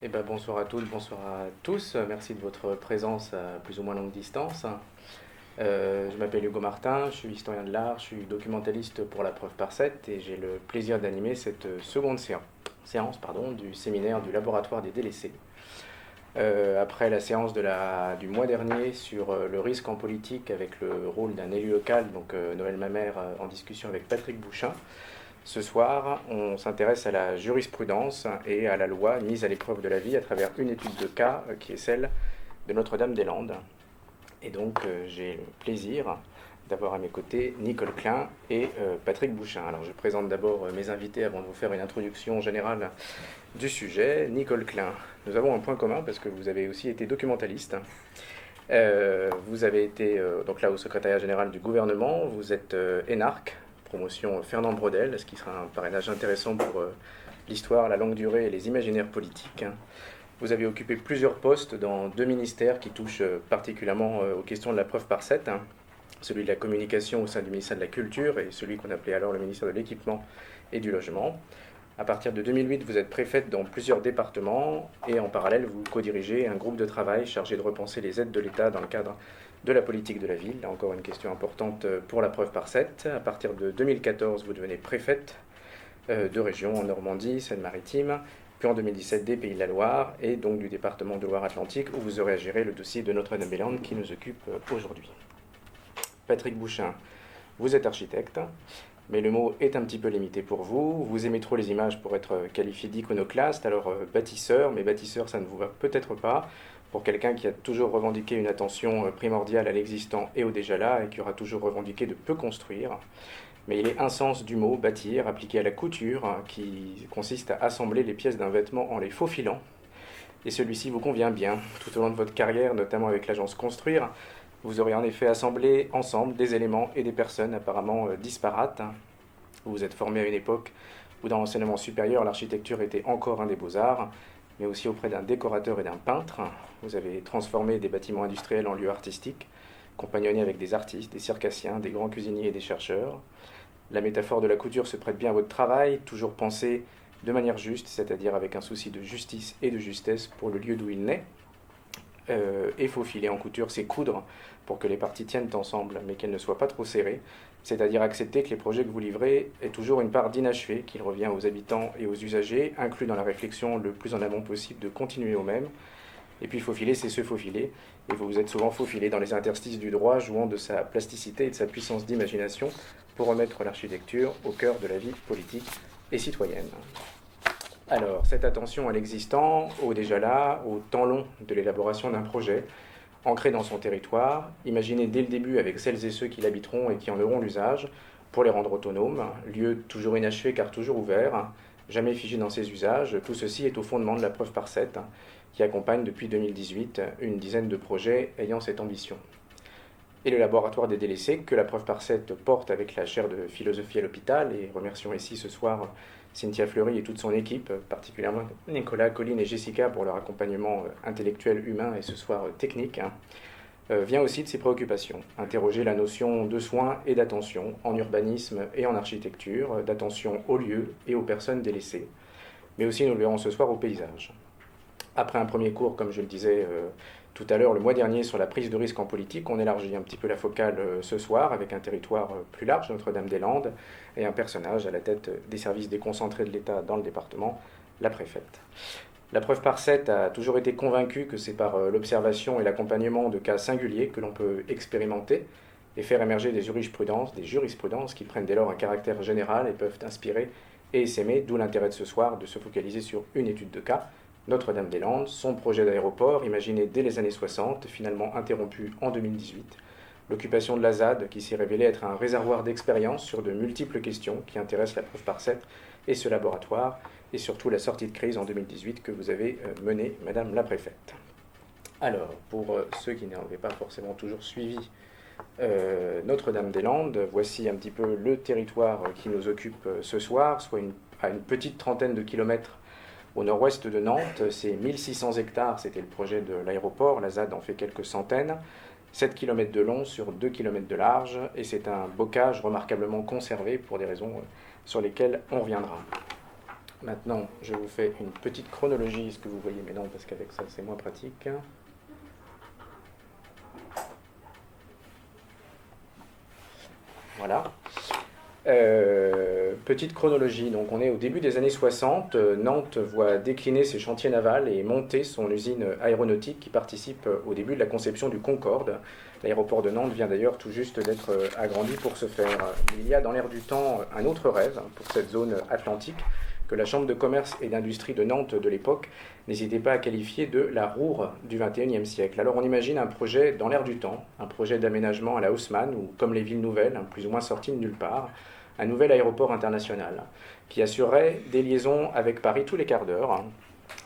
Bonsoir à toutes, bonsoir à tous. Merci de votre présence à plus ou moins longue distance. Je m'appelle Hugo Martin, je suis historien de l'art, je suis documentaliste pour la preuve par 7 et j'ai le plaisir d'animer cette seconde séance du séminaire du laboratoire des délaissés. Après la séance du mois dernier sur le risque en politique avec le rôle d'un élu local, donc Noël Mamère en discussion avec Patrick Bouchin, ce soir, on s'intéresse à la jurisprudence et à la loi mise à l'épreuve de la vie à travers une étude de cas qui est celle de Notre-Dame-des-Landes. Et donc, j'ai le plaisir d'avoir à mes côtés Nicole Klein et Patrick Bouchin. Alors, je présente d'abord mes invités avant de vous faire une introduction générale du sujet. Nicole Klein, nous avons un point commun parce que vous avez aussi été documentaliste. Vous avez été donc là au secrétariat général du gouvernement, vous êtes énarque, promotion Fernand Braudel, ce qui sera un parrainage intéressant pour l'histoire, la longue durée et les imaginaires politiques. Vous avez occupé plusieurs postes dans deux ministères qui touchent particulièrement aux questions de la preuve par 7, celui de la communication au sein du ministère de la Culture et celui qu'on appelait alors le ministère de l'Équipement et du Logement. À partir de 2008, vous êtes préfète dans plusieurs départements et en parallèle, vous co-dirigez un groupe de travail chargé de repenser les aides de l'État dans le cadre de la politique de la ville. Là encore une question importante pour la preuve par 7. À partir de 2014, vous devenez préfète de région en Normandie, Seine-Maritime, puis en 2017 des Pays de la Loire et donc du département de Loire-Atlantique où vous aurez à gérer le dossier de Notre-Dame-des-Landes qui nous occupe aujourd'hui. Patrick Bouchin, vous êtes architecte, mais le mot est un petit peu limité pour vous. Vous aimez trop les images pour être qualifié d'iconoclaste, alors bâtisseur, mais bâtisseur ça ne vous va peut-être pas. Pour quelqu'un qui a toujours revendiqué une attention primordiale à l'existant et au déjà là, et qui aura toujours revendiqué de peu construire. Mais il est un sens du mot bâtir appliqué à la couture, qui consiste à assembler les pièces d'un vêtement en les faufilant. Et celui-ci vous convient bien. Tout au long de votre carrière, notamment avec l'agence Construire, vous aurez en effet assemblé ensemble des éléments et des personnes apparemment disparates. Vous vous êtes formé à une époque où dans l'enseignement supérieur, l'architecture était encore un des beaux-arts, mais aussi auprès d'un décorateur et d'un peintre. Vous avez transformé des bâtiments industriels en lieux artistiques, compagnonné avec des artistes, des circassiens, des grands cuisiniers et des chercheurs. La métaphore de la couture se prête bien à votre travail, toujours pensé de manière juste, c'est-à-dire avec un souci de justice et de justesse pour le lieu d'où il naît. Et faufiler en couture, c'est coudre pour que les parties tiennent ensemble, mais qu'elles ne soient pas trop serrées, c'est-à-dire accepter que les projets que vous livrez aient toujours une part d'inachevé, qu'il revient aux habitants et aux usagers, inclus dans la réflexion le plus en amont possible de continuer au même. Et puis faufiler, c'est se faufiler, et vous vous êtes souvent faufilé dans les interstices du droit, jouant de sa plasticité et de sa puissance d'imagination pour remettre l'architecture au cœur de la vie politique et citoyenne. Alors, cette attention à l'existant, au déjà là, au temps long de l'élaboration d'un projet, ancré dans son territoire, imaginé dès le début avec celles et ceux qui l'habiteront et qui en auront l'usage, pour les rendre autonomes, lieu toujours inachevé car toujours ouvert, jamais figé dans ses usages, tout ceci est au fondement de la preuve par 7, qui accompagne depuis 2018 une dizaine de projets ayant cette ambition. Et le laboratoire des délaissés, que la preuve par 7 porte avec la chaire de philosophie à l'hôpital, et remercions ici ce soir Cynthia Fleury et toute son équipe, particulièrement Nicolas, Colline et Jessica pour leur accompagnement intellectuel, humain et ce soir technique, vient aussi de ses préoccupations. Interroger la notion de soins et d'attention en urbanisme et en architecture, d'attention aux lieux et aux personnes délaissées, mais aussi, nous le verrons ce soir, au paysage. Après un premier cours, comme je le disais tout à l'heure, le mois dernier, sur la prise de risque en politique, on élargit un petit peu la focale ce soir avec un territoire plus large, Notre-Dame-des-Landes, et un personnage à la tête des services déconcentrés de l'État dans le département, la préfète. La preuve par 7 a toujours été convaincue que c'est par l'observation et l'accompagnement de cas singuliers que l'on peut expérimenter et faire émerger des jurisprudences qui prennent dès lors un caractère général et peuvent inspirer et s'aimer, d'où l'intérêt de ce soir de se focaliser sur une étude de cas, Notre-Dame-des-Landes, son projet d'aéroport, imaginé dès les années 60, finalement interrompu en 2018, l'occupation de la ZAD, qui s'est révélée être un réservoir d'expérience sur de multiples questions qui intéressent la preuve par 7 et ce laboratoire, et surtout la sortie de crise en 2018 que vous avez menée, Madame la Préfète. Alors, pour ceux qui n'avaient pas forcément toujours suivi Notre-Dame-des-Landes, voici un petit peu le territoire qui nous occupe ce soir, soit à une petite trentaine de kilomètres au nord-ouest de Nantes. C'est 1600 hectares, c'était le projet de l'aéroport, la ZAD en fait quelques centaines, 7 km de long sur 2 km de large, et c'est un bocage remarquablement conservé pour des raisons sur lesquelles on reviendra. Maintenant, je vous fais une petite chronologie, est-ce que vous voyez? Mais non, parce qu'avec ça, c'est moins pratique. Voilà. Petite chronologie, donc on est au début des années 60, Nantes voit décliner ses chantiers navals et monter son usine aéronautique qui participe au début de la conception du Concorde. L'aéroport de Nantes vient d'ailleurs tout juste d'être agrandi pour ce faire. Il y a dans l'air du temps un autre rêve pour cette zone atlantique que la Chambre de commerce et d'industrie de Nantes de l'époque n'hésitait pas à qualifier de la Roure du XXIe siècle. Alors on imagine un projet dans l'air du temps, un projet d'aménagement à la Haussmann ou comme les villes nouvelles, plus ou moins sorties de nulle part, un nouvel aéroport international qui assurerait des liaisons avec Paris tous les quarts d'heure,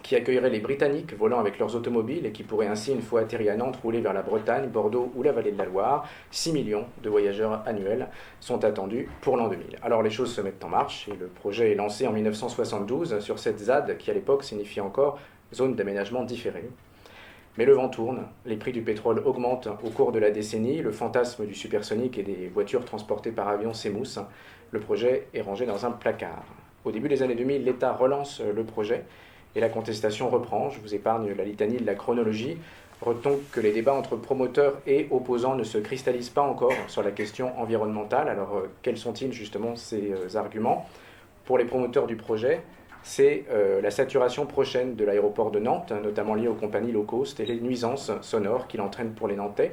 qui accueillerait les Britanniques volant avec leurs automobiles et qui pourraient ainsi, une fois atterris à Nantes, rouler vers la Bretagne, Bordeaux ou la vallée de la Loire. 6 millions de voyageurs annuels sont attendus pour l'an 2000. Alors les choses se mettent en marche et le projet est lancé en 1972 sur cette ZAD qui à l'époque signifiait encore zone d'aménagement différé. Mais le vent tourne, les prix du pétrole augmentent au cours de la décennie, le fantasme du supersonique et des voitures transportées par avion s'émousse, le projet est rangé dans un placard. Au début des années 2000, l'État relance le projet et la contestation reprend. Je vous épargne la litanie de la chronologie. Retenons que les débats entre promoteurs et opposants ne se cristallisent pas encore sur la question environnementale. Alors quels sont-ils justement ces arguments? Pour les promoteurs du projet, c'est la saturation prochaine de l'aéroport de Nantes, notamment liée aux compagnies low cost et les nuisances sonores qu'il entraîne pour les Nantais.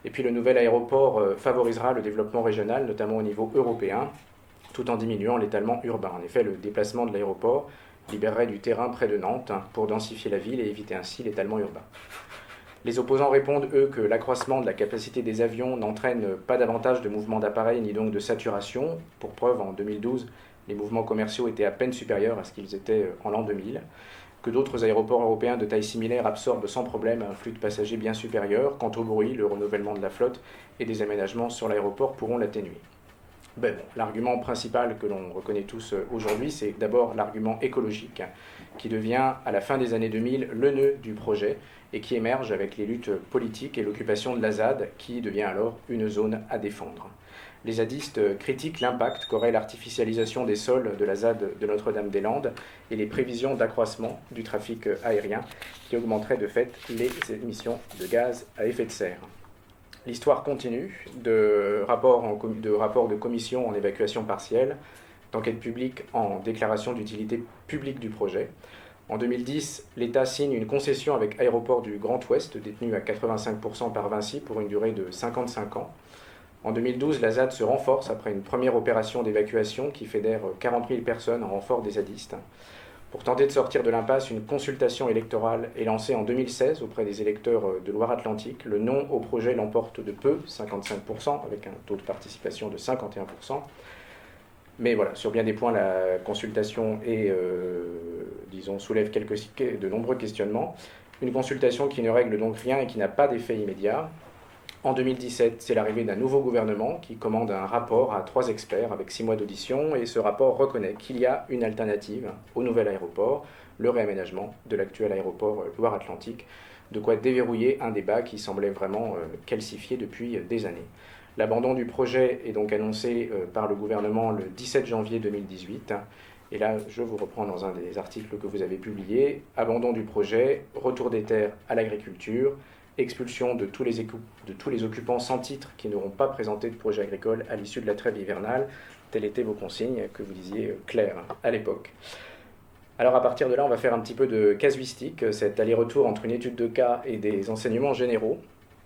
Et puis le nouvel aéroport favorisera le développement régional, notamment au niveau européen, tout en diminuant l'étalement urbain. En effet, le déplacement de l'aéroport libérerait du terrain près de Nantes pour densifier la ville et éviter ainsi l'étalement urbain. Les opposants répondent, eux, que l'accroissement de la capacité des avions n'entraîne pas davantage de mouvements d'appareils ni donc de saturation. Pour preuve, en 2012, les mouvements commerciaux étaient à peine supérieurs à ce qu'ils étaient en l'an 2000, que d'autres aéroports européens de taille similaire absorbent sans problème un flux de passagers bien supérieur. Quant au bruit, le renouvellement de la flotte et des aménagements sur l'aéroport pourront l'atténuer. Ben bon, l'argument principal que l'on reconnaît tous aujourd'hui, c'est d'abord l'argument écologique, qui devient à la fin des années 2000 le nœud du projet et qui émerge avec les luttes politiques et l'occupation de la ZAD, qui devient alors une zone à défendre. Les zadistes critiquent l'impact qu'aurait l'artificialisation des sols de la ZAD de Notre-Dame-des-Landes et les prévisions d'accroissement du trafic aérien qui augmenteraient de fait les émissions de gaz à effet de serre. L'histoire continue de rapports de commission en évacuation partielle, d'enquête publique en déclaration d'utilité publique du projet. En 2010, l'État signe une concession avec Aéroport du Grand Ouest, détenu à 85% par Vinci pour une durée de 55 ans. En 2012, la ZAD se renforce après une première opération d'évacuation qui fédère 40 000 personnes en renfort des zadistes. Pour tenter de sortir de l'impasse, une consultation électorale est lancée en 2016 auprès des électeurs de Loire-Atlantique. Le non au projet l'emporte de peu, 55%, avec un taux de participation de 51%. Mais voilà, sur bien des points, la consultation soulève de nombreux questionnements. Une consultation qui ne règle donc rien et qui n'a pas d'effet immédiat. En 2017, c'est l'arrivée d'un nouveau gouvernement qui commande un rapport à 3 experts avec 6 mois d'audition, et ce rapport reconnaît qu'il y a une alternative au nouvel aéroport, le réaménagement de l'actuel aéroport Loire-Atlantique, de quoi déverrouiller un débat qui semblait vraiment calcifié depuis des années. L'abandon du projet est donc annoncé par le gouvernement le 17 janvier 2018. Et là, je vous reprends dans un des articles que vous avez publiés. Abandon du projet, retour des terres à l'agriculture, expulsion de tous les occupants sans titre qui n'auront pas présenté de projet agricole à l'issue de la trêve hivernale. Telles étaient vos consignes que vous disiez claires à l'époque. Alors à partir de là, on va faire un petit peu de casuistique, cet aller-retour entre une étude de cas et des enseignements généraux,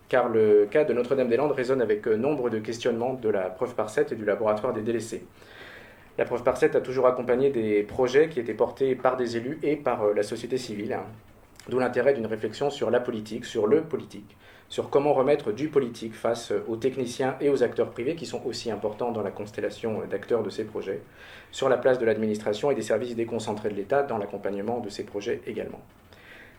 car le cas de Notre-Dame-des-Landes résonne avec nombre de questionnements de la preuve par 7 et du laboratoire des délaissés. La preuve par 7 a toujours accompagné des projets qui étaient portés par des élus et par la société civile, d'où l'intérêt d'une réflexion sur la politique, sur le politique, sur comment remettre du politique face aux techniciens et aux acteurs privés qui sont aussi importants dans la constellation d'acteurs de ces projets, sur la place de l'administration et des services déconcentrés de l'État dans l'accompagnement de ces projets également.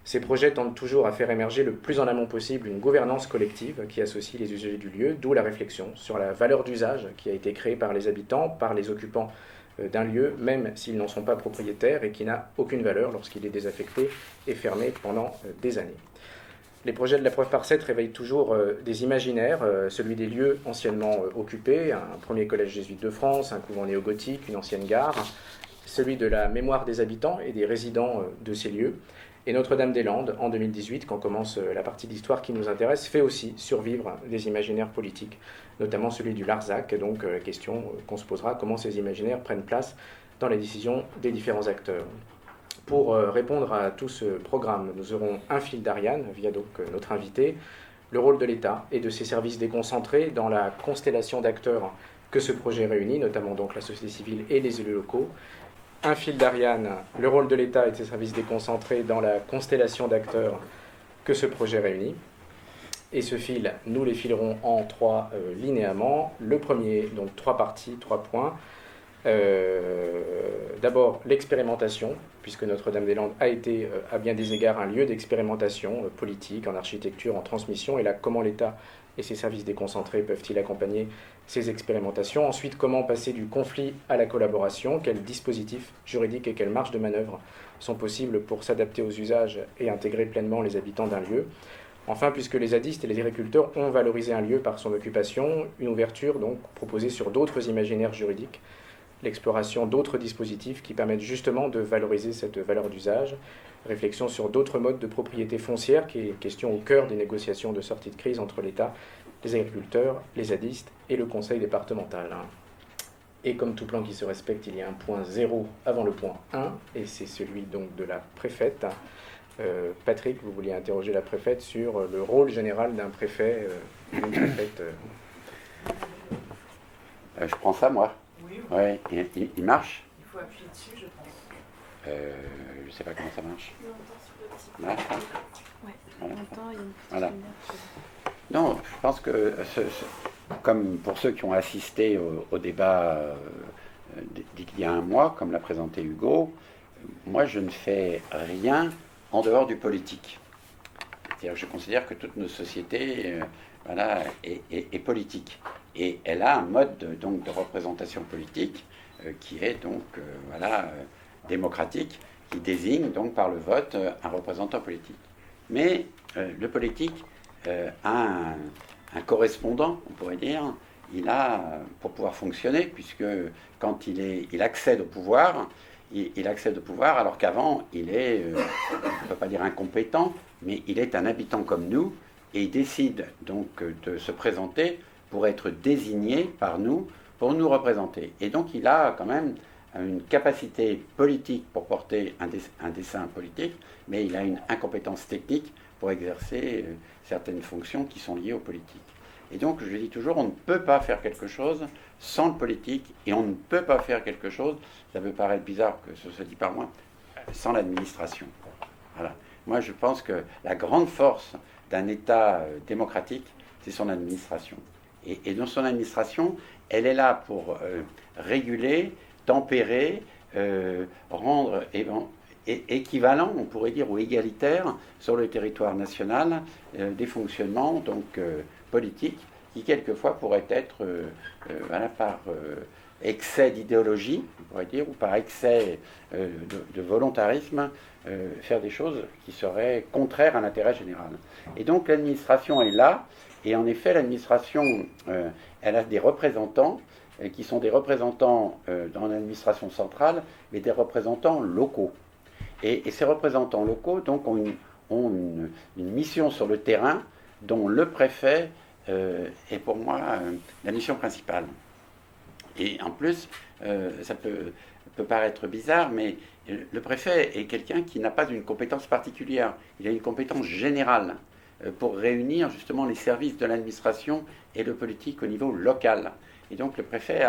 Ces projets tentent toujours à faire émerger le plus en amont possible une gouvernance collective qui associe les usagers du lieu, d'où la réflexion sur la valeur d'usage qui a été créée par les habitants, par les occupants d'un lieu, même s'ils n'en sont pas propriétaires, et qui n'a aucune valeur lorsqu'il est désaffecté et fermé pendant des années. Les projets de la preuve par 7 réveillent toujours des imaginaires, celui des lieux anciennement occupés, un premier collège jésuite de France, un couvent néo-gothique, une ancienne gare. celui de la mémoire des habitants et des résidents de ces lieux. Et Notre-Dame-des-Landes, en 2018, quand commence la partie d'histoire qui nous intéresse, fait aussi survivre des imaginaires politiques, notamment celui du Larzac. Donc la question qu'on se posera, comment ces imaginaires prennent place dans les décisions des différents acteurs. Pour répondre à tout ce programme, nous aurons un fil d'Ariane, via donc notre invité, le rôle de l'État et de ses services déconcentrés dans la constellation d'acteurs que ce projet réunit, notamment donc la société civile et les élus locaux. Un fil d'Ariane, le rôle de l'État et de ses services déconcentrés dans la constellation d'acteurs que ce projet réunit. Et ce fil, nous les filerons en 3 linéaments. Le premier, donc 3 parties, 3 points. D'abord, l'expérimentation, puisque Notre-Dame-des-Landes a été, à bien des égards, un lieu d'expérimentation politique, en architecture, en transmission. Et là, comment l'État et ses services déconcentrés peuvent-ils accompagner ces expérimentations? Ensuite, comment passer du conflit à la collaboration? Quels dispositifs juridiques et quelles marges de manœuvre sont possibles pour s'adapter aux usages et intégrer pleinement les habitants d'un lieu? Enfin, puisque les zadistes et les agriculteurs ont valorisé un lieu par son occupation, une ouverture donc proposée sur d'autres imaginaires juridiques, l'exploration d'autres dispositifs qui permettent justement de valoriser cette valeur d'usage, réflexion sur d'autres modes de propriété foncière, qui est question au cœur des négociations de sortie de crise entre l'État, les agriculteurs, les zadistes et le conseil départemental. Et comme tout plan qui se respecte, il y a un point 0 avant le point 1, et c'est celui donc de la préfète. Patrick, vous vouliez interroger la préfète sur le rôle général d'un préfet, d'une préfète. Je prends ça, moi. Oui. Ouais, il marche. Il faut appuyer dessus, je pense. Je ne sais pas comment ça marche. On entend sur le petit. Là, Ouais, voilà. on entend, il y a une petite Voilà. lumière qui- Non, je pense que, comme pour ceux qui ont assisté au débat d'il y a un mois, comme l'a présenté Hugo, moi je ne fais rien en dehors du politique. C'est-à-dire que je considère que toute nos sociétés voilà, est politique. Et elle a un mode donc, de représentation politique qui est donc démocratique, qui désigne donc par le vote un représentant politique. Mais le politique a un correspondant, on pourrait dire, il a, pour pouvoir fonctionner, puisque quand il accède au pouvoir, il accède au pouvoir alors qu'avant, il est, on ne peut pas dire incompétent, mais il est un habitant comme nous, et il décide donc de se présenter pour être désigné par nous, pour nous représenter. Et donc il a quand même une capacité politique pour porter un dessein politique, mais il a une incompétence technique pour exercer certaines fonctions qui sont liées aux politiques. Et donc je dis toujours, on ne peut pas faire quelque chose sans le politique, et on ne peut pas faire quelque chose, ça peut paraître bizarre que ce soit dit par moi, sans l'administration. Voilà. Moi je pense que la grande force d'un État démocratique, c'est son administration. Et dans son administration, elle est là pour réguler, tempérer, rendre équivalent, on pourrait dire, ou égalitaire sur le territoire national des fonctionnements donc, politiques qui quelquefois pourraient être par excès d'idéologie, on pourrait dire, ou par excès de volontarisme, faire des choses qui seraient contraires à l'intérêt général. Et donc l'administration est là, et en effet l'administration, elle a des représentants, qui sont des représentants dans l'administration centrale, mais des représentants locaux. Et ces représentants locaux donc, ont une mission sur le terrain dont le préfet est pour moi la mission principale. Et en plus, ça peut paraître bizarre, mais le préfet est quelqu'un qui n'a pas une compétence particulière, il a une compétence générale pour réunir justement les services de l'administration et le politique au niveau local. Et donc le préfet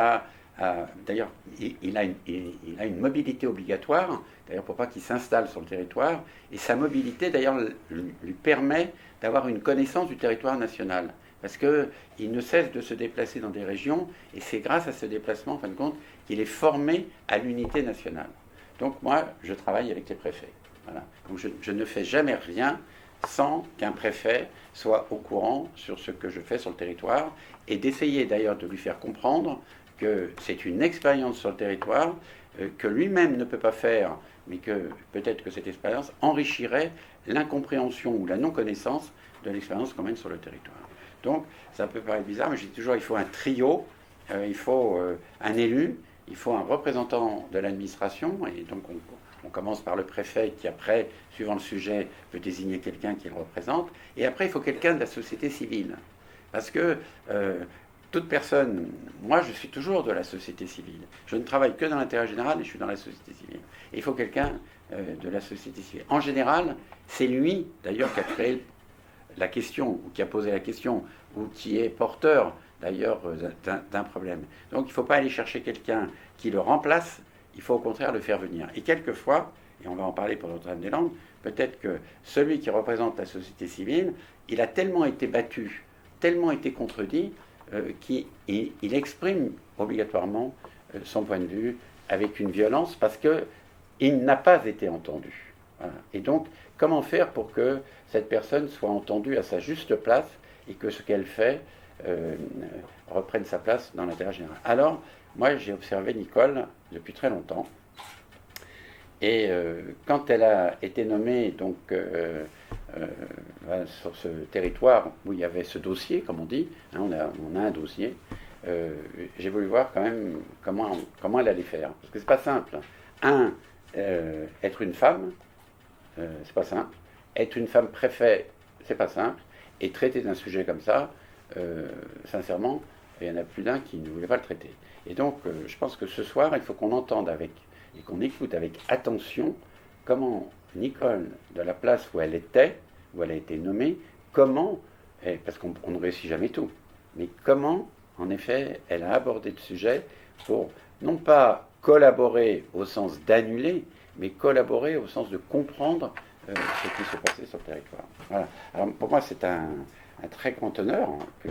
d'ailleurs, il a une mobilité obligatoire, d'ailleurs pour pas qu'il s'installe sur le territoire, et sa mobilité d'ailleurs lui permet d'avoir une connaissance du territoire national, parce qu'il ne cesse de se déplacer dans des régions, et c'est grâce à ce déplacement, en fin de compte, qu'il est formé à l'unité nationale. Donc moi, je travaille avec les préfets. Voilà. Donc je ne fais jamais rien sans qu'un préfet soit au courant sur ce que je fais sur le territoire, et d'essayer d'ailleurs de lui faire comprendre que c'est une expérience sur le territoire que lui-même ne peut pas faire, mais que peut-être que cette expérience enrichirait l'incompréhension ou la non-connaissance de l'expérience qu'on mène sur le territoire. Donc, ça peut paraître bizarre, mais je dis toujours, il faut un trio, il faut un élu, il faut un représentant de l'administration, et donc on commence par le préfet qui après, suivant le sujet, peut désigner quelqu'un qui le représente, et après il faut quelqu'un de la société civile. Parce que toute personne, moi je suis toujours de la société civile, je ne travaille que dans l'intérêt général et je suis dans la société civile. Et il faut quelqu'un de la société civile. En général, c'est lui d'ailleurs qui a créé la question, ou qui a posé la question, ou qui est porteur d'ailleurs d'un problème. Donc il ne faut pas aller chercher quelqu'un qui le remplace, il faut au contraire le faire venir. Et quelquefois, et on va en parler pour Notre-Dame-des-Landes, peut-être que celui qui représente la société civile, il a tellement été battu, tellement été contredit, qu'il exprime obligatoirement son point de vue avec une violence parce qu'il n'a pas été entendu. Voilà. Et donc, comment faire pour que cette personne soit entendue à sa juste place et que ce qu'elle fait reprenne sa place dans l'intérêt général. Alors, moi, j'ai observé Nicole depuis très longtemps. Et quand elle a été nommée donc, sur ce territoire où il y avait ce dossier, comme on dit, hein, on a un dossier, j'ai voulu voir quand même comment elle allait faire. Parce que c'est pas simple. Être une femme, c'est pas simple. Être une femme préfet, c'est pas simple. Et traiter d'un sujet comme ça, sincèrement, il y en a plus d'un qui ne voulait pas le traiter. Et donc, je pense que ce soir, il faut qu'on entende et qu'on écoute avec attention comment Nicole, de la place où elle était, où elle a été nommée, parce qu'on ne réussit jamais tout, mais comment, en effet, elle a abordé le sujet pour, non pas collaborer au sens d'annuler, mais collaborer au sens de comprendre ce qui se passait sur le territoire. Voilà. Alors, pour moi, c'est un très grand honneur que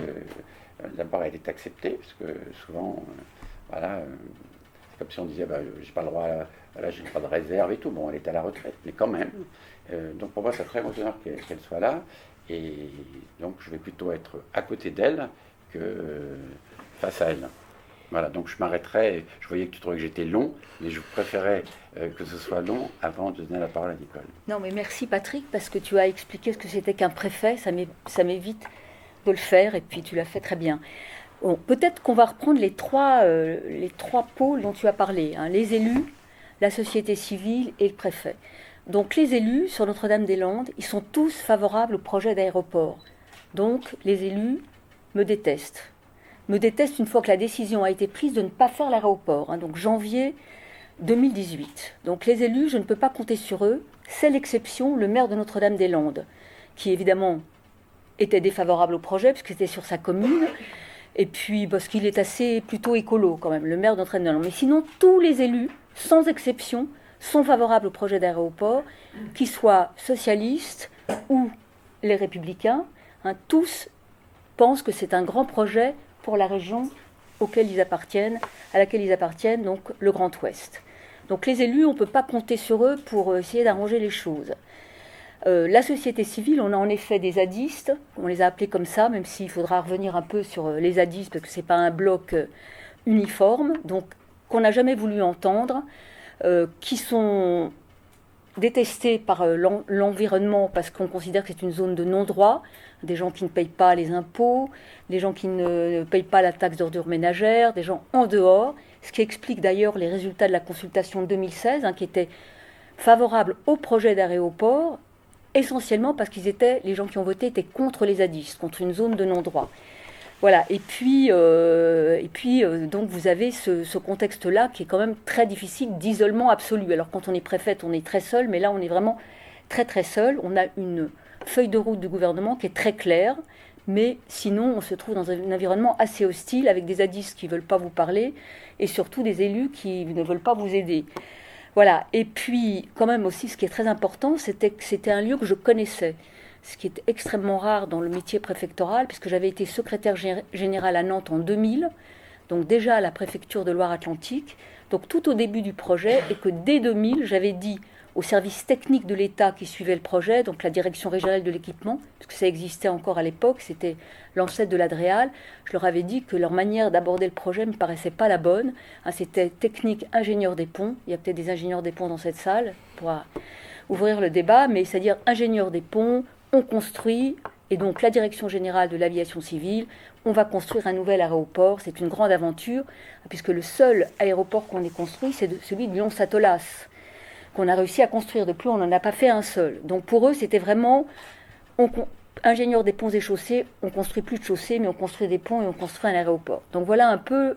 d'abord elle est acceptée, parce que souvent, c'est comme si on disait, j'ai pas le droit, j'ai pas de réserve et tout. Bon, elle est à la retraite, mais quand même. Donc pour moi, c'est un très grand honneur qu'elle soit là, et donc je vais plutôt être à côté d'elle que face à elle. Voilà, donc je m'arrêterai. Je voyais que tu trouvais que j'étais long, mais je préférais que ce soit long avant de donner la parole à Nicole. Non, mais merci Patrick, parce que tu as expliqué ce que c'était qu'un préfet, ça m'évite de le faire, et puis tu l'as fait très bien. Bon, peut-être qu'on va reprendre les trois pôles dont tu as parlé, hein, les élus, la société civile et le préfet. Donc les élus sur Notre-Dame-des-Landes, ils sont tous favorables au projet d'aéroport. Donc les élus me détestent une fois que la décision a été prise de ne pas faire l'aéroport, hein, donc janvier 2018. Donc les élus, je ne peux pas compter sur eux. C'est l'exception, le maire de Notre-Dame-des-Landes, qui évidemment était défavorable au projet, puisque c'était sur sa commune, et puis parce qu'il est plutôt écolo quand même, le maire de Notre-Dame-des-Landes. Mais sinon, tous les élus, sans exception, sont favorables au projet d'aéroport, qu'ils soient socialistes ou les républicains. Hein, tous pensent que c'est un grand projet pour la région à laquelle ils appartiennent, donc le Grand Ouest. Donc les élus, on ne peut pas compter sur eux pour essayer d'arranger les choses. La société civile, on a en effet des zadistes, on les a appelés comme ça, même s'il faudra revenir un peu sur les zadistes, parce que ce n'est pas un bloc uniforme, donc qu'on n'a jamais voulu entendre, qui sont détestés par l'environnement parce qu'on considère que c'est une zone de non-droit, des gens qui ne payent pas les impôts, des gens qui ne payent pas la taxe d'ordures ménagères, des gens en dehors, ce qui explique d'ailleurs les résultats de la consultation de 2016, hein, qui étaient favorables au projet d'aéroport, essentiellement parce les gens qui ont voté étaient contre les zadistes, contre une zone de non-droit. Voilà, et puis donc vous avez ce contexte-là qui est quand même très difficile d'isolement absolu. Alors quand on est préfète, on est très seul, mais là on est vraiment très très seul. On a une feuille de route du gouvernement qui est très claire, mais sinon on se trouve dans un environnement assez hostile avec des zadistes qui ne veulent pas vous parler et surtout des élus qui ne veulent pas vous aider. Voilà, et puis quand même aussi ce qui est très important, c'était que c'était un lieu que je connaissais. Ce qui est extrêmement rare dans le métier préfectoral, puisque j'avais été secrétaire générale à Nantes en 2000, donc déjà à la préfecture de Loire-Atlantique, donc tout au début du projet, et que dès 2000, j'avais dit aux services techniques de l'État qui suivaient le projet, donc la direction régionale de l'équipement, puisque ça existait encore à l'époque, c'était l'ancêtre de l'Adréal, je leur avais dit que leur manière d'aborder le projet ne me paraissait pas la bonne. Hein, c'était technique ingénieur des ponts, il y a peut-être des ingénieurs des ponts dans cette salle, pour ouvrir le débat, mais c'est-à-dire ingénieur des ponts, on construit, Et donc la Direction générale de l'aviation civile, on va construire un nouvel aéroport. C'est une grande aventure, puisque le seul aéroport qu'on ait construit, c'est celui de Lyon-Satolas, qu'on a réussi à construire. Depuis, on n'en a pas fait un seul. Donc pour eux, c'était vraiment... ingénieur des ponts et chaussées, on construit plus de chaussées, mais on construit des ponts et on construit un aéroport. Donc voilà un peu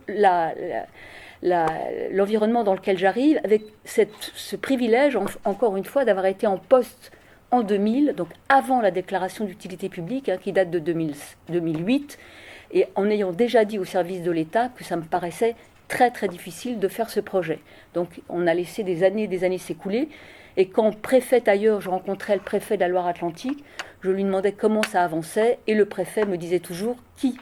l'environnement dans lequel j'arrive, avec ce privilège, encore une fois, d'avoir été en poste en 2000, donc avant la déclaration d'utilité publique, qui date de 2008, et en ayant déjà dit au service de l'État que ça me paraissait très très difficile de faire ce projet. Donc on a laissé des années s'écouler, et quand préfète ailleurs, je rencontrais le préfet de la Loire-Atlantique, je lui demandais comment ça avançait, et le préfet me disait toujours, qui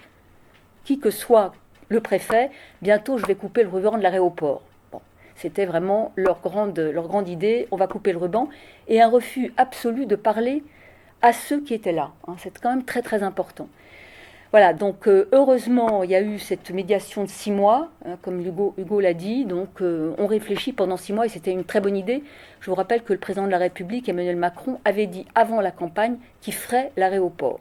que soit le préfet, bientôt je vais couper le ruban de l'aéroport. Bon, c'était vraiment leur grande idée, on va couper le ruban, et un refus absolu de parler à ceux qui étaient là. C'est quand même très très important. Voilà, donc heureusement, il y a eu cette médiation de 6 mois, comme Hugo l'a dit, donc on réfléchit pendant 6 mois, et c'était une très bonne idée. Je vous rappelle que le président de la République, Emmanuel Macron, avait dit avant la campagne qu'il ferait l'aéroport.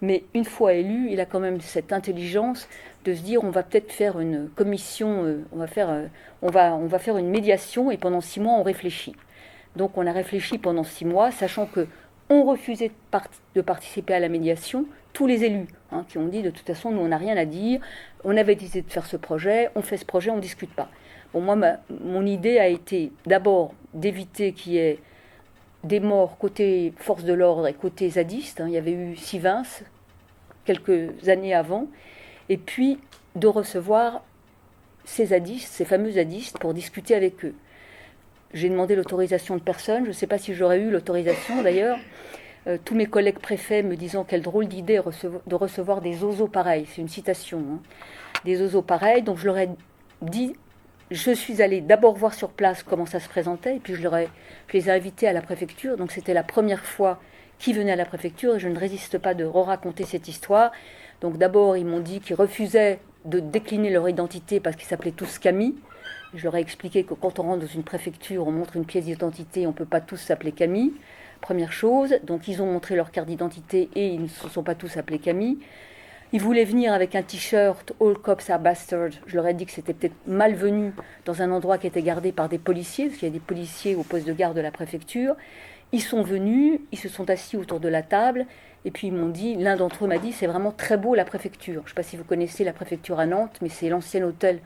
Mais une fois élu, il a quand même cette intelligence de se dire on va peut-être faire une commission, on va faire une médiation, et pendant 6 mois on réfléchit. Donc on a réfléchi pendant 6 mois, sachant que on refusait de participer à la médiation, tous les élus qui ont dit de toute façon nous on n'a rien à dire, on avait décidé de faire ce projet, on fait ce projet, on ne discute pas. Bon, moi mon idée a été d'abord d'éviter qu'il y ait des morts côté force de l'ordre et côté zadistes. Il y avait eu Sivins quelques années avant, et puis de recevoir ces zadistes, ces fameux zadistes, pour discuter avec eux. J'ai demandé l'autorisation de personne, je ne sais pas si j'aurais eu l'autorisation d'ailleurs. Tous mes collègues préfets me disant quelle drôle d'idée de recevoir des oiseaux pareils, c'est une citation, des oiseaux pareils. Donc je leur ai dit, je suis allée d'abord voir sur place comment ça se présentait, et puis je les ai invités à la préfecture. Donc c'était la première fois qu'ils venaient à la préfecture, et je ne résiste pas de raconter cette histoire. Donc d'abord ils m'ont dit qu'ils refusaient de décliner leur identité parce qu'ils s'appelaient tous Camille. Je leur ai expliqué que quand on rentre dans une préfecture, on montre une pièce d'identité, on ne peut pas tous s'appeler Camille. Première chose, donc ils ont montré leur carte d'identité et ils ne se sont pas tous appelés Camille. Ils voulaient venir avec un t-shirt « All cops are bastards ». Je leur ai dit que c'était peut-être malvenu dans un endroit qui était gardé par des policiers, parce qu'il y a des policiers au poste de garde de la préfecture. Ils sont venus, ils se sont assis autour de la table, et puis ils m'ont dit, l'un d'entre eux m'a dit « C'est vraiment très beau la préfecture ». Je ne sais pas si vous connaissez la préfecture à Nantes, mais c'est l'ancien hôtel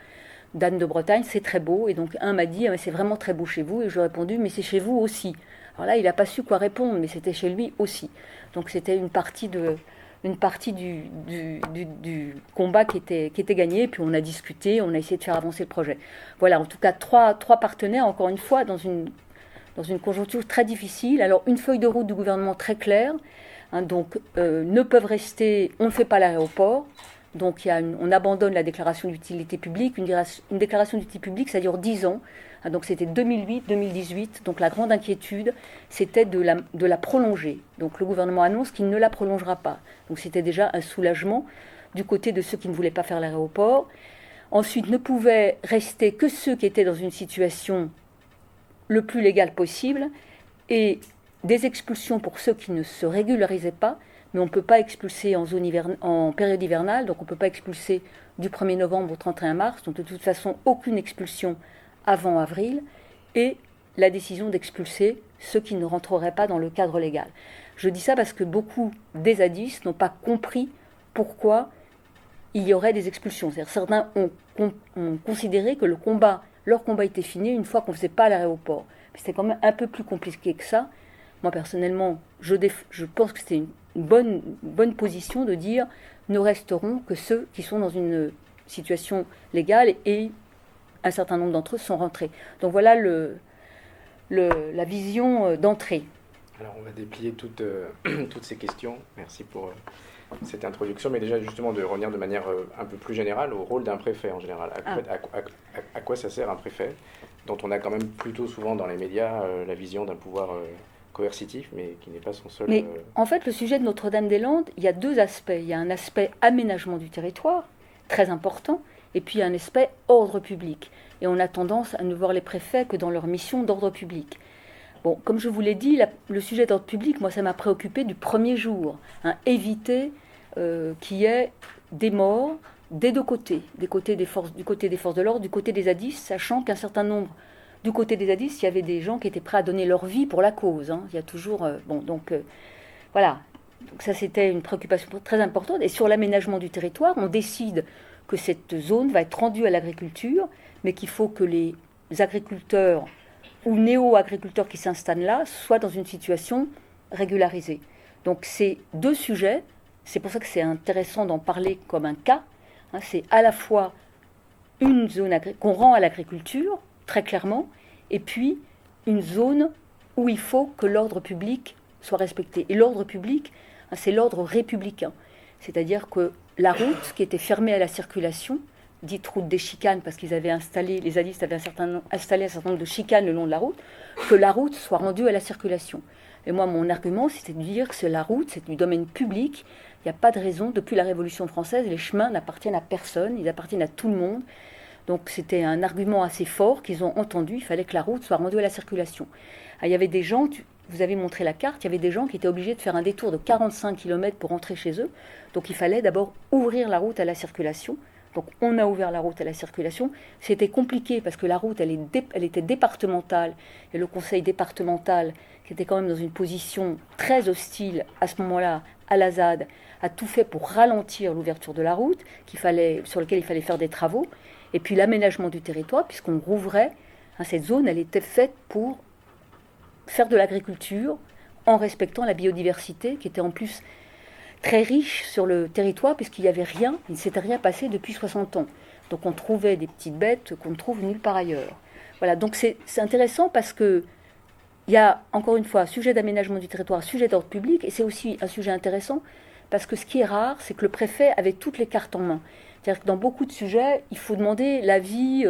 d'Anne de Bretagne, c'est très beau. Et donc un m'a dit « C'est vraiment très beau chez vous ». Et je lui ai répondu « Mais c'est chez vous aussi ». Alors là, il n'a pas su quoi répondre, mais c'était chez lui aussi. Donc c'était une partie du combat qui était gagnée, puis on a discuté, on a essayé de faire avancer le projet. Voilà, en tout cas, trois partenaires, encore une fois, dans une conjoncture très difficile. Alors, une feuille de route du gouvernement très claire, donc ne peuvent rester, on ne fait pas l'aéroport, donc on abandonne la déclaration d'utilité publique. Une déclaration d'utilité publique, ça dure 10 ans. Donc c'était 2008-2018, donc la grande inquiétude, c'était de la prolonger. Donc le gouvernement annonce qu'il ne la prolongera pas. Donc c'était déjà un soulagement du côté de ceux qui ne voulaient pas faire l'aéroport. Ensuite, ne pouvaient rester que ceux qui étaient dans une situation le plus légale possible, et des expulsions pour ceux qui ne se régularisaient pas, mais on ne peut pas expulser en période hivernale, donc on ne peut pas expulser du 1er novembre au 31 mars, donc de toute façon aucune expulsion avant avril, et la décision d'expulser ceux qui ne rentreraient pas dans le cadre légal. Je dis ça parce que beaucoup des zadistes n'ont pas compris pourquoi il y aurait des expulsions. C'est-à-dire certains ont considéré que leur combat était fini une fois qu'on ne faisait pas l'aéroport. Mais c'était quand même un peu plus compliqué que ça. Moi personnellement, je pense que c'était une bonne position de dire ne resteront que ceux qui sont dans une situation légale, et un certain nombre d'entre eux sont rentrés. Donc voilà la vision d'entrée. Alors on va déplier toutes ces questions. Merci pour cette introduction, mais déjà justement de revenir de manière un peu plus générale au rôle d'un préfet en général. À quoi ça sert un préfet, dont on a quand même plutôt souvent dans les médias la vision d'un pouvoir coercitif, mais qui n'est pas son seul... Mais en fait, le sujet de Notre-Dame-des-Landes, il y a deux aspects. Il y a un aspect aménagement du territoire, très important, et puis un aspect ordre public. Et on a tendance à ne voir les préfets que dans leur mission d'ordre public. Bon, comme je vous l'ai dit, le sujet d'ordre public, moi, ça m'a préoccupé du premier jour. Hein, éviter qu'il y ait des morts des deux côtés, du côté des forces de l'ordre, du côté des zadistes, sachant qu'un certain nombre, du côté des zadistes, il y avait des gens qui étaient prêts à donner leur vie pour la cause. Hein. Il y a toujours... voilà. Donc ça, c'était une préoccupation très importante. Et sur l'aménagement du territoire, on décide que cette zone va être rendue à l'agriculture, mais qu'il faut que les agriculteurs ou néo-agriculteurs qui s'installent là soient dans une situation régularisée. Donc c'est deux sujets, c'est pour ça que c'est intéressant d'en parler comme un cas. Hein, c'est à la fois une zone qu'on rend à l'agriculture, très clairement, et puis une zone où il faut que l'ordre public soit respecté. Et l'ordre public, hein, c'est l'ordre républicain. C'est-à-dire que la route qui était fermée à la circulation, dite route des chicanes, parce qu'ils avaient installé, les zadistes avaient installé un certain nombre de chicanes le long de la route, que la route soit rendue à la circulation. Et moi, mon argument, c'était de dire que c'est la route, c'est du domaine public. Il n'y a pas de raison, depuis la Révolution française, les chemins n'appartiennent à personne, ils appartiennent à tout le monde. Donc c'était un argument assez fort qu'ils ont entendu, il fallait que la route soit rendue à la circulation. Ah, il y avait des gens, vous avez montré la carte, il y avait des gens qui étaient obligés de faire un détour de 45 km pour rentrer chez eux. Donc il fallait d'abord ouvrir la route à la circulation. Donc on a ouvert la route à la circulation. C'était compliqué parce que la route, elle était départementale. Et le conseil départemental, qui était quand même dans une position très hostile à ce moment-là, à la ZAD, a tout fait pour ralentir l'ouverture de la route, sur laquelle il fallait faire des travaux. Et puis l'aménagement du territoire, puisqu'on rouvrait, hein, cette zone, elle était faite pour faire de l'agriculture en respectant la biodiversité, qui était en plus très riche sur le territoire, puisqu'il n'y avait rien, il ne s'était rien passé depuis 60 ans. Donc on trouvait des petites bêtes qu'on ne trouve nulle part ailleurs. Voilà, donc c'est intéressant parce que il y a, encore une fois, un sujet d'aménagement du territoire, un sujet d'ordre public, et c'est aussi un sujet intéressant, parce que ce qui est rare, c'est que le préfet avait toutes les cartes en main. C'est-à-dire que dans beaucoup de sujets, il faut demander l'avis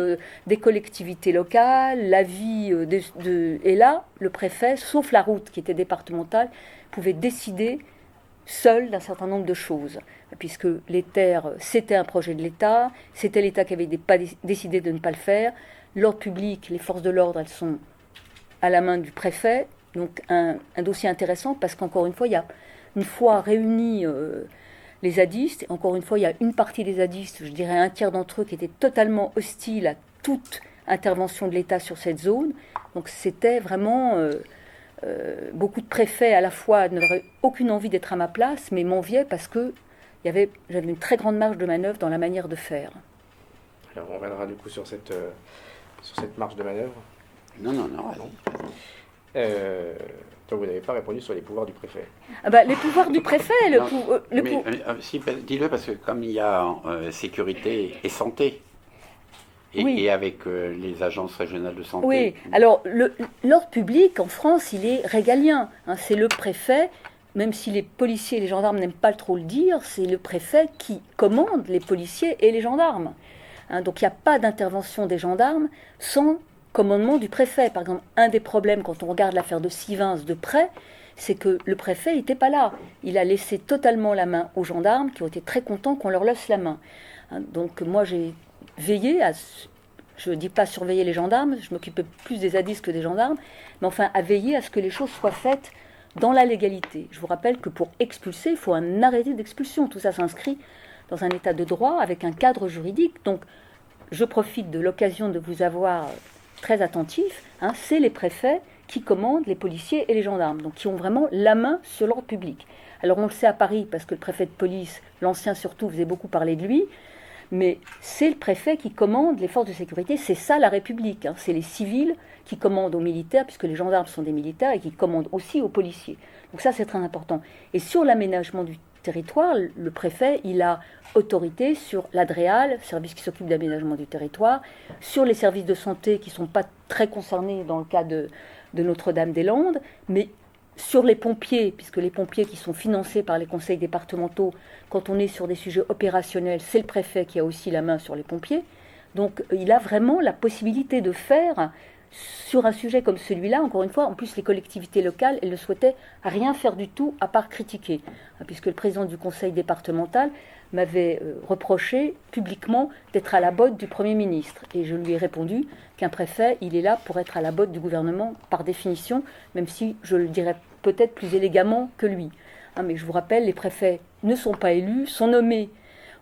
des collectivités locales, l'avis Et là, le préfet, sauf la route qui était départementale, pouvait décider seul d'un certain nombre de choses, puisque les terres, c'était un projet de l'État, c'était l'État qui avait décidé de ne pas le faire, l'ordre public, les forces de l'ordre, elles sont à la main du préfet, donc un dossier intéressant, parce qu'encore une fois, il y a une fois réunis les zadistes, encore une fois, il y a une partie des zadistes, je dirais un tiers d'entre eux, qui étaient totalement hostiles à toute intervention de l'État sur cette zone, donc c'était vraiment... beaucoup de préfets à la fois n'avaient aucune envie d'être à ma place, mais m'enviaient parce que j'avais une très grande marge de manœuvre dans la manière de faire. Alors on reviendra du coup sur cette marge de manœuvre. Non. Donc vous n'avez pas répondu sur les pouvoirs du préfet. Ah bah, les pouvoirs du préfet, si, dis-le, parce que comme il y a sécurité et santé, oui. Et avec les agences régionales de santé. Oui, alors l'ordre public en France, il est régalien. Hein, c'est le préfet, même si les policiers et les gendarmes n'aiment pas trop le dire, c'est le préfet qui commande les policiers et les gendarmes. Hein, donc il n'y a pas d'intervention des gendarmes sans commandement du préfet. Par exemple, un des problèmes quand on regarde l'affaire de Sivins de près, c'est que le préfet n'était pas là. Il a laissé totalement la main aux gendarmes qui ont été très contents qu'on leur laisse la main. Hein, donc moi j'ai veiller à, je ne dis pas surveiller les gendarmes, je m'occupais plus des zadistes que des gendarmes, mais enfin à veiller à ce que les choses soient faites dans la légalité. Je vous rappelle que pour expulser, il faut un arrêté d'expulsion. Tout ça s'inscrit dans un état de droit avec un cadre juridique. Donc je profite de l'occasion de vous avoir très attentif. Hein, c'est les préfets qui commandent les policiers et les gendarmes, donc qui ont vraiment la main sur l'ordre public. Alors on le sait à Paris, parce que le préfet de police, l'ancien surtout, faisait beaucoup parler de lui, mais c'est le préfet qui commande les forces de sécurité, c'est ça la République, hein. C'est les civils qui commandent aux militaires, puisque les gendarmes sont des militaires, et qui commandent aussi aux policiers. Donc ça c'est très important. Et sur l'aménagement du territoire, le préfet, il a autorité sur l'ADREAL, service qui s'occupe d'aménagement du territoire, sur les services de santé qui ne sont pas très concernés dans le cas de Notre-Dame-des-Landes, mais sur les pompiers, puisque les pompiers qui sont financés par les conseils départementaux, quand on est sur des sujets opérationnels, c'est le préfet qui a aussi la main sur les pompiers. Donc il a vraiment la possibilité de faire sur un sujet comme celui-là, encore une fois, en plus les collectivités locales, elles ne souhaitaient rien faire du tout à part critiquer, puisque le président du conseil départemental m'avait reproché publiquement d'être à la botte du Premier ministre. Et je lui ai répondu qu'un préfet, il est là pour être à la botte du gouvernement par définition, même si je le dirais peut-être plus élégamment que lui. Mais je vous rappelle, les préfets ne sont pas élus, sont nommés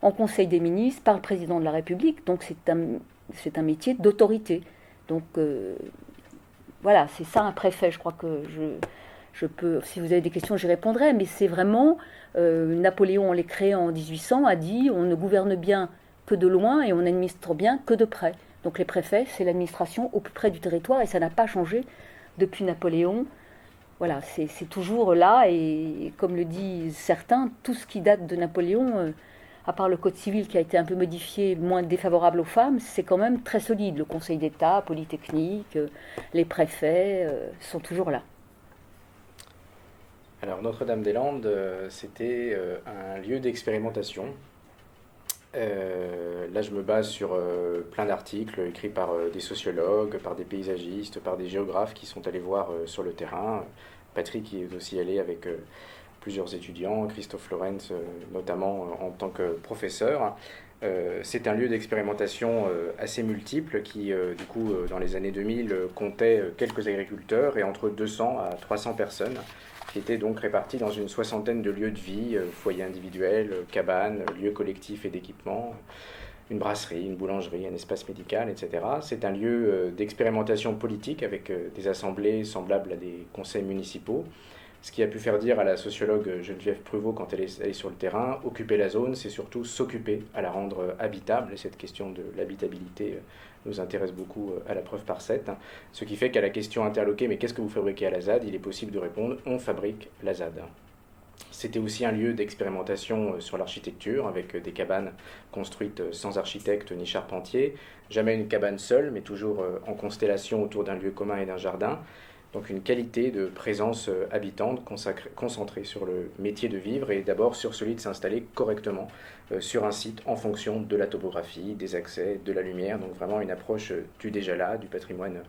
en conseil des ministres par le président de la République, donc c'est un métier d'autorité. Donc voilà, c'est ça un préfet. Je crois que je peux, si vous avez des questions, j'y répondrai, mais c'est vraiment, Napoléon, en les créant en 1800, a dit on ne gouverne bien que de loin et on n'administre bien que de près. Donc les préfets, c'est l'administration au plus près du territoire et ça n'a pas changé depuis Napoléon. Voilà, c'est toujours là et comme le disent certains, tout ce qui date de Napoléon, à part le code civil qui a été un peu modifié, moins défavorable aux femmes, c'est quand même très solide. Le Conseil d'État, Polytechnique, les préfets sont toujours là. Alors Notre-Dame-des-Landes, c'était un lieu d'expérimentation. Là, je me base sur plein d'articles écrits par des sociologues, par des paysagistes, par des géographes qui sont allés voir sur le terrain. Patrick y est aussi allé avec plusieurs étudiants, Christophe Lorenz notamment en tant que professeur. C'est un lieu d'expérimentation assez multiple qui, du coup, dans les années 2000, comptait quelques agriculteurs et entre 200 à 300 personnes qui étaient donc répartis dans une soixantaine de lieux de vie, foyers individuels, cabanes, lieux collectifs et d'équipement, une brasserie, une boulangerie, un espace médical, etc. C'est un lieu d'expérimentation politique avec des assemblées semblables à des conseils municipaux. Ce qui a pu faire dire à la sociologue Geneviève Pruvot quand elle est allée sur le terrain, occuper la zone, c'est surtout s'occuper à la rendre habitable. Et cette question de l'habitabilité nous intéresse beaucoup à la preuve par 7. Ce qui fait qu'à la question interloquée, mais qu'est-ce que vous fabriquez à la ZAD, il est possible de répondre, on fabrique la ZAD. C'était aussi un lieu d'expérimentation sur l'architecture, avec des cabanes construites sans architecte ni charpentier. Jamais une cabane seule, mais toujours en constellation autour d'un lieu commun et d'un jardin. Donc une qualité de présence habitante concentrée sur le métier de vivre et d'abord sur celui de s'installer correctement sur un site en fonction de la topographie, des accès, de la lumière. Donc vraiment une approche du déjà là, du patrimoine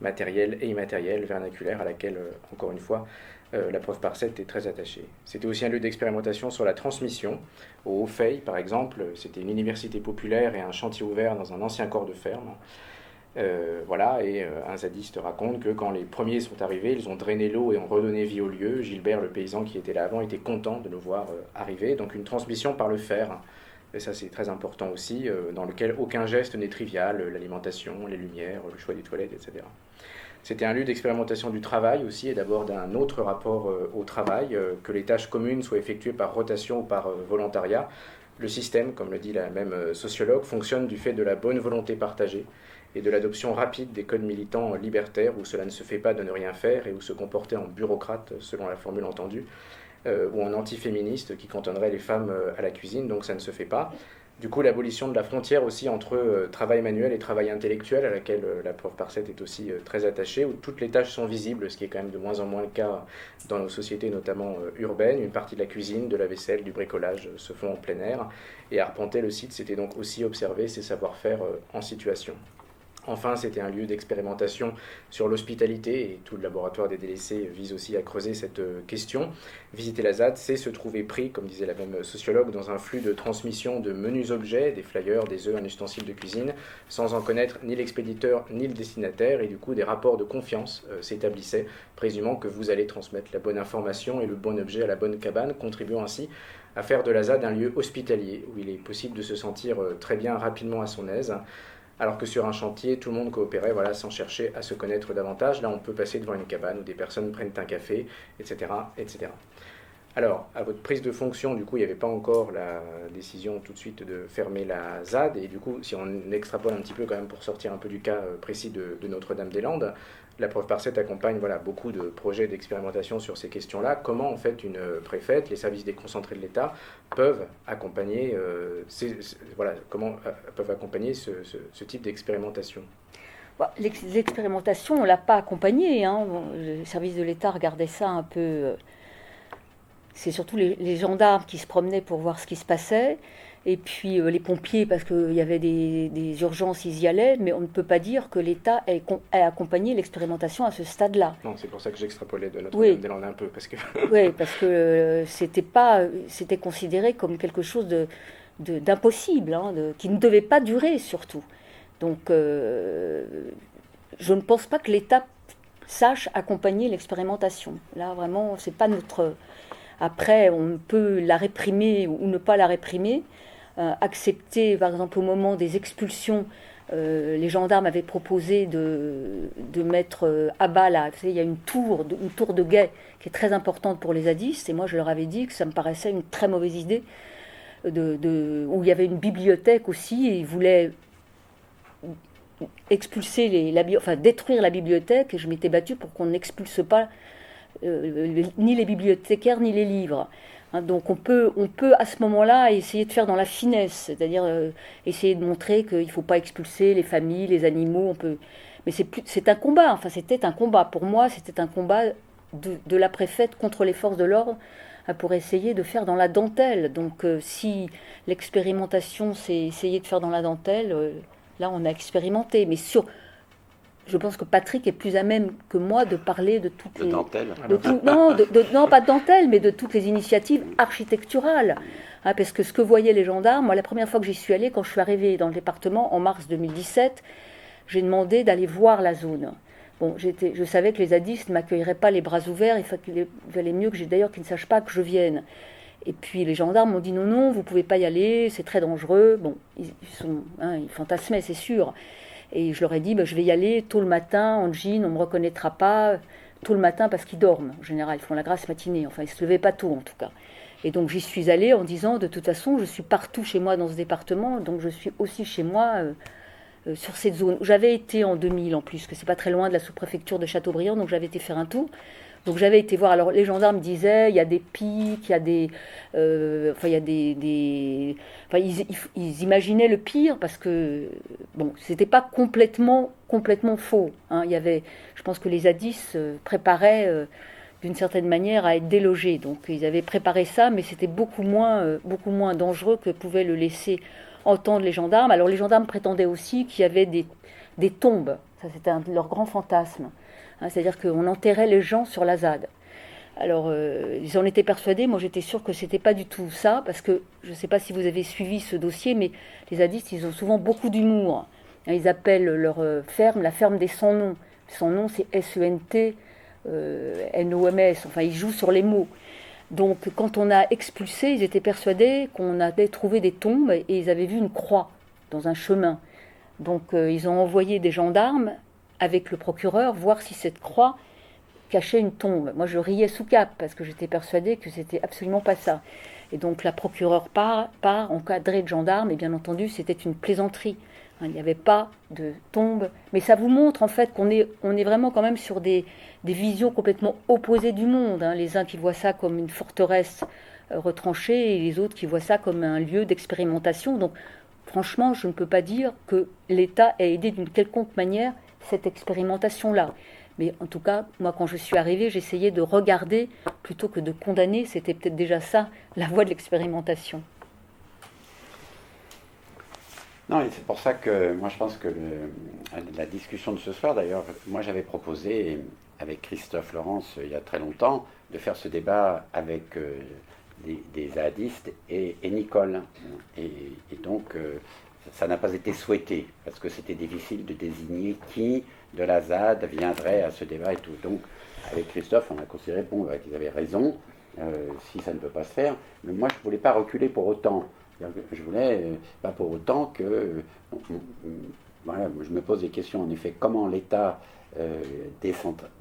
matériel et immatériel, vernaculaire, à laquelle, encore une fois, la preuve par 7 est très attachée. C'était aussi un lieu d'expérimentation sur la transmission. Au Haut-Fay, par exemple, c'était une université populaire et un chantier ouvert dans un ancien corps de ferme. Voilà, et un zadiste raconte que quand les premiers sont arrivés, ils ont drainé l'eau et ont redonné vie au lieu. Gilbert, le paysan qui était là avant, était content de nous voir arriver. Donc une transmission par le faire, et ça c'est très important aussi, dans lequel aucun geste n'est trivial, l'alimentation, les lumières, le choix des toilettes, etc. C'était un lieu d'expérimentation du travail aussi, et d'abord d'un autre rapport au travail, que les tâches communes soient effectuées par rotation ou par volontariat. Le système, comme le dit la même sociologue, fonctionne du fait de la bonne volonté partagée et de l'adoption rapide des codes militants libertaires où cela ne se fait pas de ne rien faire et où se comporter en bureaucrate, selon la formule entendue, ou en antiféministe qui cantonnerait les femmes à la cuisine, donc ça ne se fait pas. Du coup, l'abolition de la frontière aussi entre travail manuel et travail intellectuel, à laquelle la preuve par 7 est aussi très attachée, où toutes les tâches sont visibles, ce qui est quand même de moins en moins le cas dans nos sociétés, notamment urbaines. Une partie de la cuisine, de la vaisselle, du bricolage se font en plein air. Et arpenter le site, c'était donc aussi observer ces savoir-faire en situation. Enfin, c'était un lieu d'expérimentation sur l'hospitalité et tout le laboratoire des délaissés vise aussi à creuser cette question. Visiter la ZAD, c'est se trouver pris, comme disait la même sociologue, dans un flux de transmission de menus objets, des flyers, des œufs, un ustensile de cuisine, sans en connaître ni l'expéditeur ni le destinataire, et du coup des rapports de confiance s'établissaient, présumant que vous allez transmettre la bonne information et le bon objet à la bonne cabane, contribuant ainsi à faire de la ZAD un lieu hospitalier, où il est possible de se sentir très bien rapidement à son aise. Alors que sur un chantier, tout le monde coopérait sans chercher à se connaître davantage. Là, on peut passer devant une cabane où des personnes prennent un café, etc., etc. Alors, à votre prise de fonction, du coup, il n'y avait pas encore la décision tout de suite de fermer la ZAD. Et du coup, si on extrapole un petit peu quand même pour sortir un peu du cas précis de Notre-Dame-des-Landes, la preuve par 7 accompagne beaucoup de projets d'expérimentation sur ces questions-là. Comment, en fait, une préfète, les services déconcentrés de l'État peuvent accompagner, peuvent accompagner ce type d'expérimentation? L'expérimentation, on ne l'a pas accompagnée. Les services de l'État regardaient ça un peu c'est surtout les gendarmes qui se promenaient pour voir ce qui se passait, et puis les pompiers, parce qu'il y avait des urgences, ils y allaient, mais on ne peut pas dire que l'État ait accompagné l'expérimentation à ce stade-là. Non, c'est pour ça que j'extrapolais de Notre-Dame-des-Landes un peu, parce que... Oui, parce que c'était considéré comme quelque chose d'impossible, hein, qui ne devait pas durer surtout. Donc, je ne pense pas que l'État sache accompagner l'expérimentation. Là, vraiment, c'est pas notre... Après, on peut la réprimer ou ne pas la réprimer. Accepter, par exemple, au moment des expulsions, les gendarmes avaient proposé de mettre à bas, là, tu sais, il y a une tour de guet qui est très importante pour les zadistes, et moi je leur avais dit que ça me paraissait une très mauvaise idée, où il y avait une bibliothèque aussi, et ils voulaient expulser détruire la bibliothèque, et je m'étais battue pour qu'on n'expulse pas ni les bibliothécaires ni les livres. Hein, donc on peut à ce moment-là essayer de faire dans la finesse, c'est-à-dire essayer de montrer qu'il ne faut pas expulser les familles, les animaux. Mais c'est un combat. Enfin, c'était un combat. Pour moi, c'était un combat de la préfète contre les forces de l'ordre pour essayer de faire dans la dentelle. Donc si l'expérimentation, c'est essayer de faire dans la dentelle, là on a expérimenté. Mais je pense que Patrick est plus à même que moi de parler de toutes les... dentelle. Non, pas de dentelle, mais de toutes les initiatives architecturales. Hein, parce que ce que voyaient les gendarmes, moi, la première fois que j'y suis allée, quand je suis arrivée dans le département, en mars 2017, j'ai demandé d'aller voir la zone. Bon, je savais que les zadistes ne m'accueilleraient pas les bras ouverts, il valait mieux que d'ailleurs qu'ils ne sachent pas que je vienne. Et puis les gendarmes m'ont dit non, vous ne pouvez pas y aller, c'est très dangereux. Bon, ils fantasmaient, c'est sûr. Et je leur ai dit, je vais y aller tôt le matin, en jean, on ne me reconnaîtra pas, tôt le matin parce qu'ils dorment. En général, ils font la grasse matinée, enfin ils ne se levaient pas tôt en tout cas. Et donc j'y suis allée en disant, de toute façon, je suis partout chez moi dans ce département, donc je suis aussi chez moi sur cette zone. J'avais été en 2000 en plus, que c'est pas très loin de la sous-préfecture de Châteaubriand, donc j'avais été faire un tour. Donc j'avais été voir, alors les gendarmes disaient, il y a des pics, il y a des... ils imaginaient le pire parce que, bon, c'était pas complètement faux. Hein. Je pense que les zadistes préparaient d'une certaine manière à être délogés. Donc ils avaient préparé ça, mais c'était beaucoup moins dangereux que pouvaient le laisser entendre les gendarmes. Alors les gendarmes prétendaient aussi qu'il y avait des tombes. Ça, c'était leur grand fantasme. Hein, c'est-à-dire qu'on enterrait les gens sur la ZAD. Alors, ils en étaient persuadés. Moi, j'étais sûre que c'était pas du tout ça, parce que je ne sais pas si vous avez suivi ce dossier, mais les zadistes, ils ont souvent beaucoup d'humour. Hein, ils appellent leur ferme la ferme des sans-noms. Sans-noms, c'est S-E-N-T, N-O-M-S. Enfin, ils jouent sur les mots. Donc, quand on a expulsé, ils étaient persuadés qu'on avait trouvé des tombes et ils avaient vu une croix dans un chemin. Donc, ils ont envoyé des gendarmes avec le procureur, voir si cette croix cachait une tombe. Moi, je riais sous cap, parce que j'étais persuadée que c'était absolument pas ça. Et donc, la procureure part encadrée de gendarmes, et bien entendu, c'était une plaisanterie. Hein, il n'y avait pas de tombe. Mais ça vous montre, en fait, on est vraiment quand même sur des visions complètement opposées du monde. Hein. Les uns qui voient ça comme une forteresse retranchée, et les autres qui voient ça comme un lieu d'expérimentation. Donc, franchement, je ne peux pas dire que l'État ait aidé d'une quelconque manière cette expérimentation-là. Mais en tout cas, moi, quand je suis arrivée, j'essayais de regarder plutôt que de condamner. C'était peut-être déjà ça, la voie de l'expérimentation. Non, et c'est pour ça que moi, je pense que la discussion de ce soir, d'ailleurs, moi, j'avais proposé, avec Christophe Laurence, il y a très longtemps, de faire ce débat avec des zadistes et Nicole. Et donc... ça n'a pas été souhaité, parce que c'était difficile de désigner qui de la ZAD viendrait à ce débat et tout. Donc, avec Christophe, on a considéré qu'ils avaient raison, si ça ne peut pas se faire. Mais moi, je ne voulais pas reculer pour autant. Je voulais pas pour autant que... voilà, je me pose des questions, en effet, comment l'État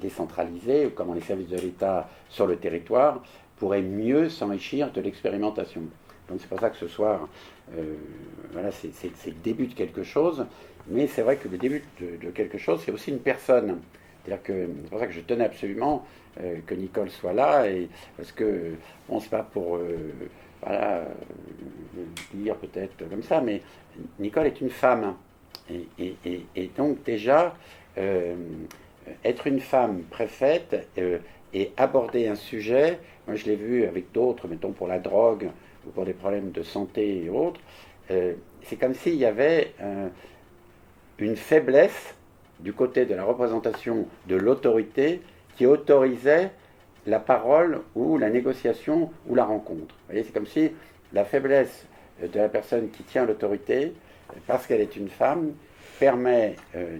décentralisé, ou comment les services de l'État sur le territoire pourraient mieux s'enrichir de l'expérimentation. Donc c'est pour ça que ce soir, voilà, c'est le début de quelque chose, mais c'est vrai que le début de quelque chose, c'est aussi une personne. C'est-à-dire que c'est pour ça que je tenais absolument que Nicole soit là, et parce que, bon, c'est pas pour voilà, le dire peut-être comme ça, mais Nicole est une femme. Et donc déjà, être une femme préfète et aborder un sujet. Moi, je l'ai vu avec d'autres, mettons pour la drogue ou pour des problèmes de santé et autres. C'est comme s'il y avait une faiblesse du côté de la représentation de l'autorité qui autorisait la parole ou la négociation ou la rencontre. Vous voyez, c'est comme si la faiblesse de la personne qui tient l'autorité, parce qu'elle est une femme, permet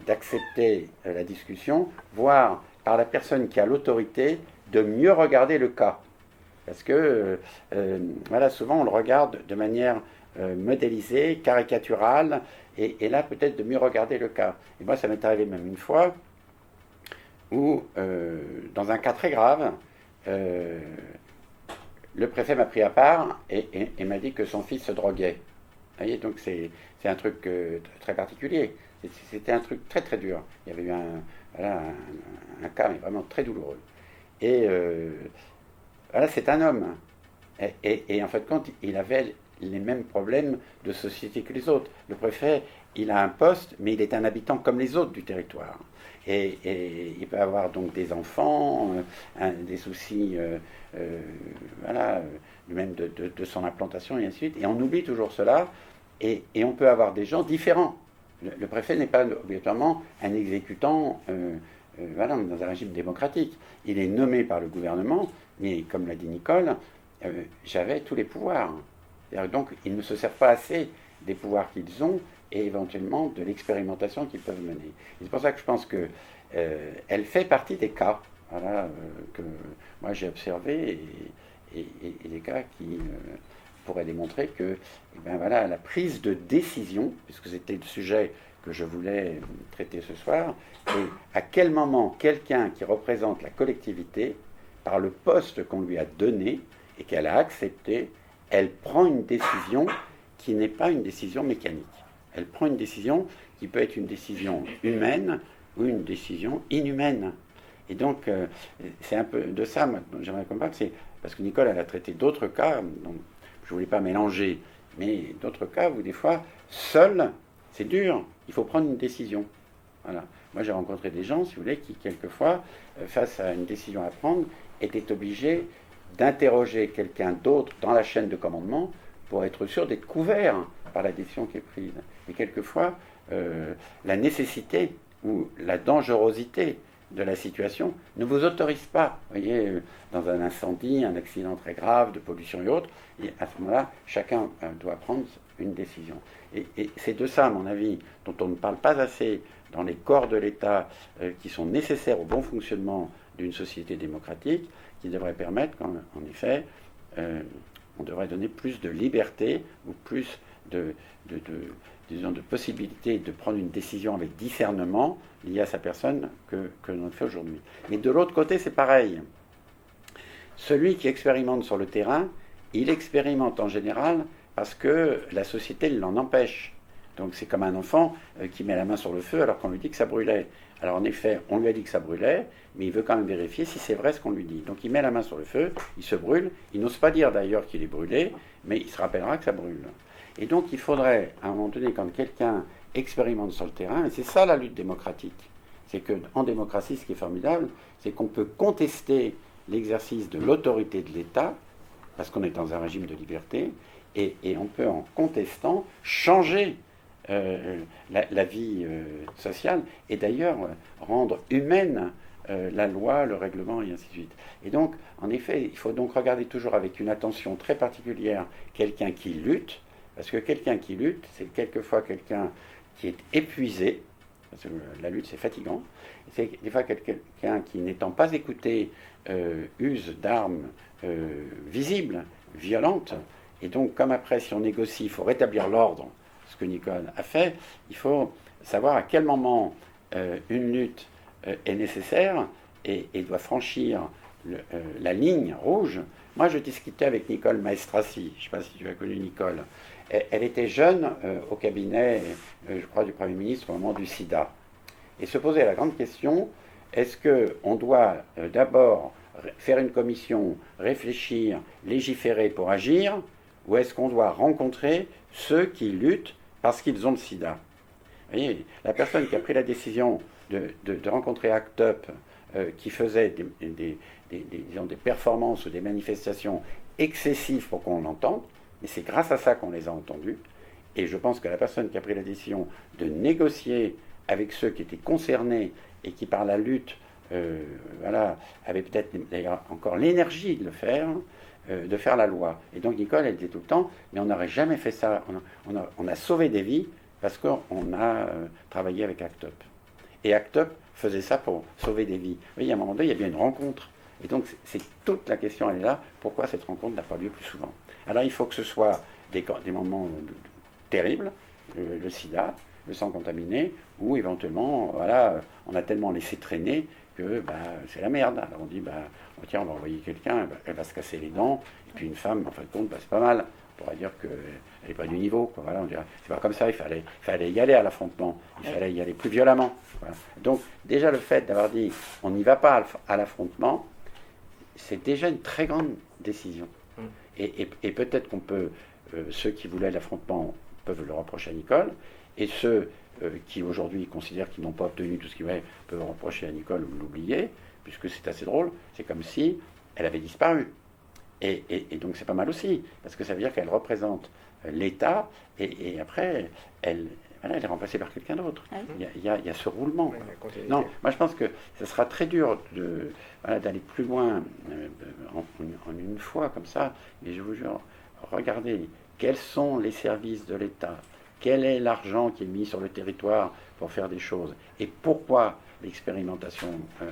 d'accepter la discussion, voire par la personne qui a l'autorité, de mieux regarder le cas. Parce que, voilà, souvent on le regarde de manière modélisée, caricaturale, et là peut-être de mieux regarder le cas. Et moi ça m'est arrivé même une fois, où dans un cas très grave, le préfet m'a pris à part et m'a dit que son fils se droguait. Vous voyez, donc c'est un truc très particulier. C'était un truc très très dur. Il y avait eu un cas mais vraiment très douloureux. Et voilà, c'est un homme. Et en fait, compte, il avait les mêmes problèmes de société que les autres. Le préfet, il a un poste, mais il est un habitant comme les autres du territoire. Et il peut avoir donc des enfants, des soucis, voilà, même de son implantation et ainsi de suite. Et on oublie toujours cela. Et on peut avoir des gens différents. Le préfet n'est pas obligatoirement un exécutant, voilà, dans un régime démocratique. Il est nommé par le gouvernement, mais comme l'a dit Nicole, j'avais tous les pouvoirs. Donc, ils ne se servent pas assez des pouvoirs qu'ils ont et éventuellement de l'expérimentation qu'ils peuvent mener. C'est pour ça que je pense qu'elle fait partie des cas, voilà, que moi j'ai observés et des cas qui pourraient démontrer que voilà, la prise de décision, puisque c'était le sujet que je voulais traiter ce soir, et à quel moment quelqu'un qui représente la collectivité, par le poste qu'on lui a donné et qu'elle a accepté, elle prend une décision qui n'est pas une décision mécanique. Elle prend une décision qui peut être une décision humaine ou une décision inhumaine. Et donc, c'est un peu de ça, moi, dont j'aimerais qu'on parle, c'est parce que Nicole, elle a traité d'autres cas, donc je ne voulais pas mélanger, mais d'autres cas où des fois, seul, c'est dur, il faut prendre une décision. Voilà. Moi, j'ai rencontré des gens, si vous voulez, qui, quelquefois, face à une décision à prendre, étaient obligés d'interroger quelqu'un d'autre dans la chaîne de commandement pour être sûr d'être couvert par la décision qui est prise. Et quelquefois, la nécessité ou la dangerosité de la situation ne vous autorise pas. Vous voyez, dans un incendie, un accident très grave, de pollution et autres, et à ce moment-là, chacun doit prendre une décision. Et c'est de ça, à mon avis, dont on ne parle pas assez dans les corps de l'État qui sont nécessaires au bon fonctionnement d'une société démocratique, qui devrait permettre qu'en effet, on devrait donner plus de liberté ou plus disons, de possibilité de prendre une décision avec discernement liée à sa personne que l'on le fait aujourd'hui. Mais de l'autre côté, c'est pareil. Celui qui expérimente sur le terrain, il expérimente en général parce que la société l'en empêche. Donc c'est comme un enfant qui met la main sur le feu alors qu'on lui dit que ça brûlait. Alors en effet, on lui a dit que ça brûlait, mais il veut quand même vérifier si c'est vrai ce qu'on lui dit. Donc il met la main sur le feu, il se brûle, il n'ose pas dire d'ailleurs qu'il est brûlé, mais il se rappellera que ça brûle. Et donc il faudrait, à un moment donné, quand quelqu'un expérimente sur le terrain, et c'est ça la lutte démocratique, c'est qu'en démocratie, ce qui est formidable, c'est qu'on peut contester l'exercice de l'autorité de l'État, parce qu'on est dans un régime de liberté, et on peut, en contestant, changer la vie sociale, et d'ailleurs rendre humaine la loi, le règlement, et ainsi de suite. Et donc, en effet, il faut donc regarder toujours avec une attention très particulière quelqu'un qui lutte, parce que quelqu'un qui lutte, c'est quelquefois quelqu'un qui est épuisé, parce que la lutte c'est fatigant, c'est des fois quelqu'un qui, n'étant pas écouté, use d'armes visibles, violentes, et donc comme après si on négocie, il faut rétablir l'ordre, ce que Nicole a fait, il faut savoir à quel moment une lutte est nécessaire et doit franchir la ligne rouge. Moi je discutais avec Nicole Maestrassi, je ne sais pas si tu as connu Nicole. Elle était jeune au cabinet, je crois, du Premier ministre au moment du sida. Et se posait la grande question, est-ce qu'on doit d'abord faire une commission, réfléchir, légiférer pour agir, ou est-ce qu'on doit rencontrer ceux qui luttent parce qu'ils ont le sida? Vous voyez, la personne qui a pris la décision de rencontrer ACT UP qui faisaient disons, des performances ou des manifestations excessives pour qu'on l'entende, et c'est grâce à ça qu'on les a entendus. Et je pense que la personne qui a pris la décision de négocier avec ceux qui étaient concernés et qui, par la lutte, avaient peut-être d'ailleurs encore l'énergie de le faire, de faire la loi. Et donc Nicole, elle disait tout le temps, mais on n'aurait jamais fait ça. On a sauvé des vies parce qu'on a travaillé avec ACT UP. Et ACT UP faisait ça pour sauver des vies. Oui, à un moment donné, il y a bien une rencontre. Et donc c'est toute la question, elle est là. Pourquoi cette rencontre n'a pas lieu plus souvent? Alors il faut que ce soit des moments terribles, le sida, le sang contaminé, ou éventuellement, voilà, on a tellement laissé traîner que c'est la merde. Alors on dit, tiens, on va envoyer quelqu'un, elle va se casser les dents, et puis une femme, en fin de compte, c'est pas mal. On pourrait dire qu'elle n'est pas du niveau. Quoi. Voilà, on dirait, c'est pas comme ça, il fallait y aller à l'affrontement, il fallait y aller plus violemment. Voilà. Donc déjà le fait d'avoir dit, on n'y va pas à l'affrontement, c'est déjà une très grande décision. Et peut-être qu'on peut, ceux qui voulaient l'affrontement peuvent le reprocher à Nicole, et ceux qui aujourd'hui considèrent qu'ils n'ont pas obtenu tout ce qu'ils voulaient peuvent reprocher à Nicole ou l'oublier, puisque c'est assez drôle, c'est comme si elle avait disparu. Et donc c'est pas mal aussi, parce que ça veut dire qu'elle représente l'État, et après, elle est remplacée par quelqu'un d'autre. Il y a ce roulement. Non, moi je pense que ce sera très dur d'aller plus loin en une fois comme ça, mais je vous jure, regardez, quels sont les services de l'État? Quel est l'argent qui est mis sur le territoire pour faire des choses? Et pourquoi l'expérimentation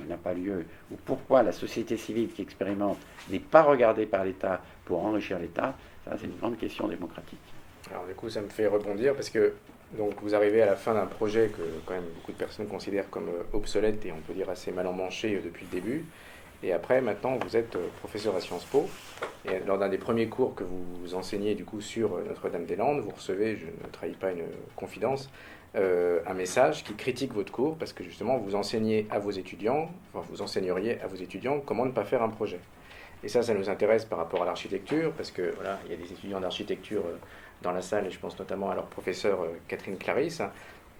n'a pas lieu? Ou pourquoi la société civile qui expérimente n'est pas regardée par l'État pour enrichir l'État? Ça, c'est une grande question démocratique. Alors du coup, ça me fait rebondir parce que donc, vous arrivez à la fin d'un projet que quand même beaucoup de personnes considèrent comme obsolète et on peut dire assez mal emmanché depuis le début. Et après, maintenant, vous êtes professeur à Sciences Po. Et lors d'un des premiers cours que vous enseignez du coup sur Notre-Dame-des-Landes, vous recevez, je ne trahis pas une confidence, un message qui critique votre cours parce que justement, vous enseignez à vos étudiants, enfin, vous enseigneriez à vos étudiants comment ne pas faire un projet. Et ça nous intéresse par rapport à l'architecture parce que voilà, il y a des étudiants d'architecture dans la salle et je pense notamment à leur professeur Catherine Clarisse.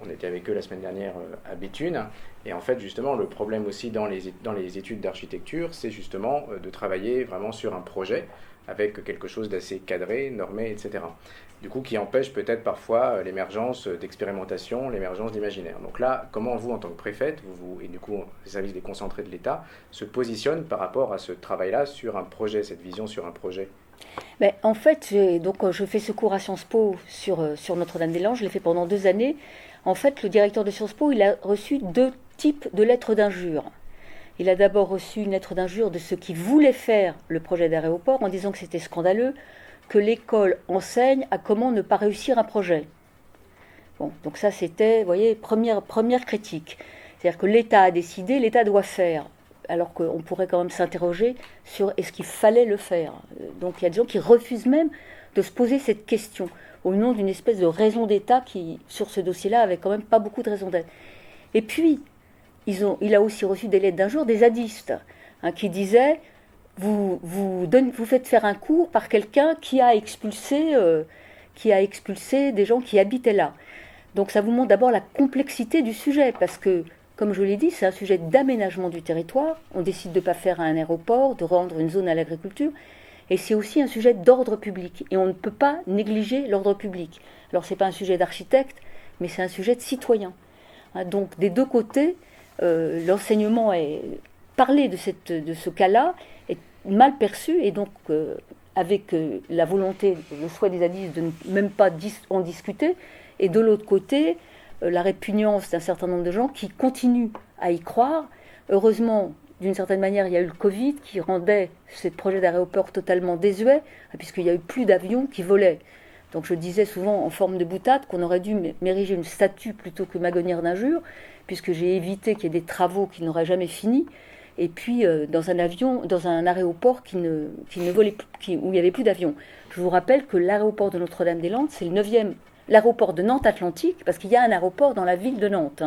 On était avec eux la semaine dernière à Béthune. Et en fait, justement, le problème aussi dans les études d'architecture, c'est justement de travailler vraiment sur un projet avec quelque chose d'assez cadré, normé, etc. Du coup, qui empêche peut-être parfois l'émergence d'expérimentation, l'émergence d'imaginaire. Donc là, comment vous, en tant que préfète, et du coup, les services déconcentrés de l'État, se positionnent par rapport à ce travail-là sur un projet, cette vision sur un projet? Mais en fait, je fais ce cours à Sciences Po sur Notre-Dame-des-Landes, je l'ai fait pendant 2 années. En fait, le directeur de Sciences Po, il a reçu 2 types de lettres d'injure. Il a d'abord reçu une lettre d'injure de ceux qui voulaient faire le projet d'aéroport en disant que c'était scandaleux que l'école enseigne à comment ne pas réussir un projet. Bon, donc ça c'était, vous voyez, première critique. C'est-à-dire que l'État a décidé, l'État doit faire, alors qu'on pourrait quand même s'interroger sur est-ce qu'il fallait le faire. Donc il y a des gens qui refusent même de se poser cette question, au nom d'une espèce de raison d'État qui, sur ce dossier-là, avait quand même pas beaucoup de raison d'être. Et puis, il a aussi reçu des lettres d'injure des zadistes, qui disaient vous faites faire un cours par quelqu'un qui a expulsé des gens qui habitaient là. Donc ça vous montre d'abord la complexité du sujet, parce que, comme je l'ai dit, c'est un sujet d'aménagement du territoire. On décide de ne pas faire un aéroport, de rendre une zone à l'agriculture. Et c'est aussi un sujet d'ordre public. Et on ne peut pas négliger l'ordre public. Alors ce n'est pas un sujet d'architecte, mais c'est un sujet de citoyen. Donc des 2 côtés, l'enseignement est parler de ce cas-là est mal perçu. Et donc avec la volonté, le souhait des zadistes de ne même pas en discuter. Et de l'autre côté, la répugnance d'un certain nombre de gens qui continuent à y croire. Heureusement, d'une certaine manière, il y a eu le Covid qui rendait ce projet d'aéroport totalement désuet, puisqu'il n'y a eu plus d'avions qui volaient. Donc je disais souvent en forme de boutade qu'on aurait dû m'ériger une statue plutôt que m'agonir d'injures, puisque j'ai évité qu'il y ait des travaux qui n'auraient jamais fini, et puis dans un aéroport qui ne volait plus, où il n'y avait plus d'avions. Je vous rappelle que l'aéroport de Notre-Dame-des-Landes, c'est le 9e, l'aéroport de Nantes Atlantique, parce qu'il y a un aéroport dans la ville de Nantes.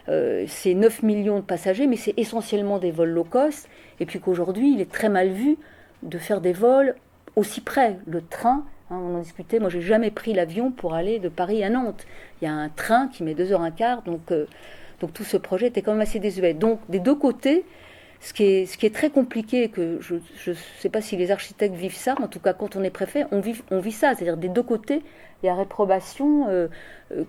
C'est 9 millions de passagers, mais c'est essentiellement des vols low cost, et puis qu'aujourd'hui, il est très mal vu de faire des vols aussi près. Le train, on en discutait, moi j'ai jamais pris l'avion pour aller de Paris à Nantes. Il y a un train qui met 2h15, Donc tout ce projet était quand même assez désuet. Donc des deux côtés, ce qui est très compliqué, que je ne sais pas si les architectes vivent ça, mais en tout cas quand on est préfet, on vit ça. C'est-à-dire des deux côtés, il y a réprobation,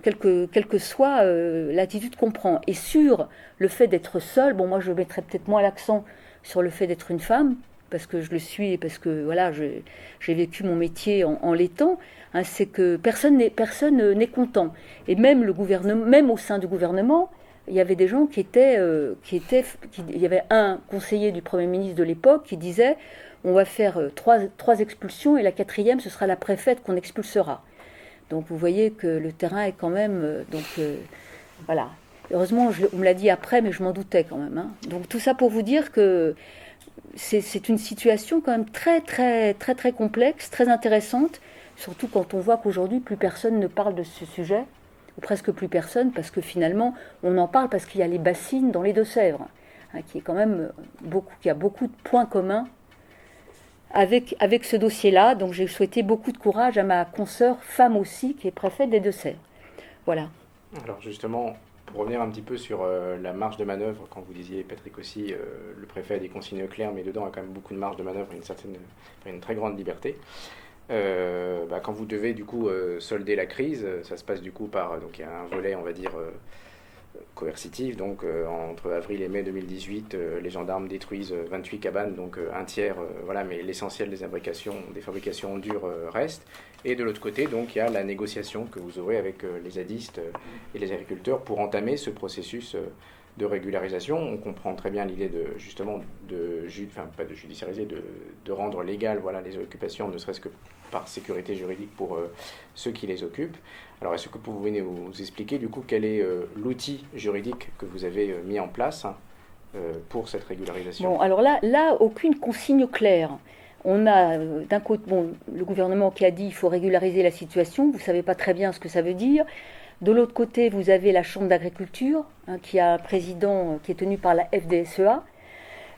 quelle que soit l'attitude qu'on prend. Et sur le fait d'être seule, bon moi je mettrais peut-être moins l'accent sur le fait d'être une femme, parce que je le suis et parce que voilà, j'ai vécu mon métier en l'étant, hein, c'est que personne n'est content. Et même le gouvernement, même au sein du gouvernement, il y avait des gens il y avait un conseiller du Premier ministre de l'époque qui disait on va faire trois expulsions et la quatrième ce sera la préfète qu'on expulsera. Donc vous voyez que le terrain est quand même voilà. Heureusement on me l'a dit après, mais je m'en doutais quand même, hein. Donc tout ça pour vous dire que c'est une situation quand même très très très très complexe, très intéressante, surtout quand on voit qu'aujourd'hui plus personne ne parle de ce sujet, ou presque plus personne, parce que finalement on en parle parce qu'il y a les bassines dans les Deux-Sèvres, hein, qui est quand même qui a beaucoup de points communs avec ce dossier-là. Donc j'ai souhaité beaucoup de courage à ma consoeur femme aussi, qui est préfète des Deux-Sèvres. Voilà. Alors justement, pour revenir un petit peu sur la marge de manœuvre, quand vous disiez, Patrick aussi, le préfet a des consignes claires, mais dedans il y a quand même beaucoup de marge de manœuvre et une très grande liberté. Quand vous devez du coup solder la crise, ça se passe du coup par, donc il y a un volet on va dire coercitif, donc entre avril et mai 2018 les gendarmes détruisent 28 cabanes, donc un tiers, voilà, mais l'essentiel des fabrications en dur reste, et de l'autre côté donc il y a la négociation que vous aurez avec les zadistes et les agriculteurs pour entamer ce processus de régularisation. On comprend très bien l'idée de justement pas de judiciariser, de rendre légal, voilà, les occupations, ne serait-ce que par sécurité juridique pour ceux qui les occupent. Alors est-ce que vous venez vous expliquer du coup quel est l'outil juridique que vous avez mis en place pour cette régularisation? Bon, alors là aucune consigne claire. On a d'un côté le gouvernement qui a dit il faut régulariser la situation, vous ne savez pas très bien ce que ça veut dire. De l'autre côté, vous avez la Chambre d'agriculture, hein, qui a un président qui est tenu par la FDSEA,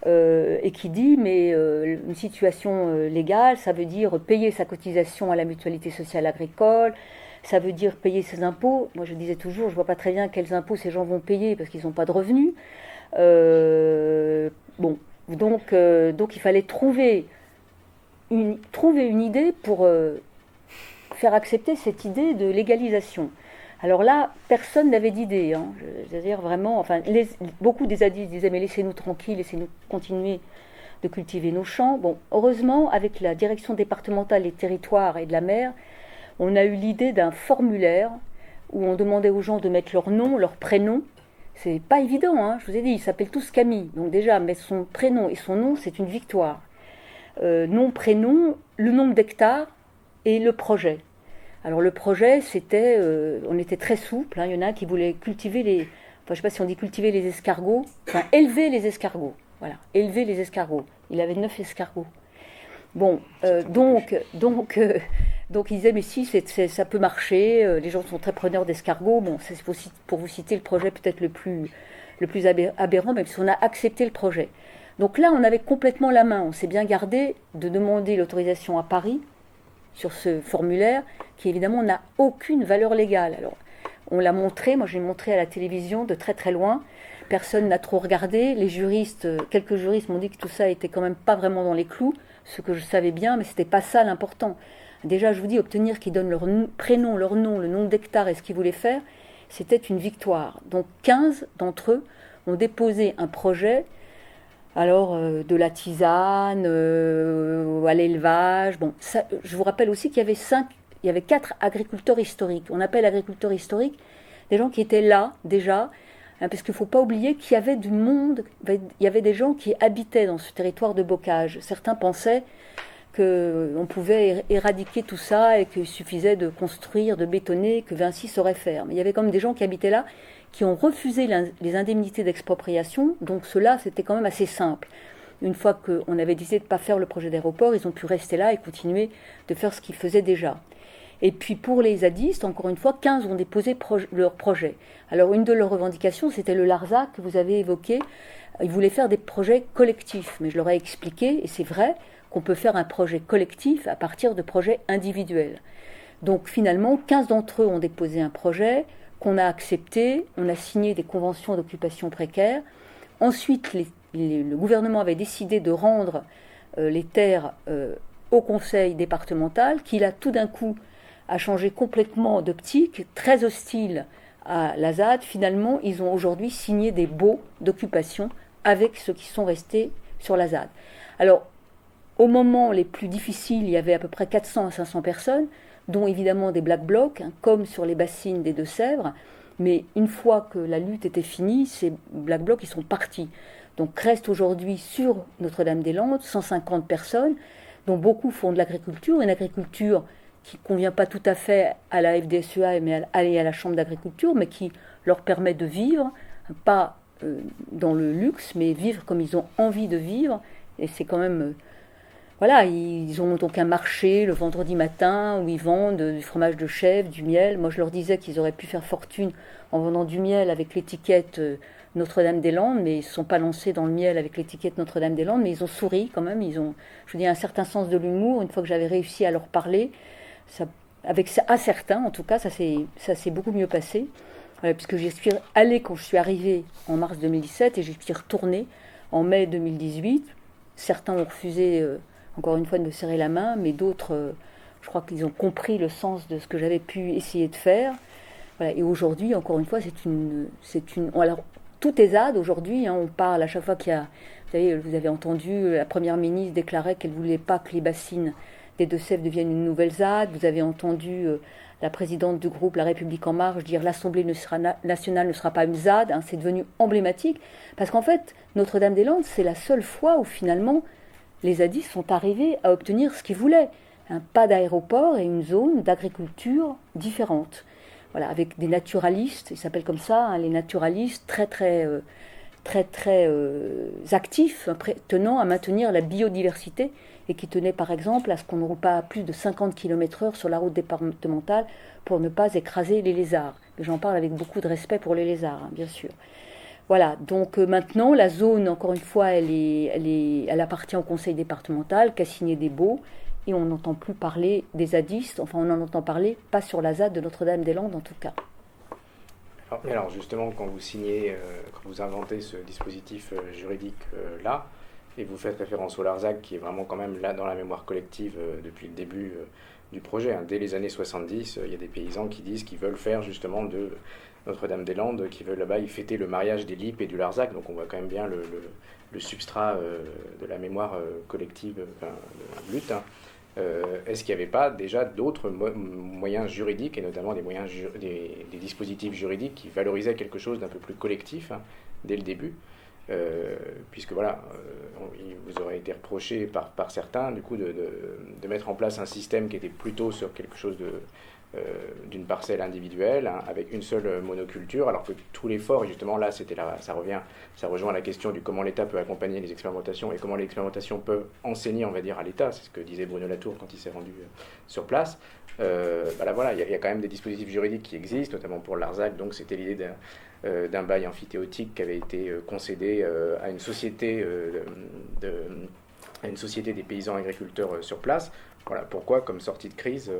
et qui dit, mais une situation légale, ça veut dire payer sa cotisation à la mutualité sociale agricole, ça veut dire payer ses impôts. Moi, je disais toujours, je ne vois pas très bien quels impôts ces gens vont payer, parce qu'ils n'ont pas de revenus. Donc il fallait trouver une idée pour faire accepter cette idée de légalisation. Alors là, personne n'avait d'idée, hein. C'est-à-dire vraiment, enfin, beaucoup des zadistes disaient mais laissez-nous tranquilles, laissez-nous continuer de cultiver nos champs. Bon, heureusement, avec la direction départementale des territoires et de la mer, on a eu l'idée d'un formulaire où on demandait aux gens de mettre leur nom, leur prénom. C'est pas évident, hein. Je vous ai dit, ils s'appellent tous Camille. Donc déjà, mettre son prénom et son nom, c'est une victoire. Nom, prénom, le nombre d'hectares et le projet. Alors le projet, c'était, on était très souple, hein. Il y en a un qui voulait cultiver je ne sais pas si on dit cultiver les escargots, enfin élever les escargots, voilà, élever les escargots. Il avait 9 escargots. Bon, donc il disait mais si ça peut marcher, les gens sont très preneurs d'escargots. Bon, c'est pour vous citer le projet peut-être le plus aberrant, même si on a accepté le projet. Donc là, on avait complètement la main. On s'est bien gardé de demander l'autorisation à Paris sur ce formulaire, qui évidemment n'a aucune valeur légale. Alors, on l'a montré, moi j'ai montré à la télévision de très très loin, personne n'a trop regardé, quelques juristes m'ont dit que tout ça était quand même pas vraiment dans les clous, ce que je savais bien, mais c'était pas ça l'important. Déjà, je vous dis, obtenir qu'ils donnent leur prénom, leur nom, le nombre d'hectares et ce qu'ils voulaient faire, c'était une victoire. Donc 15 d'entre eux ont déposé un projet, alors de la tisane à l'élevage. Bon, ça, je vous rappelle aussi qu'il y avait 4 agriculteurs historiques. On appelle agriculteurs historiques des gens qui étaient là déjà, hein, parce qu'il ne faut pas oublier qu'il y avait du monde, il y avait des gens qui habitaient dans ce territoire de bocage. Certains pensaient qu'on pouvait éradiquer tout ça et qu'il suffisait de construire, de bétonner, que Vinci saurait faire. Mais il y avait quand même des gens qui habitaient là, qui ont refusé les indemnités d'expropriation, donc cela c'était quand même assez simple. Une fois qu'on avait décidé de ne pas faire le projet d'aéroport, ils ont pu rester là et continuer de faire ce qu'ils faisaient déjà. Et puis pour les zadistes, encore une fois, 15 ont déposé leur projet. Alors une de leurs revendications, c'était le Larzac que vous avez évoqué. Ils voulaient faire des projets collectifs, mais je leur ai expliqué, et c'est vrai, qu'on peut faire un projet collectif à partir de projets individuels. Donc finalement, 15 d'entre eux ont déposé un projet, qu'on a accepté. On a signé des conventions d'occupation précaire. Ensuite, le gouvernement avait décidé de rendre les terres au conseil départemental, qui là, tout d'un coup, a changé complètement d'optique, très hostile à la ZAD. Finalement, ils ont aujourd'hui signé des baux d'occupation avec ceux qui sont restés sur la ZAD. Alors, au moment les plus difficiles, il y avait à peu près 400 à 500 personnes, dont évidemment des Black Blocs, comme sur les bassines des Deux-Sèvres. Mais une fois que la lutte était finie, ces Black Blocs, ils sont partis. Donc reste aujourd'hui sur Notre-Dame-des-Landes 150 personnes, dont beaucoup font de l'agriculture, une agriculture qui ne convient pas tout à fait à la FDSEA et à la Chambre d'agriculture, mais qui leur permet de vivre, pas dans le luxe, mais vivre comme ils ont envie de vivre. Et c'est quand même... voilà, ils ont donc un marché le vendredi matin où ils vendent du fromage de chèvre, du miel. Moi, je leur disais qu'ils auraient pu faire fortune en vendant du miel avec l'étiquette Notre-Dame-des-Landes, mais ils ne se sont pas lancés dans le miel avec l'étiquette Notre-Dame-des-Landes, mais ils ont souri quand même. Ils ont, je veux dire, un certain sens de l'humour. Une fois que j'avais réussi à leur parler, à certains, en tout cas, ça s'est beaucoup mieux passé. Puisque j'y suis allée quand je suis arrivée en mars 2017 et j'y suis retournée en mai 2018. Certains ont refusé, encore une fois, de me serrer la main, mais d'autres, je crois qu'ils ont compris le sens de ce que j'avais pu essayer de faire. Voilà. Et aujourd'hui, encore une fois, alors, tout est ZAD aujourd'hui. On parle à chaque fois qu'il y a... Vous savez, vous avez entendu, la Première ministre déclarer qu'elle ne voulait pas que les bassines des Deux-Sèvres deviennent une nouvelle ZAD. Vous avez entendu la présidente du groupe La République En Marche dire l'Assemblée nationale ne sera pas une ZAD. C'est devenu emblématique. Parce qu'en fait, Notre-Dame-des-Landes, c'est la seule fois où finalement les zadistes sont arrivés à obtenir ce qu'ils voulaient. Pas d'aéroport et une zone d'agriculture différente. Voilà, avec des naturalistes, ils s'appellent comme ça, les naturalistes très actifs, tenant à maintenir la biodiversité et qui tenaient par exemple à ce qu'on ne roule pas à plus de 50 km/h sur la route départementale pour ne pas écraser les lézards. J'en parle avec beaucoup de respect pour les lézards, bien sûr. Voilà, donc maintenant la zone, encore une fois, elle appartient au conseil départemental qui a signé des baux et on n'entend plus parler des zadistes, enfin on en entend parler, pas sur la ZAD de Notre-Dame-des-Landes en tout cas. Alors justement, quand vous signez, quand vous inventez ce dispositif juridique-là, et vous faites référence au Larzac, qui est vraiment quand même là dans la mémoire collective depuis le début du projet. Dès les années 70, il y a des paysans qui disent qu'ils veulent faire justement de Notre-Dame-des-Landes, qui veulent là-bas y fêter le mariage des Lippes et du Larzac. Donc on voit quand même bien le substrat de la mémoire collective de lutte. Est-ce qu'il n'y avait pas déjà d'autres moyens juridiques, et notamment des dispositifs juridiques qui valorisaient quelque chose d'un peu plus collectif dès le début, puisque voilà, il vous aurait été reproché par certains du coup de mettre en place un système qui était plutôt sur quelque chose d'une parcelle individuelle, avec une seule monoculture, alors que tout l'effort, et justement là ça rejoint la question du comment l'État peut accompagner les expérimentations et comment les expérimentations peuvent enseigner, on va dire, à l'État. C'est ce que disait Bruno Latour quand il s'est rendu sur place. Voilà, il y a quand même des dispositifs juridiques qui existent, notamment pour l'Arzac. Donc c'était l'idée d'un bail amphithéotique qui avait été concédé à une société des paysans agriculteurs sur place. Voilà, pourquoi, comme sortie de crise,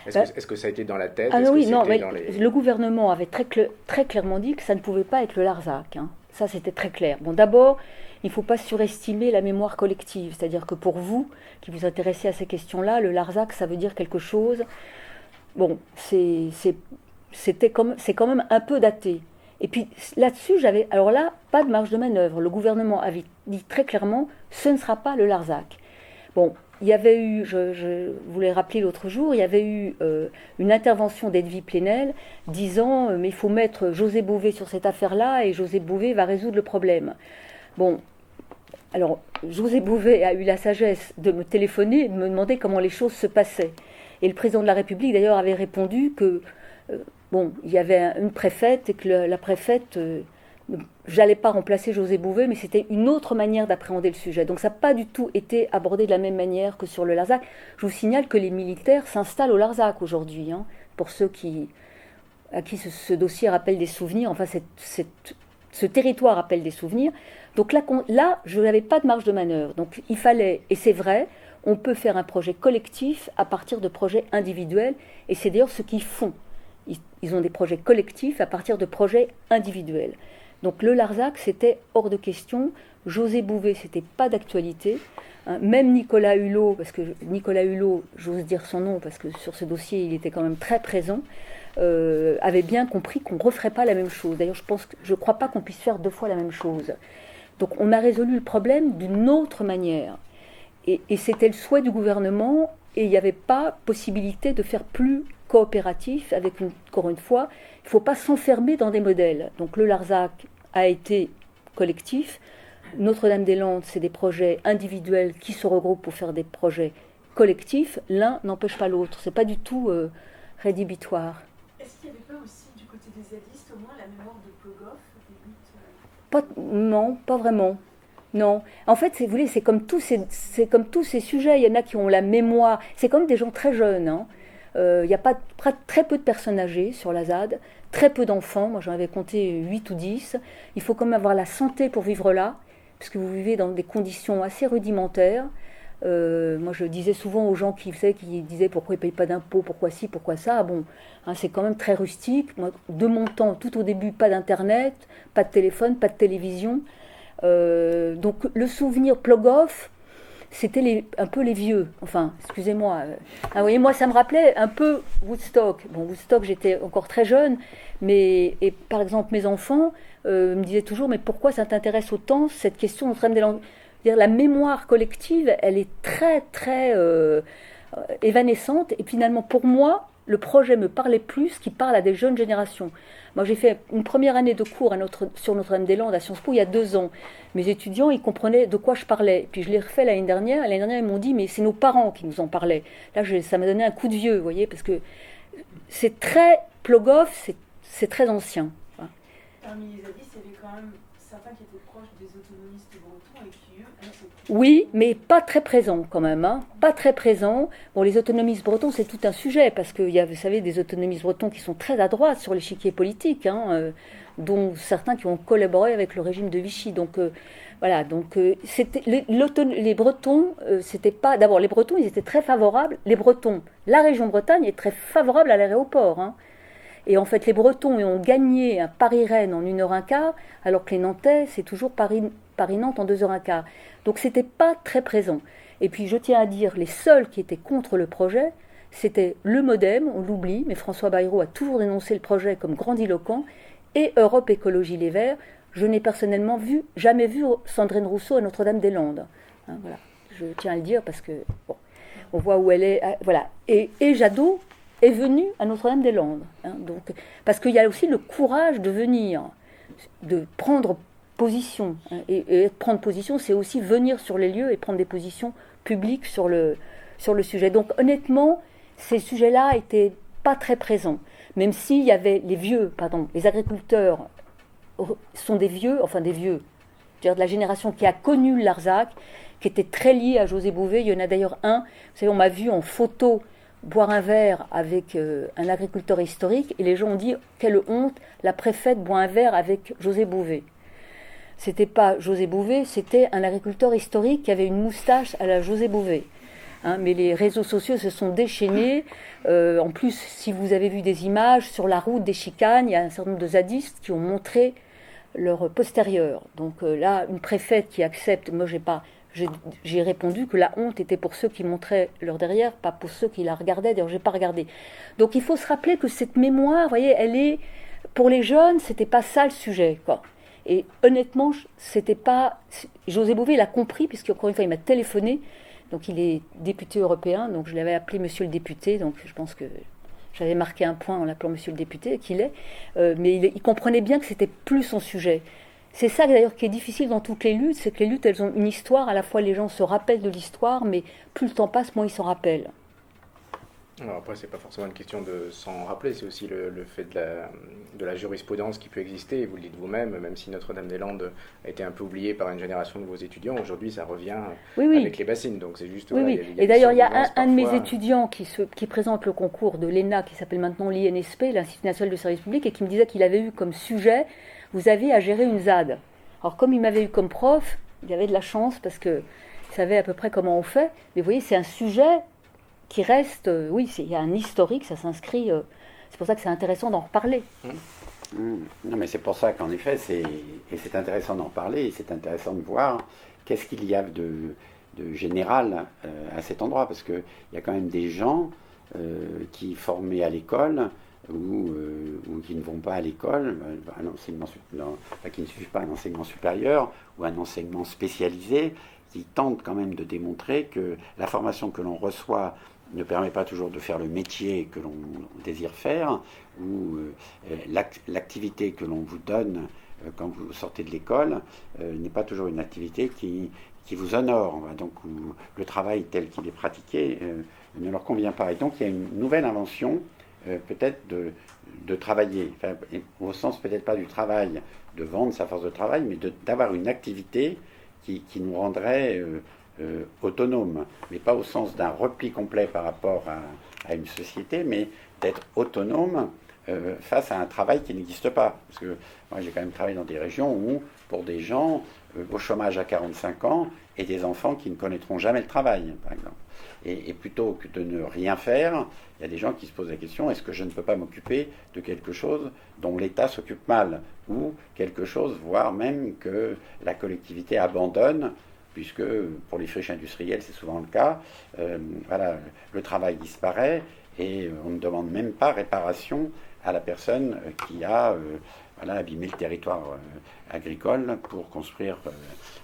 est-ce que ça a été dans la tête? Oui, non, mais le gouvernement avait très clairement dit que ça ne pouvait pas être le Larzac. Ça, c'était très clair. Bon, d'abord, il ne faut pas surestimer la mémoire collective. C'est-à-dire que pour vous, qui vous intéressez à ces questions-là, le Larzac, ça veut dire quelque chose. Bon, c'est quand même un peu daté. Et puis là-dessus, alors là, pas de marge de manœuvre. Le gouvernement avait dit très clairement, ce ne sera pas le Larzac. Bon, il y avait eu, je vous l'ai rappelé l'autre jour, il y avait eu une intervention d'Edwy Plenel disant mais il faut mettre José Bové sur cette affaire-là et José Bové va résoudre le problème. Bon, alors José Bové a eu la sagesse de me téléphoner et de me demander comment les choses se passaient. Et le président de la République d'ailleurs avait répondu que il y avait une préfète et que la préfète... j'allais pas remplacer José Bové, mais c'était une autre manière d'appréhender le sujet. Donc ça n'a pas du tout été abordé de la même manière que sur le Larzac. Je vous signale que les militaires s'installent au Larzac aujourd'hui, pour ceux à qui ce dossier rappelle des souvenirs, enfin ce territoire rappelle des souvenirs. Donc là je n'avais pas de marge de manœuvre. Donc il fallait, et c'est vrai, on peut faire un projet collectif à partir de projets individuels, et c'est d'ailleurs ce qu'ils font. Ils ont des projets collectifs à partir de projets individuels. Donc le Larzac, c'était hors de question. José Bouvet, c'était pas d'actualité. Même Nicolas Hulot, parce que Nicolas Hulot, j'ose dire son nom, parce que sur ce dossier, il était quand même très présent, avait bien compris qu'on ne referait pas la même chose. D'ailleurs, je ne crois pas qu'on puisse faire 2 fois la même chose. Donc on a résolu le problème d'une autre manière. Et c'était le souhait du gouvernement, et il n'y avait pas possibilité de faire plus coopératif, avec encore une fois, il ne faut pas s'enfermer dans des modèles. Donc le Larzac a été collectif. Notre-Dame-des-Landes, c'est des projets individuels qui se regroupent pour faire des projets collectifs. L'un n'empêche pas l'autre. Ce n'est pas du tout rédhibitoire. Est-ce qu'il n'y avait pas aussi du côté des zadistes au moins la mémoire de Plogoff, des luttes Non, pas vraiment. Non. En fait, vous voulez, c'est comme tous ces sujets. Il y en a qui ont la mémoire. C'est comme des gens très jeunes. Hein. Il y a très peu de personnes âgées sur la ZAD, très peu d'enfants. Moi, j'en avais compté 8 ou 10. Il faut quand même avoir la santé pour vivre là, parce que vous vivez dans des conditions assez rudimentaires. Moi, je disais souvent aux gens qui disaient pourquoi ils ne payent pas d'impôts, pourquoi ci, pourquoi ça. Bon, hein, c'est quand même très rustique. Moi, de mon temps, tout au début, pas d'internet, pas de téléphone, pas de télévision. Donc le souvenir Plogoff, c'était un peu les vieux. Enfin, excusez-moi. Vous voyez, moi, ça me rappelait un peu Woodstock. Bon, Woodstock, j'étais encore très jeune, et par exemple, mes enfants me disaient toujours, mais pourquoi ça t'intéresse autant, cette question de Notre-Dame-des-Landes ? La mémoire collective, elle est très, très évanescente. Et finalement, pour moi, le projet me parlait plus qu'il parle à des jeunes générations. Moi, j'ai fait une première année de cours sur Notre-Dame-des-Landes à Sciences Po il y a 2 ans. Mes étudiants, ils comprenaient de quoi je parlais. Puis je l'ai refait l'année dernière. L'année dernière, ils m'ont dit, mais c'est nos parents qui nous en parlaient. Là, ça m'a donné un coup de vieux, vous voyez, parce que c'est très Plogoff, c'est très ancien. Voilà. Parmi les zadistes, il y avait quand même certains qui étaient proches des autonomistes bretons et qui, eux, Oui, mais pas très présents quand même, hein. Pas très présents. Bon, les autonomistes bretons, c'est tout un sujet, parce qu'il y a, vous savez, des autonomistes bretons qui sont très à droite sur l'échiquier politique, hein, dont certains qui ont collaboré avec le régime de Vichy. Donc, voilà, donc c'était, les Bretons, c'était pas... D'abord, les Bretons, ils étaient très favorables. Les Bretons, la région Bretagne est très favorable à l'aéroport, hein. Et en fait, les Bretons ont gagné un Paris-Rennes en 1h15, alors que les Nantais, c'est toujours Paris-Nantes en 2h15. Donc, c'était pas très présent. Et puis, je tiens à dire, les seuls qui étaient contre le projet, c'était le MoDem, on l'oublie, mais François Bayrou a toujours dénoncé le projet comme grandiloquent, et Europe Écologie Les Verts. Je n'ai personnellement jamais vu Sandrine Rousseau à Notre-Dame-des-Landes. Hein, voilà. Je tiens à le dire parce que, bon, on voit où elle est. Voilà. Et Jadot est venu à Notre-Dame-des-Landes. Hein, donc, parce qu'il y a aussi le courage de venir, de prendre position. Hein, et prendre position, c'est aussi venir sur les lieux et prendre des positions publiques sur le sujet. Donc honnêtement, ces sujets-là n'étaient pas très présents. Même s'il y avait les agriculteurs sont des vieux, c'est-à-dire de la génération qui a connu le Larzac, qui était très liée à José Bouvet. Il y en a d'ailleurs un, vous savez, on m'a vu en photo boire un verre avec un agriculteur historique, et les gens ont dit quelle honte, la préfète boit un verre avec José Bouvet. C'était pas José Bouvet, c'était un agriculteur historique qui avait une moustache à la José Bouvet. Hein, mais les réseaux sociaux se sont déchaînés. En plus, si vous avez vu des images sur la route des chicanes, il y a un certain nombre de zadistes qui ont montré leur postérieur. Donc là, une préfète qui accepte, moi j'ai répondu que la honte était pour ceux qui montraient leur derrière, pas pour ceux qui la regardaient. D'ailleurs, j'ai pas regardé. Donc il faut se rappeler que cette mémoire, vous voyez, elle est pour les jeunes, c'était pas ça le sujet, quoi. Et honnêtement, c'était pas. José Bouvet l'a compris, puisqu'encore une fois, il m'a téléphoné. Donc il est député européen, donc je l'avais appelé monsieur le député, donc je pense que j'avais marqué un point en l'appelant monsieur le député, qu'il est, mais il comprenait bien que c'était plus son sujet. C'est ça d'ailleurs qui est difficile dans toutes les luttes, c'est que les luttes, elles ont une histoire, à la fois les gens se rappellent de l'histoire, mais plus le temps passe, moins ils s'en rappellent. Alors après, c'est pas forcément une question de s'en rappeler, c'est aussi le fait de la jurisprudence qui peut exister, et vous le dites vous-même, même si Notre-Dame-des-Landes a été un peu oubliée par une génération de vos étudiants, aujourd'hui ça revient avec les bassines, donc c'est juste... Oui, voilà, oui. Et d'ailleurs, il y a un de mes étudiants qui présente le concours de l'ENA, qui s'appelle maintenant l'INSP, l'Institut National de Service Public, et qui me disait qu'il avait eu comme sujet, vous avez à gérer une ZAD. Alors comme il m'avait eu comme prof, il avait de la chance, parce qu'il savait à peu près comment on fait, mais vous voyez, c'est un sujet qui reste, il y a un historique, ça s'inscrit C'est pour ça que c'est intéressant d'en reparler. Non, mais c'est pour ça qu'en effet, c'est intéressant d'en parler, et c'est intéressant de voir qu'est-ce qu'il y a de général à cet endroit, parce qu'il y a quand même des gens qui formés à l'école ou qui ne vont pas à l'école, qui ne suivent pas un enseignement supérieur ou un enseignement spécialisé, qui tentent quand même de démontrer que la formation que l'on reçoit ne permet pas toujours de faire le métier que l'on désire faire, ou l'activité que l'on vous donne quand vous sortez de l'école n'est pas toujours une activité qui vous honore, donc où le travail tel qu'il est pratiqué ne leur convient pas. Et donc il y a une nouvelle invention, peut-être de travailler, enfin, au sens peut-être pas du travail, de vendre sa force de travail, mais d'avoir une activité qui nous rendrait autonome, mais pas au sens d'un repli complet par rapport à une société, mais d'être autonome face à un travail qui n'existe pas. Parce que moi j'ai quand même travaillé dans des régions où, pour des gens au chômage à 45 ans et des enfants qui ne connaîtront jamais le travail, par exemple. Et plutôt que de ne rien faire, il y a des gens qui se posent la question, est-ce que je ne peux pas m'occuper de quelque chose dont l'État s'occupe mal, ou quelque chose, voire même que la collectivité abandonne, puisque pour les friches industrielles c'est souvent le cas, voilà, le travail disparaît et on ne demande même pas réparation à la personne qui a abîmé le territoire agricole pour construire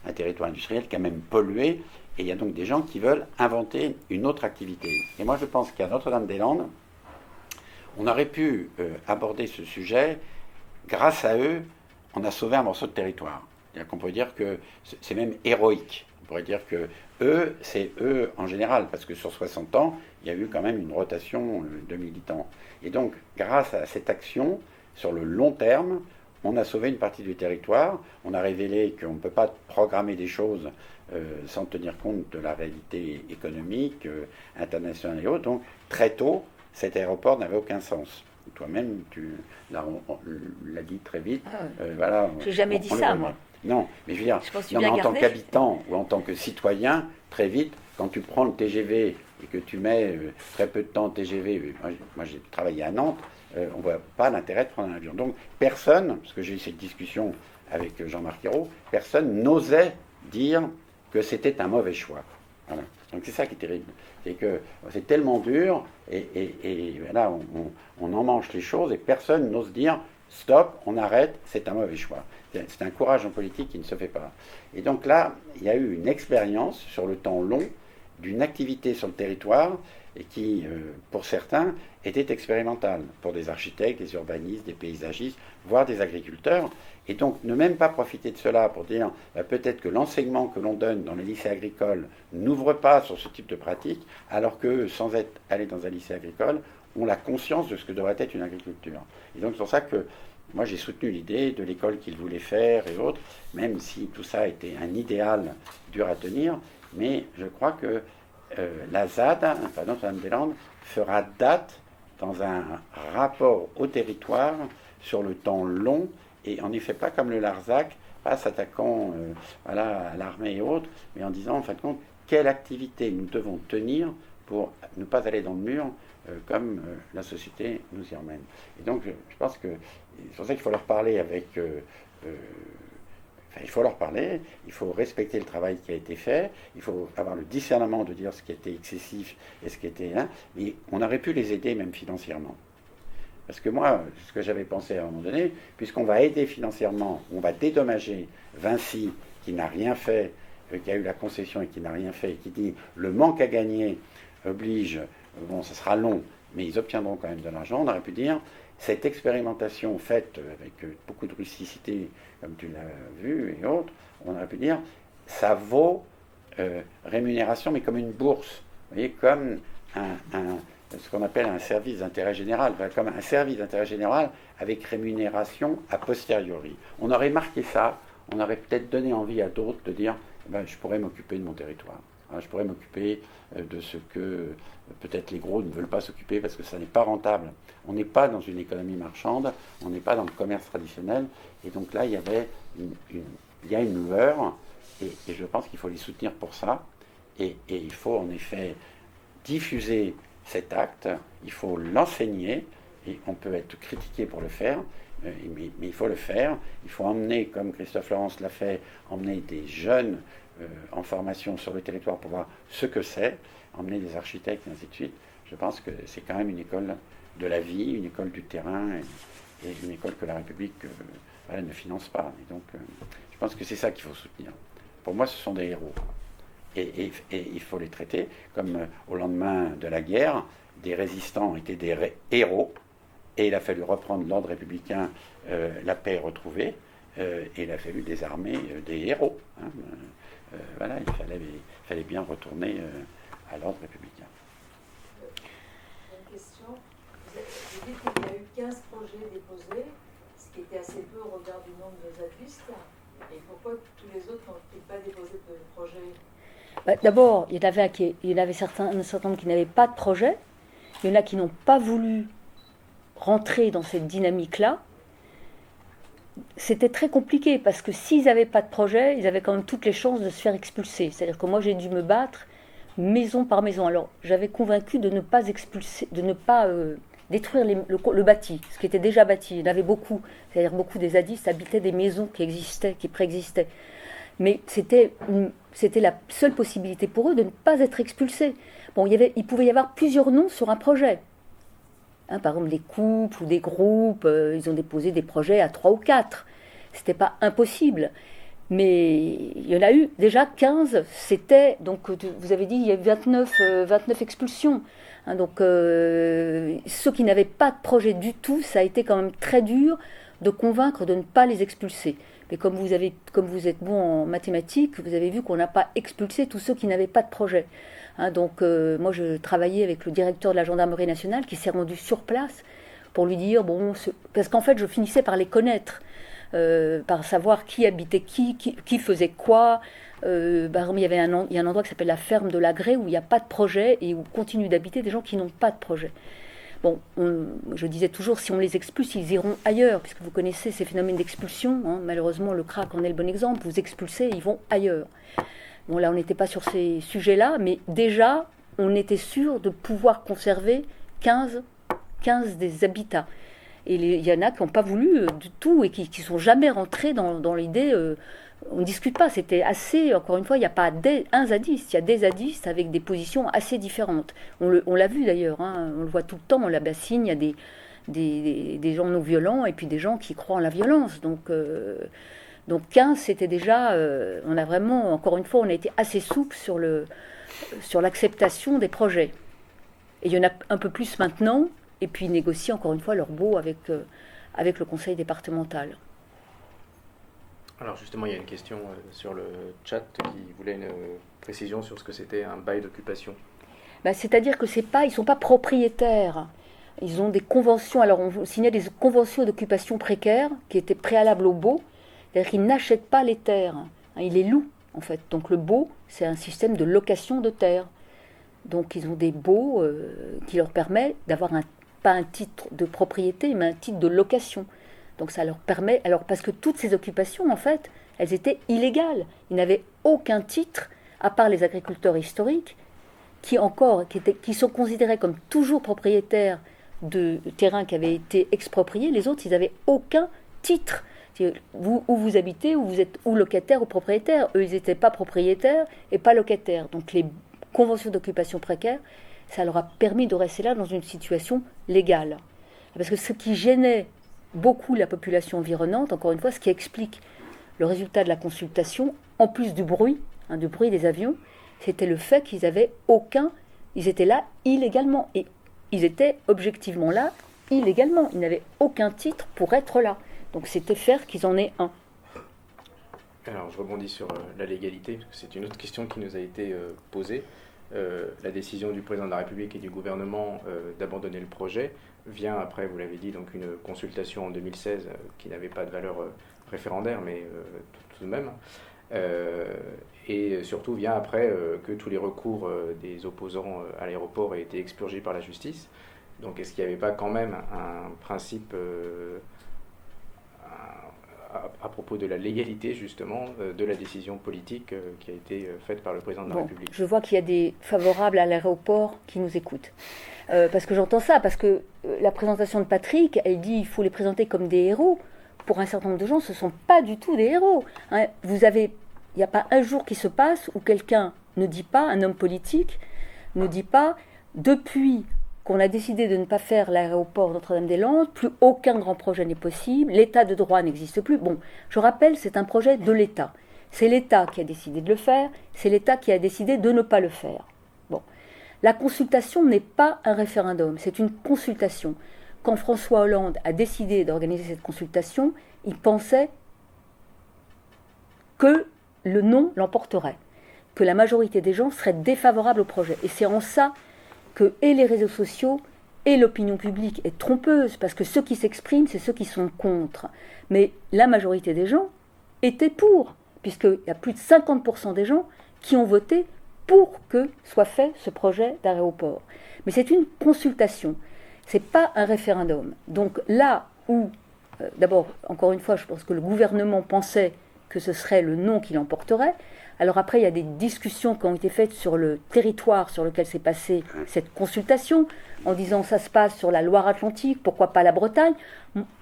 un territoire industriel qui a même pollué. Et il y a donc des gens qui veulent inventer une autre activité. Et moi je pense qu'à Notre-Dame-des-Landes, on aurait pu aborder ce sujet. Grâce à eux, on a sauvé un morceau de territoire. C'est-à-dire qu'on pourrait dire que c'est même héroïque. On pourrait dire que c'est eux en général, parce que sur 60 ans, il y a eu quand même une rotation de militants. Et donc, grâce à cette action, sur le long terme, on a sauvé une partie du territoire. On a révélé qu'on ne peut pas programmer des choses sans tenir compte de la réalité économique, internationale et autres. Donc, très tôt, cet aéroport n'avait aucun sens. Toi-même, tu l'as dit très vite. Voilà, j'ai jamais dit ça, moi. Non, mais je veux dire, en tant qu'habitant ou en tant que citoyen, très vite, quand tu prends le TGV et que tu mets très peu de temps au TGV, moi j'ai travaillé à Nantes, on ne voit pas l'intérêt de prendre un avion. Donc personne, parce que j'ai eu cette discussion avec Jean-Marc Ayrault, personne n'osait dire que c'était un mauvais choix. Voilà. Donc c'est ça qui est terrible. C'est que c'est tellement dur et là on en mange les choses et personne n'ose dire stop, on arrête, c'est un mauvais choix. C'est un courage en politique qui ne se fait pas. Et donc là, il y a eu une expérience sur le temps long d'une activité sur le territoire et qui, pour certains, était expérimentale. Pour des architectes, des urbanistes, des paysagistes, voire des agriculteurs. Et donc ne même pas profiter de cela pour dire peut-être que l'enseignement que l'on donne dans les lycées agricoles n'ouvre pas sur ce type de pratique, alors que sans être allés dans un lycée agricole, ont la conscience de ce que devrait être une agriculture. Et donc c'est pour ça que moi j'ai soutenu l'idée de l'école qu'ils voulaient faire et autres, même si tout ça était un idéal dur à tenir, mais je crois que la ZAD, enfin Notre-Dame-des-Landes, fera date dans un rapport au territoire sur le temps long, et en effet pas comme le Larzac, pas s'attaquant à l'armée et autres, mais en disant en fin de compte quelle activité nous devons tenir pour ne pas aller dans le mur comme la société nous y emmène. Et donc je pense que c'est pour ça qu'il faut leur parler avec... il faut leur parler, il faut respecter le travail qui a été fait, il faut avoir le discernement de dire ce qui était excessif et ce qui était... mais on aurait pu les aider même financièrement. Parce que moi, ce que j'avais pensé à un moment donné, puisqu'on va aider financièrement, on va dédommager Vinci qui n'a rien fait, qui a eu la concession et qui n'a rien fait, et qui dit le manque à gagner oblige, bon, ça sera long, mais ils obtiendront quand même de l'argent, on aurait pu dire, cette expérimentation faite avec beaucoup de rusticité, comme tu l'as vu, et autres, on aurait pu dire, ça vaut rémunération, mais comme une bourse, vous voyez, comme ce qu'on appelle un service d'intérêt général, comme un service d'intérêt général avec rémunération a posteriori. On aurait marqué ça, on aurait peut-être donné envie à d'autres de dire, je pourrais m'occuper de mon territoire. Je pourrais m'occuper de ce que peut-être les gros ne veulent pas s'occuper parce que ça n'est pas rentable. On n'est pas dans une économie marchande, on n'est pas dans le commerce traditionnel. Et donc là, il y a une lueur, et je pense qu'il faut les soutenir pour ça. Et il faut en effet diffuser cet acte, il faut l'enseigner, et on peut être critiqué pour le faire, mais il faut le faire. Il faut emmener, comme Christophe Laurence l'a fait, emmener des jeunes en formation sur le territoire pour voir ce que c'est, emmener des architectes et ainsi de suite. Je pense que c'est quand même une école de la vie, une école du terrain, et une école que la République ne finance pas. Et donc, je pense que c'est ça qu'il faut soutenir. Pour moi, ce sont des héros. Et il faut les traiter comme au lendemain de la guerre, des résistants étaient des héros, et il a fallu reprendre l'ordre républicain, la paix est retrouvée, et il a fallu désarmer des héros. Hein. Voilà, il fallait bien retourner à l'ordre républicain. Une question. Vous dites qu'il y a eu 15 projets déposés, ce qui était assez peu au regard du nombre de zadistes. Et pourquoi tous les autres n'ont-ils pas déposé de projet? D'abord, il y en avait un certain nombre qui n'avaient pas de projet. Il y en a qui n'ont pas voulu rentrer dans cette dynamique-là. C'était très compliqué parce que s'ils n'avaient pas de projet, ils avaient quand même toutes les chances de se faire expulser. C'est-à-dire que moi, j'ai dû me battre maison par maison. Alors, j'avais convaincu de ne pas expulser, de ne pas détruire le bâti, ce qui était déjà bâti. Il y en avait beaucoup. C'est-à-dire beaucoup des zadistes habitaient des maisons qui existaient, qui préexistaient. Mais c'était la seule possibilité pour eux de ne pas être expulsés. Bon, il pouvait y avoir plusieurs noms sur un projet. Hein, par exemple, des couples ou des groupes, ils ont déposé des projets à 3 ou 4. C'était pas impossible. Mais il y en a eu déjà 15. C'était, donc vous avez dit, il y a eu 29 expulsions. Hein, donc ceux qui n'avaient pas de projet du tout, ça a été quand même très dur de convaincre de ne pas les expulser. Mais comme vous êtes bon en mathématiques, vous avez vu qu'on n'a pas expulsé tous ceux qui n'avaient pas de projet. Hein, donc moi je travaillais avec le directeur de la gendarmerie nationale qui s'est rendu sur place pour lui dire, parce qu'en fait je finissais par les connaître, par savoir qui habitait qui faisait quoi. Il y a un endroit qui s'appelle la ferme de l'Agré où il n'y a pas de projet et où continuent d'habiter des gens qui n'ont pas de projet. Bon, je disais toujours, si on les expulse, ils iront ailleurs, puisque vous connaissez ces phénomènes d'expulsion. Hein. Malheureusement, le crack en est le bon exemple. Vous expulsez, ils vont ailleurs. Bon, là, on n'était pas sur ces sujets-là, mais déjà, on était sûr de pouvoir conserver 15 des habitats. Et il y en a qui n'ont pas voulu du tout et qui ne sont jamais rentrés dans l'idée. On ne discute pas, c'était assez, encore une fois, il n'y a pas un zadiste, il y a des zadistes avec des positions assez différentes. On l'a vu d'ailleurs, hein, on le voit tout le temps, on la bassine, il y a des gens non violents et puis des gens qui croient en la violence. Donc 15, c'était déjà, on a vraiment, encore une fois, on a été assez souple sur l'acceptation des projets. Et il y en a un peu plus maintenant, et puis ils négocient encore une fois leur baux avec le conseil départemental. Alors justement, il y a une question sur le chat qui voulait une précision sur ce que c'était un bail d'occupation. C'est-à-dire que ils ne sont pas propriétaires. Ils ont des conventions. Alors on signait des conventions d'occupation précaire qui étaient préalables au baux. C'est-à-dire qu'ils n'achètent pas les terres. Hein, ils les louent en fait. Donc le baux, c'est un système de location de terres. Donc ils ont des baux qui leur permet d'avoir pas un titre de propriété, mais un titre de location. Donc ça leur permet, alors parce que toutes ces occupations, en fait, elles étaient illégales. Ils n'avaient aucun titre, à part les agriculteurs historiques, qui sont considérés comme toujours propriétaires de terrains qui avaient été expropriés. Les autres, ils n'avaient aucun titre. Où vous habitez, où vous êtes ou locataire ou propriétaire. Eux, ils n'étaient pas propriétaires et pas locataires. Donc les conventions d'occupation précaire, ça leur a permis de rester là dans une situation légale. Parce que ce qui gênait beaucoup la population environnante, encore une fois, ce qui explique le résultat de la consultation, en plus du bruit des avions, c'était le fait qu'ils étaient là illégalement. Et ils étaient objectivement là illégalement. Ils n'avaient aucun titre pour être là. Donc c'était faire qu'ils en aient un. Alors je rebondis sur la légalité, parce que c'est une autre question qui nous a été posée. La décision du président de la République et du gouvernement d'abandonner le projet vient après, vous l'avez dit, donc une consultation en 2016 qui n'avait pas de valeur référendaire, mais tout de même. Et surtout vient après que tous les recours des opposants à l'aéroport aient été expurgés par la justice. Donc est-ce qu'il n'y avait pas quand même un principe à propos de la légalité justement de la décision politique qui a été faite par le président de la République. Je vois qu'il y a des favorables à l'aéroport qui nous écoutent. Parce que j'entends ça, parce que la présentation de Patrick, elle dit qu'il faut les présenter comme des héros. Pour un certain nombre de gens, ce ne sont pas du tout des héros. Hein. Il n'y a pas un jour qui se passe où quelqu'un ne dit pas, un homme politique ne dit pas, depuis qu'on a décidé de ne pas faire l'aéroport Notre-Dame-des-Landes, plus aucun grand projet n'est possible, l'état de droit n'existe plus. Bon, je rappelle, c'est un projet de l'État. C'est l'État qui a décidé de le faire, c'est l'État qui a décidé de ne pas le faire. Bon. La consultation n'est pas un référendum, c'est une consultation. Quand François Hollande a décidé d'organiser cette consultation, il pensait que le non l'emporterait, que la majorité des gens seraient défavorables au projet. Et c'est en ça que et les réseaux sociaux et l'opinion publique est trompeuse, parce que ceux qui s'expriment, c'est ceux qui sont contre. Mais la majorité des gens étaient pour, puisqu'il y a plus de 50% des gens qui ont voté pour que soit fait ce projet d'aéroport. Mais c'est une consultation, c'est pas un référendum. Donc là où, d'abord, encore une fois, je pense que le gouvernement pensait que ce serait le non qui l'emporterait. Alors après, il y a des discussions qui ont été faites sur le territoire sur lequel s'est passée cette consultation, en disant ça se passe sur la Loire-Atlantique, pourquoi pas la Bretagne?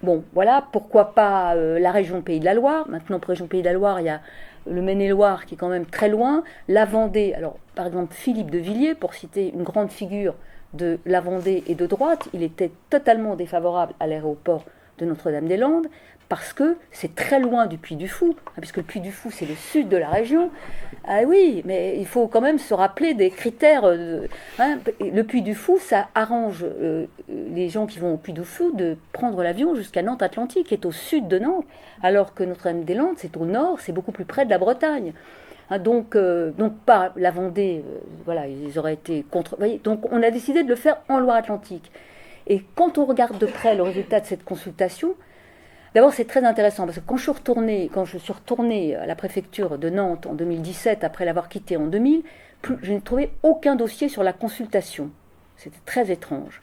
Bon, voilà, pourquoi pas la région Pays de la Loire? Maintenant, pour la région Pays de la Loire, il y a le Maine-et-Loire qui est quand même très loin, la Vendée, alors par exemple Philippe de Villiers, pour citer une grande figure de la Vendée et de droite, il était totalement défavorable à l'aéroport de Notre-Dame-des-Landes, parce que c'est très loin du Puy du Fou, puisque le Puy du Fou c'est le sud de la région. Ah oui, mais il faut quand même se rappeler des critères. Le Puy du Fou, ça arrange les gens qui vont au Puy du Fou de prendre l'avion jusqu'à Nantes-Atlantique, qui est au sud de Nantes, alors que Notre-Dame-des-Landes, c'est au nord, c'est beaucoup plus près de la Bretagne. Donc pas la Vendée, voilà, ils auraient été contre. Voyez, donc on a décidé de le faire en Loire-Atlantique. Et quand on regarde de près le résultat de cette consultation, d'abord, c'est très intéressant parce que quand je suis retournée à la préfecture de Nantes en 2017, après l'avoir quittée en 2000, je n'ai trouvé aucun dossier sur la consultation. C'était très étrange.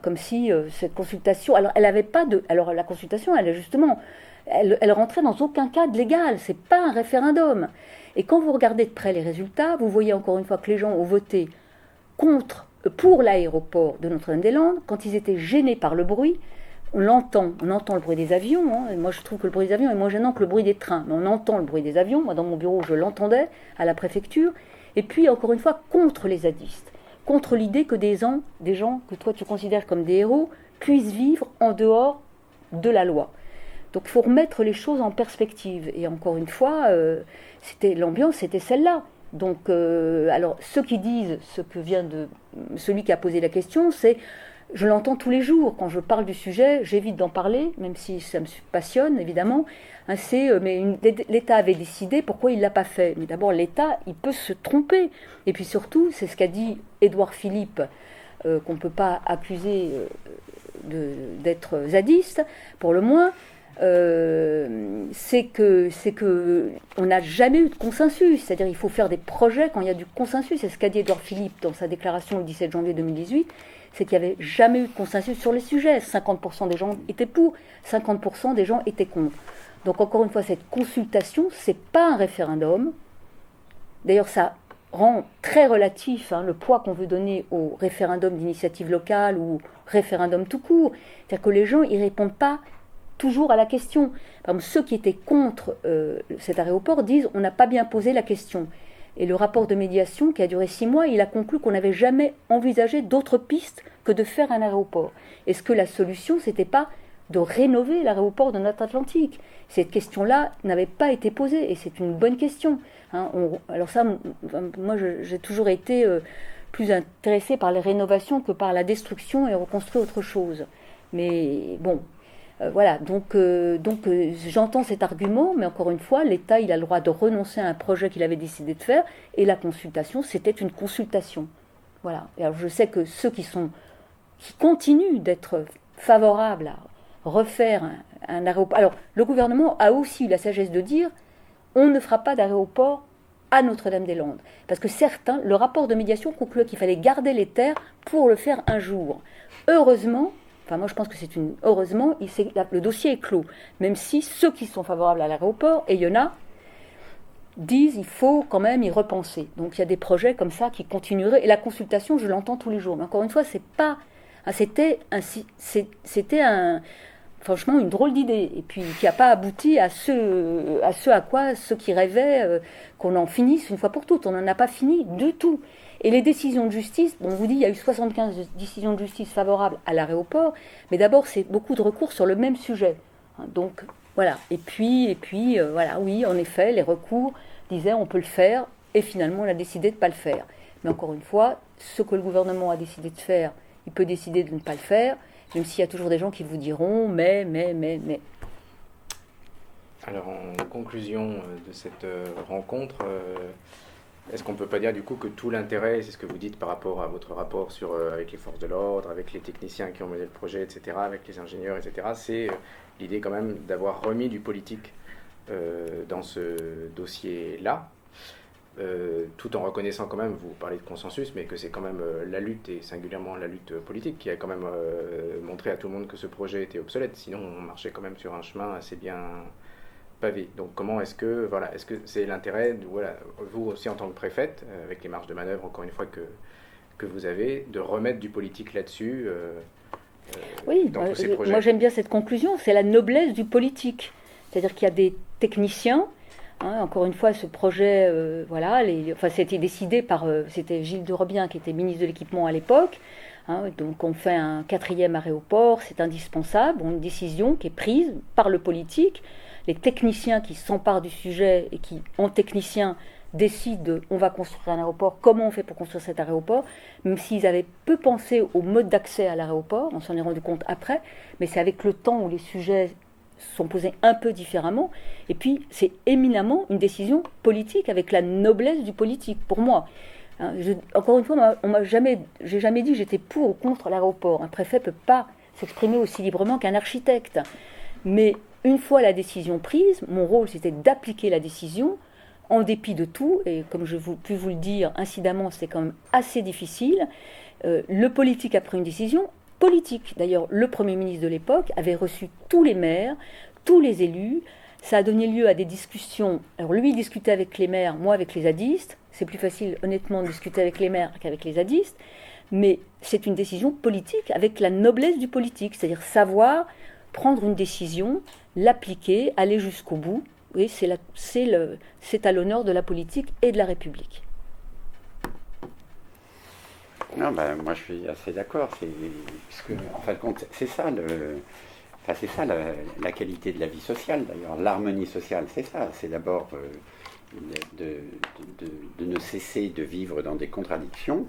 Comme si cette consultation... Alors, elle n'avait pas de... Alors, la consultation, elle rentrait dans aucun cadre légal. Ce n'est pas un référendum. Et quand vous regardez de près les résultats, vous voyez encore une fois que les gens ont voté pour l'aéroport de Notre-Dame-des-Landes, quand ils étaient gênés par le bruit. On entend le bruit des avions. Moi, je trouve que le bruit des avions est moins gênant que le bruit des trains. Mais on entend le bruit des avions. Moi, dans mon bureau, je l'entendais à la préfecture. Et puis, encore une fois, contre les zadistes. Contre l'idée que des gens que toi, tu considères comme des héros puissent vivre en dehors de la loi. Donc, il faut remettre les choses en perspective. Et encore une fois, l'ambiance, c'était celle-là. Donc, alors, ceux qui disent ce que vient de... Celui qui a posé la question, c'est... Je l'entends tous les jours. Quand je parle du sujet, j'évite d'en parler, même si ça me passionne, évidemment. L'État avait décidé, pourquoi il ne l'a pas fait? Mais d'abord, l'État, il peut se tromper. Et puis surtout, c'est ce qu'a dit Édouard Philippe, qu'on ne peut pas accuser d'être zadiste, pour le moins. C'est que on n'a jamais eu de consensus. C'est-à-dire il faut faire des projets quand il y a du consensus. C'est ce qu'a dit Édouard Philippe dans sa déclaration le 17 janvier 2018. C'est qu'il n'y avait jamais eu de consensus sur les sujets. 50% des gens étaient pour, 50% des gens étaient contre. Donc encore une fois, cette consultation, ce n'est pas un référendum. D'ailleurs, ça rend très relatif le poids qu'on veut donner au référendum d'initiative locale ou référendum tout court. C'est-à-dire que les gens n'y répondent pas toujours à la question. Par exemple, ceux qui étaient contre cet aéroport disent on n'a pas bien posé la question. Et le rapport de médiation, qui a duré 6 mois, il a conclu qu'on n'avait jamais envisagé d'autres pistes que de faire un aéroport. Est-ce que la solution, c'était pas de rénover l'aéroport de Nantes-Atlantique? Cette question-là n'avait pas été posée, et c'est une bonne question. Alors ça, moi, j'ai toujours été plus intéressée par les rénovations que par la destruction et reconstruire autre chose. Mais bon... voilà, donc j'entends cet argument, mais encore une fois, l'État, il a le droit de renoncer à un projet qu'il avait décidé de faire, et la consultation, c'était une consultation. Voilà. Et alors je sais que ceux qui continuent d'être favorables à refaire un aéroport... Alors, le gouvernement a aussi eu la sagesse de dire, on ne fera pas d'aéroport à Notre-Dame-des-Landes. Parce que certains, le rapport de médiation concluait qu'il fallait garder les terres pour le faire un jour. Heureusement, Enfin, moi, je pense que heureusement, le dossier est clos. Même si ceux qui sont favorables à l'aéroport, et il y en a, disent il faut quand même y repenser. Donc il y a des projets comme ça qui continueraient. Et la consultation, je l'entends tous les jours. Mais encore une fois, c'était franchement une drôle d'idée. Et puis qui n'a pas abouti à ce à quoi ceux qui rêvaient qu'on en finisse une fois pour toutes. On n'en a pas fini du tout. Et les décisions de justice, on vous dit il y a eu 75 décisions de justice favorables à l'aéroport, mais d'abord c'est beaucoup de recours sur le même sujet. Donc voilà. Et puis voilà, oui, en effet, les recours disaient on peut le faire, et finalement on a décidé de ne pas le faire. Mais encore une fois, ce que le gouvernement a décidé de faire, il peut décider de ne pas le faire, même s'il y a toujours des gens qui vous diront mais. Alors en conclusion de cette rencontre, est-ce qu'on ne peut pas dire du coup que tout l'intérêt, c'est ce que vous dites par rapport à votre rapport avec les forces de l'ordre, avec les techniciens qui ont mené le projet, etc., avec les ingénieurs, etc., c'est l'idée quand même d'avoir remis du politique dans ce dossier-là, tout en reconnaissant quand même, vous parlez de consensus, mais que c'est quand même la lutte, et singulièrement la lutte politique, qui a quand même montré à tout le monde que ce projet était obsolète, sinon on marchait quand même sur un chemin assez bien pavé. Donc comment est-ce que c'est l'intérêt, vous aussi en tant que préfète, avec les marges de manœuvre encore une fois que vous avez, de remettre du politique là-dessus oui, dans tous ces projets. Moi j'aime bien cette conclusion, c'est la noblesse du politique. C'est-à-dire qu'il y a des techniciens, encore une fois ce projet, c'était décidé par, c'était Gilles de Robien qui était ministre de l'équipement à l'époque, donc on fait un 4e aéroport, c'est indispensable, une décision qui est prise par le politique. Les techniciens qui s'emparent du sujet et qui, en techniciens, décident on va construire un aéroport, comment on fait pour construire cet aéroport, même s'ils avaient peu pensé au mode d'accès à l'aéroport, on s'en est rendu compte après, mais c'est avec le temps où les sujets sont posés un peu différemment, et puis c'est éminemment une décision politique avec la noblesse du politique, pour moi. Encore une fois, j'ai jamais dit que j'étais pour ou contre l'aéroport. Un préfet ne peut pas s'exprimer aussi librement qu'un architecte. Mais une fois la décision prise, mon rôle c'était d'appliquer la décision en dépit de tout, et comme je puis vous le dire, incidemment, c'est quand même assez difficile. Le politique a pris une décision politique. D'ailleurs, le Premier ministre de l'époque avait reçu tous les maires, tous les élus. Ça a donné lieu à des discussions. Alors lui, il discutait avec les maires, moi avec les zadistes. C'est plus facile, honnêtement, de discuter avec les maires qu'avec les zadistes. Mais c'est une décision politique avec la noblesse du politique, c'est-à-dire savoir prendre une décision, l'appliquer, aller jusqu'au bout. Oui, c'est à l'honneur de la politique et de la République. Non, moi je suis assez d'accord. Puisque, en fin de compte, c'est ça la qualité de la vie sociale. D'ailleurs, l'harmonie sociale, c'est ça. C'est d'abord de ne cesser de vivre dans des contradictions,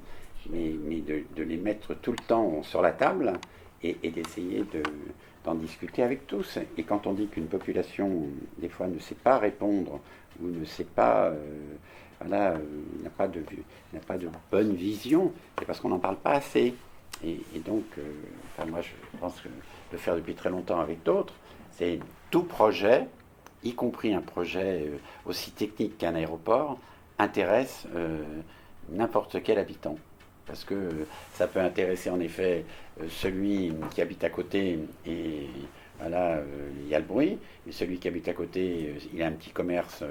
mais de les mettre tout le temps sur la table et d'essayer d'en discuter avec tous. Et quand on dit qu'une population, des fois, ne sait pas répondre ou ne sait pas, n'a pas de bonne vision, c'est parce qu'on n'en parle pas assez. Et donc, moi, je pense que le faire depuis très longtemps avec d'autres, c'est tout projet, y compris un projet aussi technique qu'un aéroport, intéresse n'importe quel habitant. Parce que ça peut intéresser en effet celui qui habite à côté et voilà, il y a le bruit, et celui qui habite à côté, il a un petit commerce,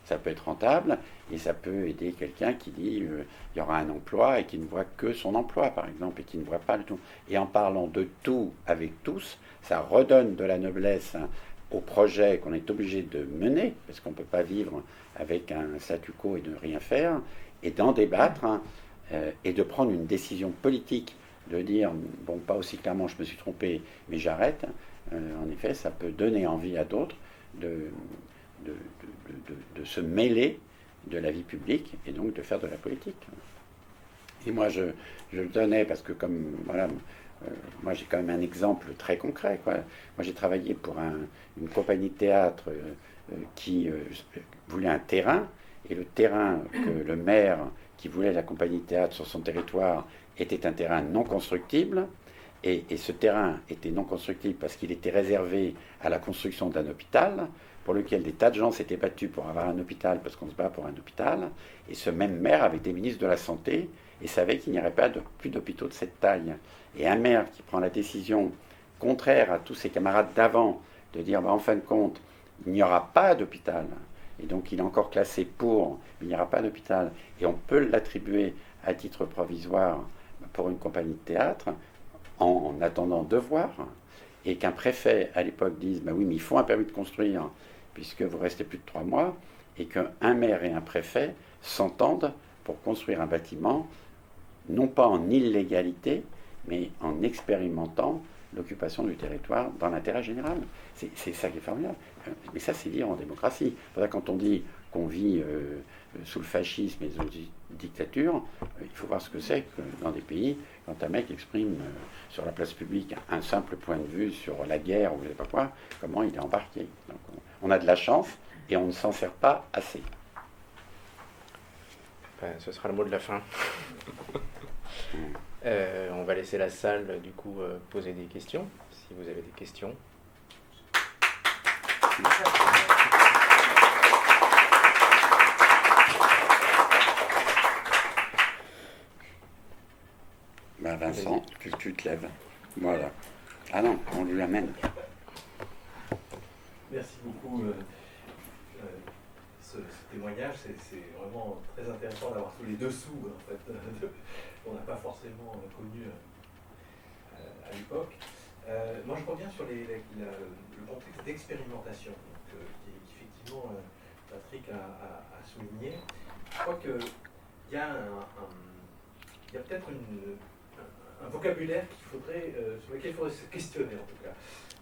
ça peut être rentable, et ça peut aider quelqu'un qui dit il y aura un emploi et qui ne voit que son emploi par exemple, et qui ne voit pas le tout. Et en parlant de tout avec tous, ça redonne de la noblesse au projet qu'on est obligé de mener, parce qu'on ne peut pas vivre avec un statu quo et de rien faire, et d'en débattre, et de prendre une décision politique, de dire, bon, pas aussi clairement, je me suis trompé, mais j'arrête. En effet, ça peut donner envie à d'autres de se mêler de la vie publique et donc de faire de la politique. Et moi, je le donnais parce que moi j'ai quand même un exemple très concret, quoi. Moi j'ai travaillé pour une compagnie de théâtre qui voulait un terrain, et le terrain que le maire qui voulait la compagnie de théâtre sur son territoire était un terrain non constructible, et ce terrain était non constructible parce qu'il était réservé à la construction d'un hôpital, pour lequel des tas de gens s'étaient battus pour avoir un hôpital, parce qu'on se bat pour un hôpital, et ce même maire avait été ministre de la Santé, et savait qu'il n'y aurait pas plus d'hôpitaux de cette taille. Et un maire qui prend la décision contraire à tous ses camarades d'avant, de dire en fin de compte, il n'y aura pas d'hôpital, et donc il est encore classé pour, mais il n'y aura pas d'hôpital, et on peut l'attribuer à titre provisoire pour une compagnie de théâtre, en attendant de voir, et qu'un préfet à l'époque dise oui, mais il faut un permis de construire, puisque vous restez plus de 3 mois, et qu'un maire et un préfet s'entendent pour construire un bâtiment, non pas en illégalité, mais en expérimentant l'occupation du territoire dans l'intérêt général. C'est ça qui est formidable. Mais ça, c'est vivre en démocratie. Quand on dit qu'on vit sous le fascisme et sous la dictature, il faut voir ce que c'est que dans des pays, quand un mec exprime sur la place publique un simple point de vue sur la guerre ou je ne sais pas quoi, comment il est embarqué. Donc, on a de la chance et on ne s'en sert pas assez. Ce sera le mot de la fin. On va laisser la salle du coup poser des questions, si vous avez des questions. Vincent, tu te lèves. Voilà. Ah non, on lui amène. Merci beaucoup. Ce témoignage, c'est vraiment très intéressant d'avoir tous les dessous en fait, qu'on n'a pas forcément connu à l'époque. Moi, je reviens sur le contexte d'expérimentation qui effectivement Patrick a souligné. Je crois qu'il y a peut-être un vocabulaire sur lequel il faudrait se questionner en tout cas.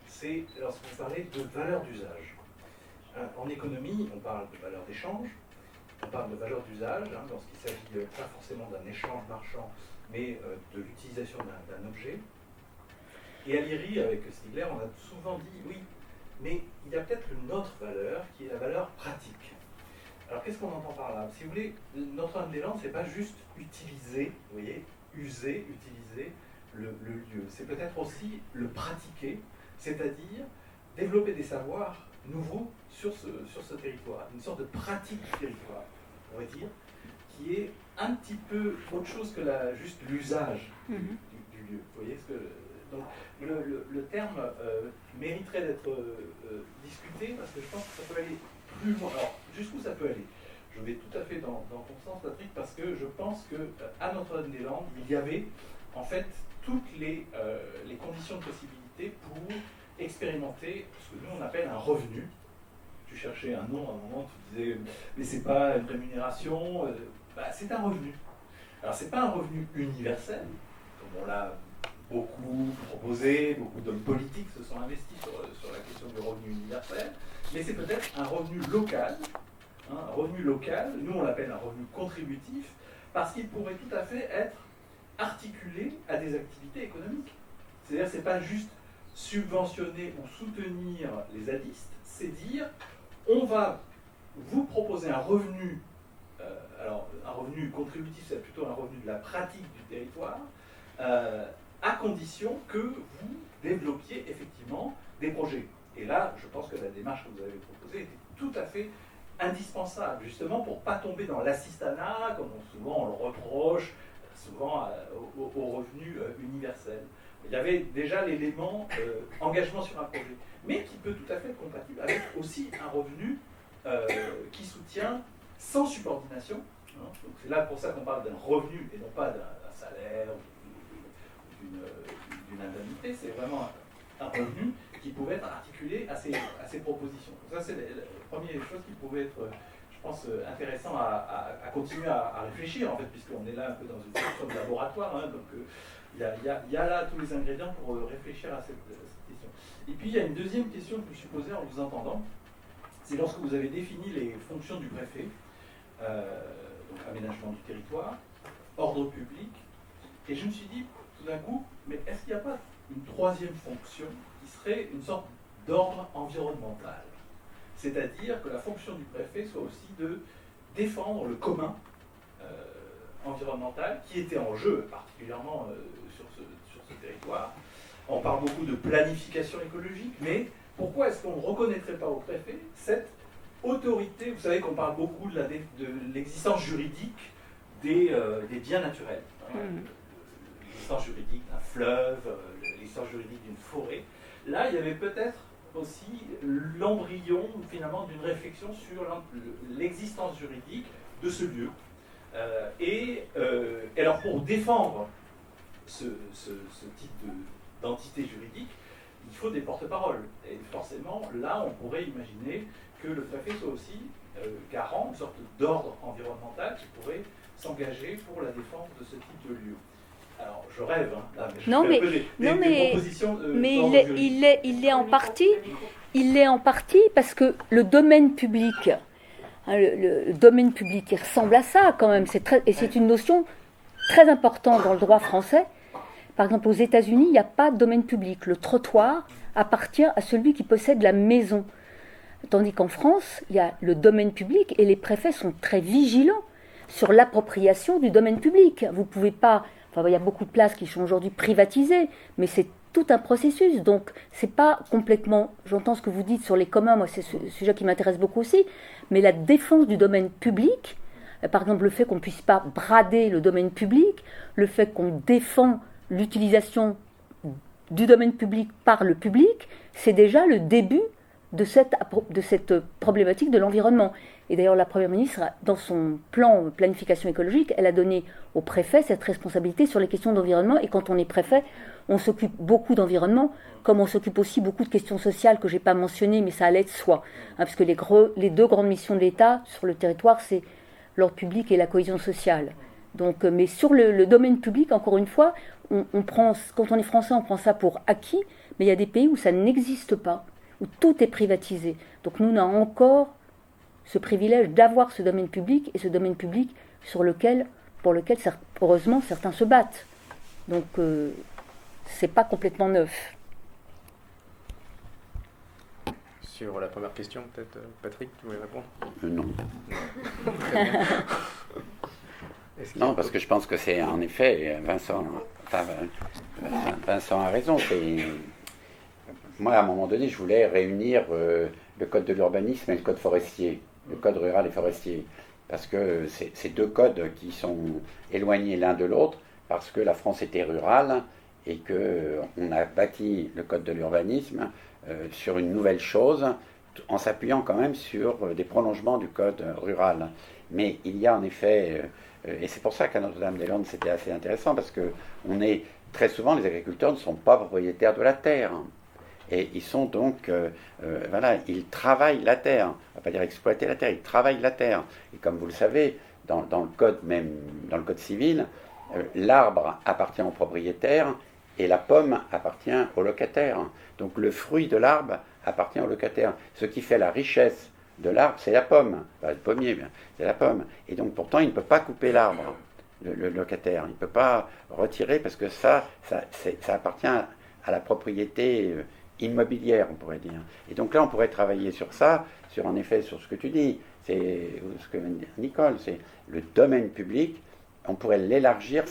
C'est lorsque vous parlez de valeur d'usage. En économie, on parle de valeur d'échange, on parle de valeur d'usage, lorsqu'il s'agit pas forcément d'un échange marchand, mais de l'utilisation d'un objet. Et à l'IRI, avec Stigler, on a souvent dit, oui, mais il y a peut-être une autre valeur, qui est la valeur pratique. Alors qu'est-ce qu'on entend par là? Si vous voulez, Notre-Dame-des-Landes, c'est pas juste utiliser, vous voyez, user, utiliser le lieu. C'est peut-être aussi le pratiquer, c'est-à-dire développer des savoirs nouveaux sur ce territoire, une sorte de pratique du territoire, on va dire, qui est un petit peu autre chose que juste l'usage du lieu. Vous voyez ce que, donc le terme mériterait d'être discuté parce que je pense que ça peut aller plus loin. Alors, jusqu'où ça peut aller? Je vais tout à fait dans ton sens, Patrick, parce que je pense qu'à Notre-Dame-des-Landes, il y avait en fait toutes les conditions de possibilité pour expérimenter ce que nous on appelle un revenu. Tu cherchais un nom à un moment, tu disais mais c'est pas une rémunération, c'est un revenu. Alors c'est pas un revenu universel, comme on l'a beaucoup proposé, beaucoup d'hommes politiques se sont investis sur la question du revenu universel, mais c'est peut-être un revenu local. Un revenu local, nous on l'appelle un revenu contributif, parce qu'il pourrait tout à fait être articulé à des activités économiques. C'est-à-dire c'est pas juste subventionner ou soutenir les zadistes, c'est dire on va vous proposer un revenu, alors un revenu contributif c'est plutôt un revenu de la pratique du territoire, à condition que vous développiez effectivement des projets. Et là, je pense que la démarche que vous avez proposée était tout à fait indispensable, justement pour ne pas tomber dans l'assistanat, comme souvent on le reproche, souvent au revenu universel. Il y avait déjà l'élément engagement sur un projet, mais qui peut tout à fait être compatible avec aussi un revenu qui soutient sans subordination. Donc c'est là pour ça qu'on parle d'un revenu et non pas d'un salaire ou d'une indemnité. C'est vraiment un revenu qui pouvait être articulé à ces propositions. Donc ça, c'est la première chose qui pouvait être, je pense, intéressant à continuer à réfléchir, en fait, puisqu'on est là un peu dans une fonction de laboratoire. Donc il y a là tous les ingrédients pour réfléchir à cette question. Et puis, il y a une deuxième question que je me suis posée en vous entendant. C'est lorsque vous avez défini les fonctions du préfet, donc aménagement du territoire, ordre public, et je me suis dit, tout d'un coup, mais est-ce qu'il n'y a pas une troisième fonction qui serait une sorte d'ordre environnemental? C'est-à-dire que la fonction du préfet soit aussi de défendre le commun environnemental qui était en jeu, particulièrement sur ce territoire. On parle beaucoup de planification écologique, mais pourquoi est-ce qu'on ne reconnaîtrait pas au préfet cette autorité? Vous savez qu'on parle beaucoup de l'existence juridique des biens naturels. L'existence juridique d'un fleuve, l'existence l'existence juridique d'une forêt. Là, il y avait peut-être aussi l'embryon finalement d'une réflexion sur l'existence juridique de ce lieu. Et alors pour défendre ce type d'entité juridique, il faut des porte-paroles. Et forcément, là, on pourrait imaginer que le préfet soit aussi garant, une sorte d'ordre environnemental qui pourrait s'engager pour la défense de ce type de lieu. Alors, je rêve, hein, là, mais des propositions. Mais il est en partie. Il est en partie parce que le domaine public, hein, le domaine public, il ressemble à ça quand même. Et c'est une notion très importante dans le droit français. Par exemple, aux États-Unis, il n'y a pas de domaine public. Le trottoir appartient à celui qui possède la maison. Tandis qu'en France, il y a le domaine public et les préfets sont très vigilants sur l'appropriation du domaine public. Vous pouvez pas... Enfin, il y a beaucoup de places qui sont aujourd'hui privatisées, mais c'est tout un processus. Donc, c'est pas complètement... J'entends ce que vous dites sur les communs, moi, c'est ce sujet qui m'intéresse beaucoup aussi, mais la défense du domaine public, par exemple, le fait qu'on ne puisse pas brader le domaine public, le fait qu'on défend l'utilisation du domaine public par le public, c'est déjà le début de cette problématique de l'environnement. Et d'ailleurs, la Première ministre, dans son plan planification écologique, elle a donné au préfet cette responsabilité sur les questions d'environnement. Et quand on est préfet, on s'occupe beaucoup d'environnement, comme on s'occupe aussi beaucoup de questions sociales que je n'ai pas mentionnées, mais ça allait de soi. Hein, parce que les deux grandes missions de l'État sur le territoire, c'est l'ordre public et la cohésion sociale. Donc, mais sur le domaine public, encore une fois, quand on est français, on prend ça pour acquis, mais il y a des pays où ça n'existe pas, où tout est privatisé. Donc nous, on a encore ce privilège d'avoir ce domaine public, et ce domaine public pour lequel heureusement, certains se battent. Donc, c'est pas complètement neuf. Sur la première question, peut-être, Patrick, tu voulais répondre ? Non. Non, parce que je pense que c'est en effet, Vincent a raison. Moi, à un moment donné, je voulais réunir le code de l'urbanisme et le code forestier, le code rural et forestier, parce que c'est deux codes qui sont éloignés l'un de l'autre, parce que la France était rurale et qu'on a bâti le code de l'urbanisme sur une nouvelle chose, en s'appuyant quand même sur des prolongements du code rural. Mais il y a en effet... et c'est pour ça qu'à Notre-Dame-des-Landes, c'était assez intéressant, parce que très souvent, les agriculteurs ne sont pas propriétaires de la terre. Et ils sont donc, ils travaillent la terre. On ne va pas dire exploiter la terre, ils travaillent la terre. Et comme vous le savez, dans le code civil, l'arbre appartient au propriétaire et la pomme appartient au locataire. Donc le fruit de l'arbre appartient au locataire. Ce qui fait la richesse de l'arbre, c'est la pomme. Enfin, le pommier, c'est la pomme. Et donc pourtant, il ne peut pas couper l'arbre, le locataire. Il ne peut pas retirer parce que ça appartient à la propriété immobilière, on pourrait dire. Et donc là, on pourrait travailler sur ça, en effet, sur ce que tu dis, c'est ce que dit Nicole, c'est le domaine public, on pourrait l'élargir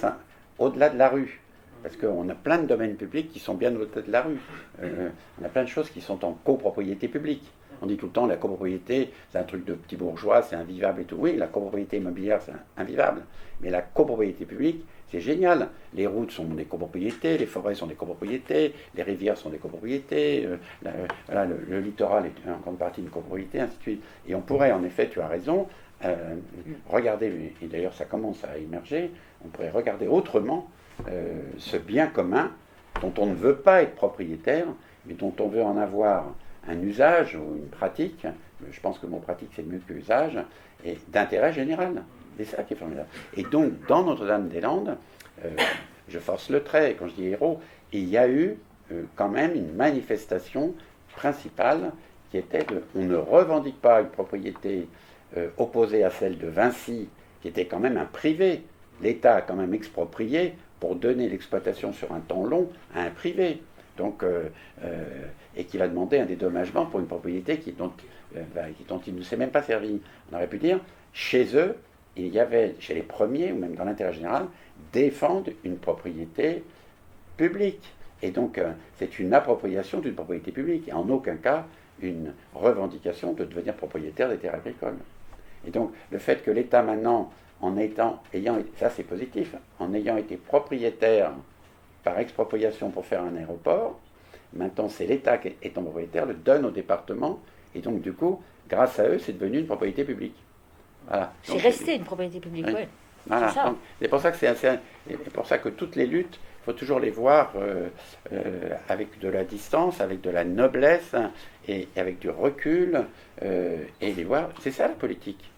au-delà de la rue. Parce qu'on a plein de domaines publics qui sont bien au-delà de la rue. On a plein de choses qui sont en copropriété publique. On dit tout le temps, la copropriété, c'est un truc de petit bourgeois, c'est invivable et tout. Oui, la copropriété immobilière, c'est invivable. Mais la copropriété publique, c'est génial. Les routes sont des copropriétés, les forêts sont des copropriétés, les rivières sont des copropriétés, le littoral est en grande partie une copropriété, ainsi de suite. Et on pourrait, en effet, tu as raison, regarder, et d'ailleurs ça commence à émerger, on pourrait regarder autrement ce bien commun dont on ne veut pas être propriétaire, mais dont on veut en avoir un usage ou une pratique, je pense que mon pratique c'est mieux que usage, et d'intérêt général. C'est ça qui est formidable. Et donc, dans Notre-Dame-des-Landes, je force le trait, quand je dis héros, il y a eu quand même une manifestation principale qui était on ne revendique pas une propriété opposée à celle de Vinci, qui était quand même un privé. L'État a quand même exproprié pour donner l'exploitation sur un temps long à un privé. Donc, et qui va demander un dédommagement pour une propriété dont il ne s'est même pas servi. On aurait pu dire, chez eux, il y avait, chez les premiers, ou même dans l'intérêt général, défendre une propriété publique. Et donc, c'est une appropriation d'une propriété publique, et en aucun cas une revendication de devenir propriétaire des terres agricoles. Et donc, le fait que l'État maintenant, ça c'est positif, en ayant été propriétaire par expropriation pour faire un aéroport. Maintenant, c'est l'État qui, étant propriétaire, le donne au département. Et donc, du coup, grâce à eux, c'est devenu une propriété publique. Voilà. C'est resté une propriété publique, oui. Voilà. C'est ça. C'est pour ça que c'est pour ça que toutes les luttes, il faut toujours les voir avec de la distance, avec de la noblesse et avec du recul et les voir. C'est ça la politique.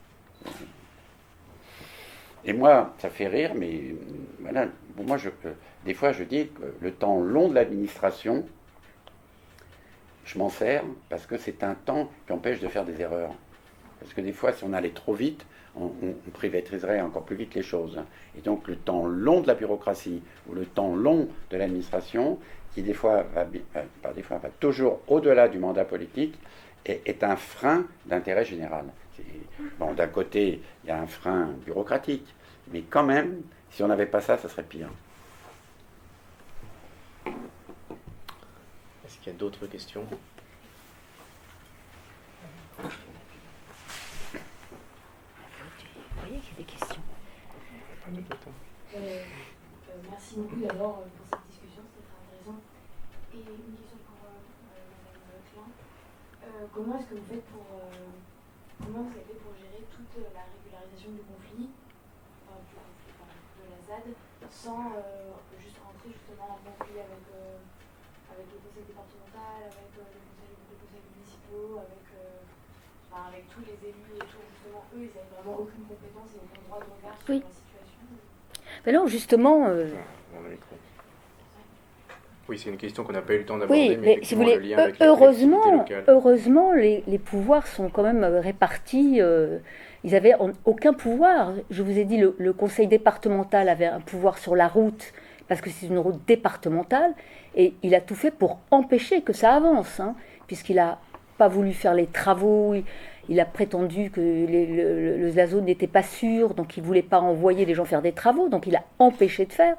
Et moi, ça fait rire, mais voilà. Moi, des fois, je dis que le temps long de l'administration, je m'en sers parce que c'est un temps qui empêche de faire des erreurs. Parce que des fois, si on allait trop vite, on privatiserait encore plus vite les choses. Et donc, le temps long de la bureaucratie ou le temps long de l'administration, qui des fois va toujours au-delà du mandat politique, est un frein d'intérêt général. Bon, d'un côté, il y a un frein bureaucratique, mais quand même, si on n'avait pas ça, ça serait pire. Est-ce qu'il y a d'autres questions ? Vous voyez qu'il y a des questions. Merci beaucoup d'abord pour cette discussion, c'était très intéressant. Et une question pour Mme Klein. Comment est-ce que vous faites comment vous avez fait pour gérer toute la régularisation du conflit, de la ZAD, sans juste rentrer justement en conflit avec le conseil départemental, avec les conseils municipaux, avec tous les élus autour, justement, eux, ils n'avaient vraiment aucune compétence et aucun droit de regard sur la situation. Mais non, justement... Oui, c'est une question qu'on n'a pas eu le temps d'aborder, Oui, mais si vous voulez, heureusement, les pouvoirs sont quand même répartis. Ils n'avaient aucun pouvoir. Je vous ai dit, le conseil départemental avait un pouvoir sur la route, parce que c'est une route départementale, et il a tout fait pour empêcher que ça avance, puisqu'il n'a pas voulu faire les travaux, il a prétendu que la zone n'était pas sûre, donc il ne voulait pas envoyer les gens faire des travaux, donc il a empêché de faire.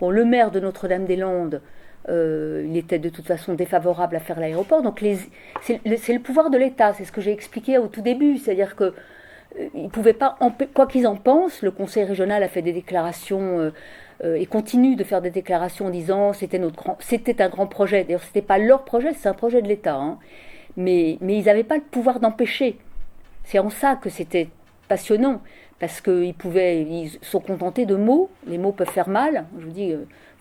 Bon, le maire de Notre-Dame-des-Landes, il était de toute façon défavorable à faire l'aéroport, donc c'est le pouvoir de l'État, c'est ce que j'ai expliqué au tout début, c'est-à-dire que ils pouvaient pas, quoi qu'ils en pensent, le conseil régional a fait des déclarations et continue de faire des déclarations en disant c'était un grand projet. D'ailleurs, c'était pas leur projet, c'est un projet de l'État, mais ils n'avaient pas le pouvoir d'empêcher. C'est en ça que c'était passionnant, parce ils sont contentés de mots. Les mots peuvent faire mal. Je vous dis,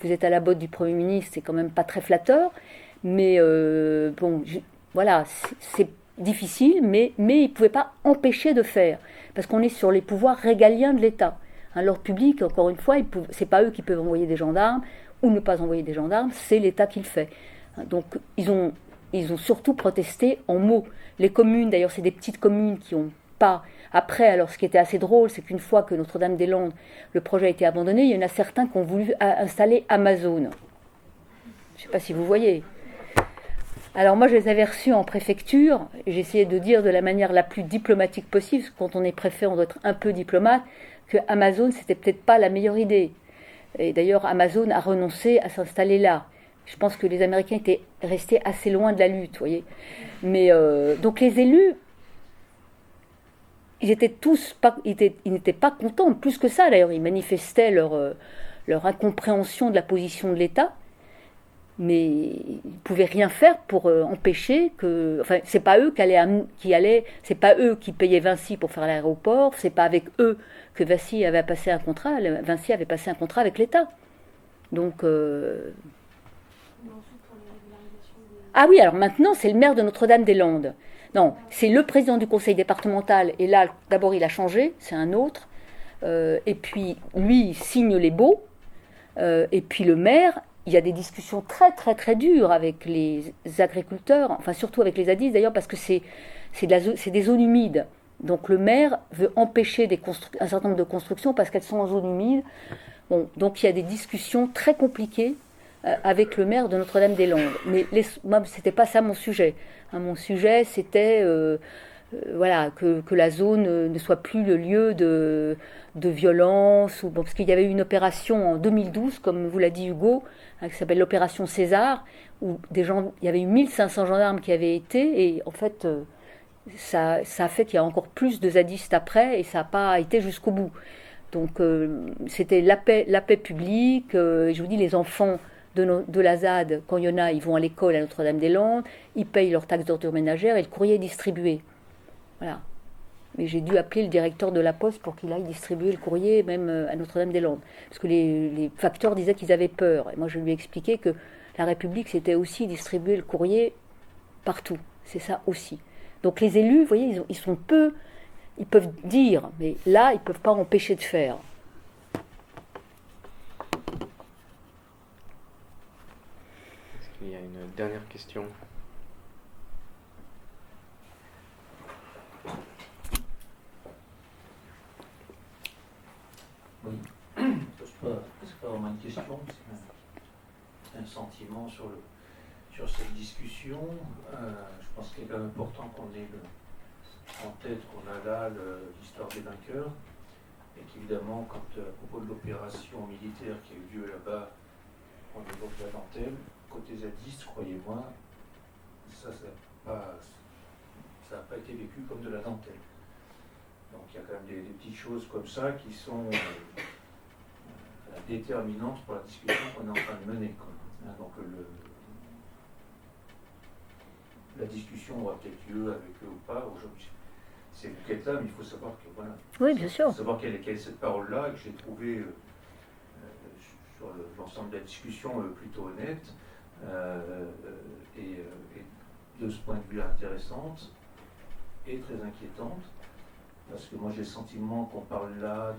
vous êtes à la botte du Premier ministre, c'est quand même pas très flatteur, mais voilà, c'est difficile, mais ils ne pouvaient pas empêcher de faire, parce qu'on est sur les pouvoirs régaliens de l'État. Leur public, encore une fois, c'est pas eux qui peuvent envoyer des gendarmes ou ne pas envoyer des gendarmes, c'est l'État qui le fait. Donc ils ont surtout protesté en mots. Les communes, d'ailleurs, c'est des petites communes qui n'ont pas... Après, alors ce qui était assez drôle, c'est qu'une fois que Notre-Dame-des-Landes, le projet a été abandonné, il y en a certains qui ont voulu installer Amazon. Je ne sais pas si vous voyez. Alors moi, je les avais reçus en préfecture, et j'essayais de dire de la manière la plus diplomatique possible, parce que quand on est préfet, on doit être un peu diplomate, que Amazon, c'était peut-être pas la meilleure idée. Et d'ailleurs, Amazon a renoncé à s'installer là. Je pense que les Américains étaient restés assez loin de la lutte, vous voyez. Mais donc les élus, ils n'étaient pas contents. Plus que ça, d'ailleurs, ils manifestaient leur incompréhension de la position de l'État. Mais ils ne pouvaient rien faire pour empêcher que... Enfin, c'est pas eux c'est pas eux qui payaient Vinci pour faire l'aéroport, c'est pas avec eux que Vinci avait passé un contrat avec l'État. Donc... Ah oui, alors maintenant, c'est le maire de Notre-Dame-des-Landes. Non, c'est le président du conseil départemental, et là, d'abord, il a changé, c'est un autre. Et puis, lui, il signe les baux, et puis le maire... Il y a des discussions très très très dures avec les agriculteurs, enfin surtout avec les zadistes d'ailleurs, parce que c'est des zones humides. Donc le maire veut empêcher un certain nombre de constructions parce qu'elles sont en zone humide. Bon, donc il y a des discussions très compliquées avec le maire de Notre-Dame-des-Landes. Mais moi, c'était pas ça mon sujet. Mon sujet, c'était voilà, que la zone ne soit plus le lieu de violence, parce qu'il y avait eu une opération en 2012, comme vous l'a dit Hugo, qui s'appelle l'opération César, où il y avait eu 1500 gendarmes qui avaient été, et en fait, ça a fait qu'il y a encore plus de zadistes après, et ça n'a pas été jusqu'au bout. Donc, c'était la paix publique, je vous dis, les enfants de la ZAD, quand il y en a, ils vont à l'école à Notre-Dame-des-Landes, ils payent leur taxe d'ordure ménagère et le courrier est distribué. Voilà. Mais j'ai dû appeler le directeur de la Poste pour qu'il aille distribuer le courrier même à Notre-Dame-des-Landes. Parce que les facteurs disaient qu'ils avaient peur. Et moi, je lui ai expliqué que la République, c'était aussi distribuer le courrier partout. C'est ça aussi. Donc les élus, vous voyez, ils sont peu... Ils peuvent dire, mais là, ils ne peuvent pas empêcher de faire. Est-ce qu'il y a une dernière question? Oui. C'est pas vraiment une question, c'est un sentiment sur cette discussion. Je pense qu'il est quand même important qu'on ait en tête qu'on a là l'histoire des vainqueurs, et qu'évidemment, quand à propos de l'opération militaire qui a eu lieu là-bas, on évoque la dentelle, côté zadiste, croyez-moi, ça n'a pas été vécu comme de la dentelle. Donc il y a quand même des petites choses comme ça qui sont déterminantes pour la discussion qu'on est en train de mener. Donc la discussion aura peut-être lieu avec eux ou pas aujourd'hui. C'est vous qui êtes là, mais il faut savoir que voilà. Oui, bien sûr. Il faut savoir quelle est cette parole-là et que j'ai trouvé sur l'ensemble de la discussion plutôt honnête et de ce point de vue intéressante et très inquiétante. Parce que moi j'ai le sentiment qu'on parle là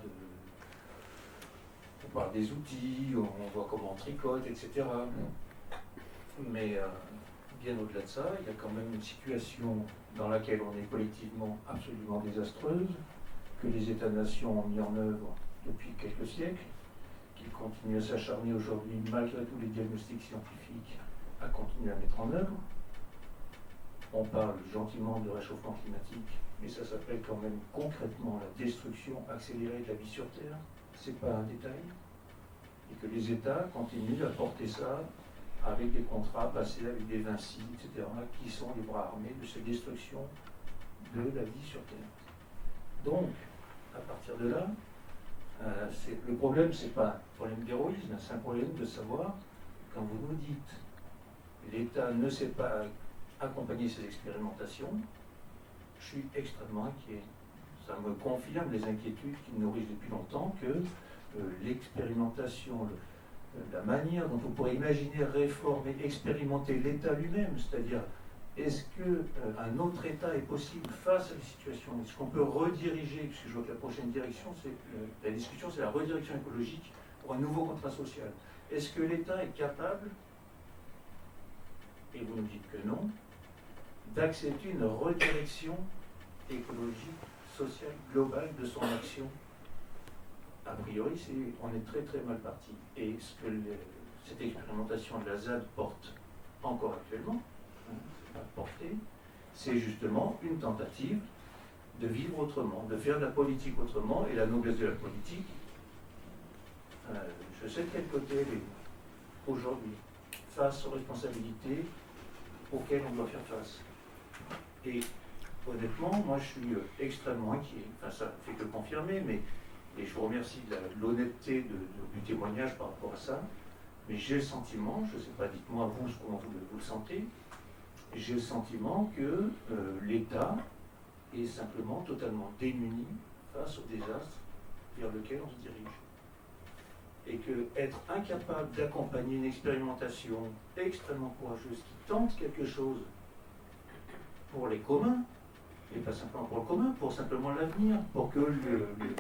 on parle des outils, on voit comment on tricote, etc. Mais bien au-delà de ça, il y a quand même une situation dans laquelle on est collectivement absolument désastreuse, que les États-nations ont mis en œuvre depuis quelques siècles, qu'ils continuent à s'acharner aujourd'hui, malgré tous les diagnostics scientifiques, à continuer à mettre en œuvre. On parle gentiment de réchauffement climatique, mais ça s'appelle quand même concrètement la destruction accélérée de la vie sur Terre. C'est pas un détail. Et que les États continuent à porter ça avec des contrats passés avec des Vinci, etc., qui sont les bras armés de cette destruction de la vie sur Terre. Donc, à partir de là, le problème, c'est pas un problème d'héroïsme, c'est un problème de savoir, quand vous nous dites l'État ne sait pas accompagner ces expérimentations, je suis extrêmement inquiet. Ça me confirme les inquiétudes qui me nourrissent depuis longtemps que l'expérimentation, la manière dont on pourrait imaginer réformer, expérimenter l'État lui-même, c'est-à-dire est-ce qu'un autre État est possible face à des situations? Est-ce qu'on peut rediriger, puisque je vois que la prochaine direction, la discussion, c'est la redirection écologique pour un nouveau contrat social. Est-ce que l'État est capable, et vous nous dites que non, d'accepter une redirection écologique, sociale, globale de son action? A priori, on est très très mal parti. Et ce que cette expérimentation de la ZAD porte encore actuellement, c'est justement une tentative de vivre autrement, de faire de la politique autrement, et la noblesse de la politique, je sais de quel côté elle est aujourd'hui, face aux responsabilités auxquelles on doit faire face. Et honnêtement, moi je suis extrêmement inquiet. Enfin, ça ne fait que confirmer, et je vous remercie de l'honnêteté du témoignage par rapport à ça, mais j'ai le sentiment, je ne sais pas, dites-moi vous comment vous le sentez, j'ai le sentiment que l'État est simplement totalement démuni face au désastre vers lequel on se dirige. Et qu'être incapable d'accompagner une expérimentation extrêmement courageuse qui tente quelque chose pour les communs, et pas simplement pour le commun, pour simplement l'avenir, pour que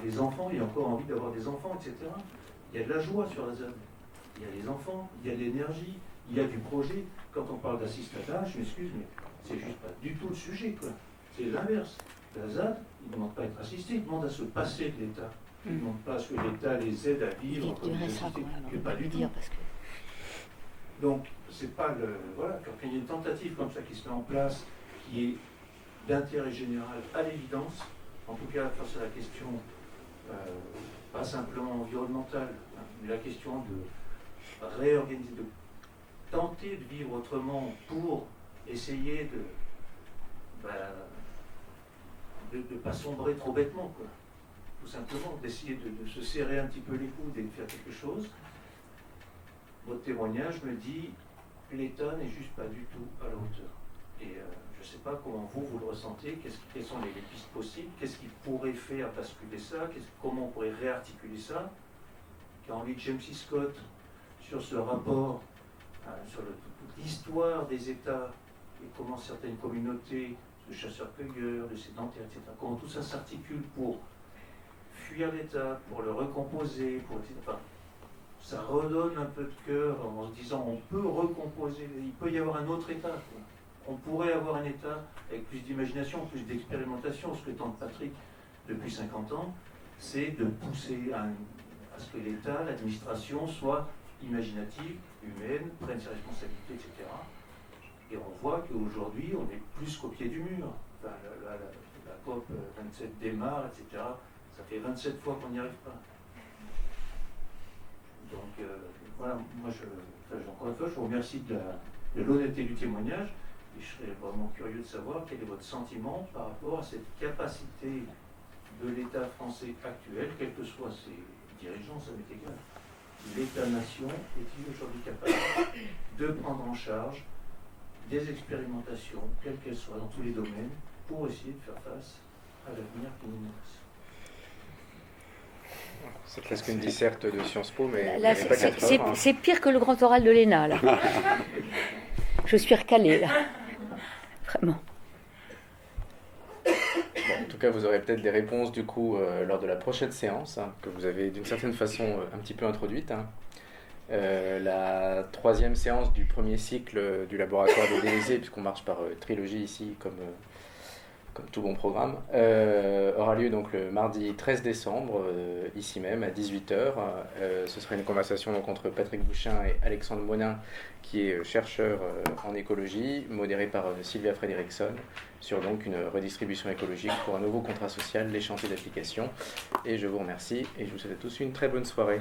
les enfants aient encore envie d'avoir des enfants, etc. Il y a de la joie sur la ZAD. Il y a les enfants, il y a de l'énergie, il y a du projet. Quand on parle d'assistanat, je m'excuse, mais c'est juste pas du tout le sujet, quoi. C'est l'inverse. La ZAD, ils ne demandent pas à être assistés, ils demandent à se passer de l'État. Ils ne demandent pas à ce que l'État les aide à vivre comme des sociétés. Pas du tout. Donc, c'est pas le. Voilà, quand il y a une tentative comme ça qui se met en place, qui est d'intérêt général à l'évidence, en tout cas face à la question pas simplement environnementale, mais la question de réorganiser, de tenter de vivre autrement pour essayer de ne pas sombrer trop bêtement, quoi. Tout simplement, d'essayer de se serrer un petit peu les coudes et de faire quelque chose. votre témoignage me dit l'État n'est juste pas du tout à la hauteur. Et je ne sais pas comment vous le ressentez, quelles sont les pistes possibles, qu'est-ce qui pourrait faire basculer ça, comment on pourrait réarticuler ça. Quand on lit James C. Scott sur ce rapport, sur l'histoire des États et comment certaines communautés de chasseurs-cueilleurs, de sédentaires, etc., comment tout ça s'articule pour fuir l'État, pour le recomposer, etc. Ça redonne un peu de cœur en se disant on peut recomposer, il peut y avoir un autre État. Quoi. On pourrait avoir un État avec plus d'imagination, plus d'expérimentation. Ce que tente Patrick depuis 50 ans, c'est de pousser à ce que l'État, l'administration soit imaginative, humaine, prenne ses responsabilités, etc. Et on voit qu'aujourd'hui, on est plus qu'au pied du mur. Enfin, la COP 27 démarre, etc. Ça fait 27 fois qu'on n'y arrive pas. Donc voilà, moi encore une fois, je vous remercie de l'honnêteté du témoignage et je serais vraiment curieux de savoir quel est votre sentiment par rapport à cette capacité de l'État français actuel, quels que soient ses dirigeants, ça m'est égal. L'État-nation est-il aujourd'hui capable de prendre en charge des expérimentations, quelles qu'elles soient, dans tous les domaines, pour essayer de faire face à l'avenir qui nous menace? C'est presque une disserte de Sciences Po, mais là, il n'y a pas 4 heures. c'est pire que le grand oral de l'ENA, là. Je suis recalée, là. Vraiment. Bon, en tout cas, vous aurez peut-être des réponses du coup lors de la prochaine séance, que vous avez d'une certaine façon un petit peu introduite. La 3e séance du premier cycle du laboratoire de Élysée, puisqu'on marche par trilogie ici, comme tout bon programme, aura lieu donc le mardi 13 décembre, ici même, à 18h. Ce sera une conversation donc, entre Patrick Bouchain et Alexandre Monin, qui est chercheur en écologie, modérée par Sylvia Frederickson, sur donc une redistribution écologique pour un nouveau contrat social, les chantiers d'application. Et je vous remercie et je vous souhaite à tous une très bonne soirée.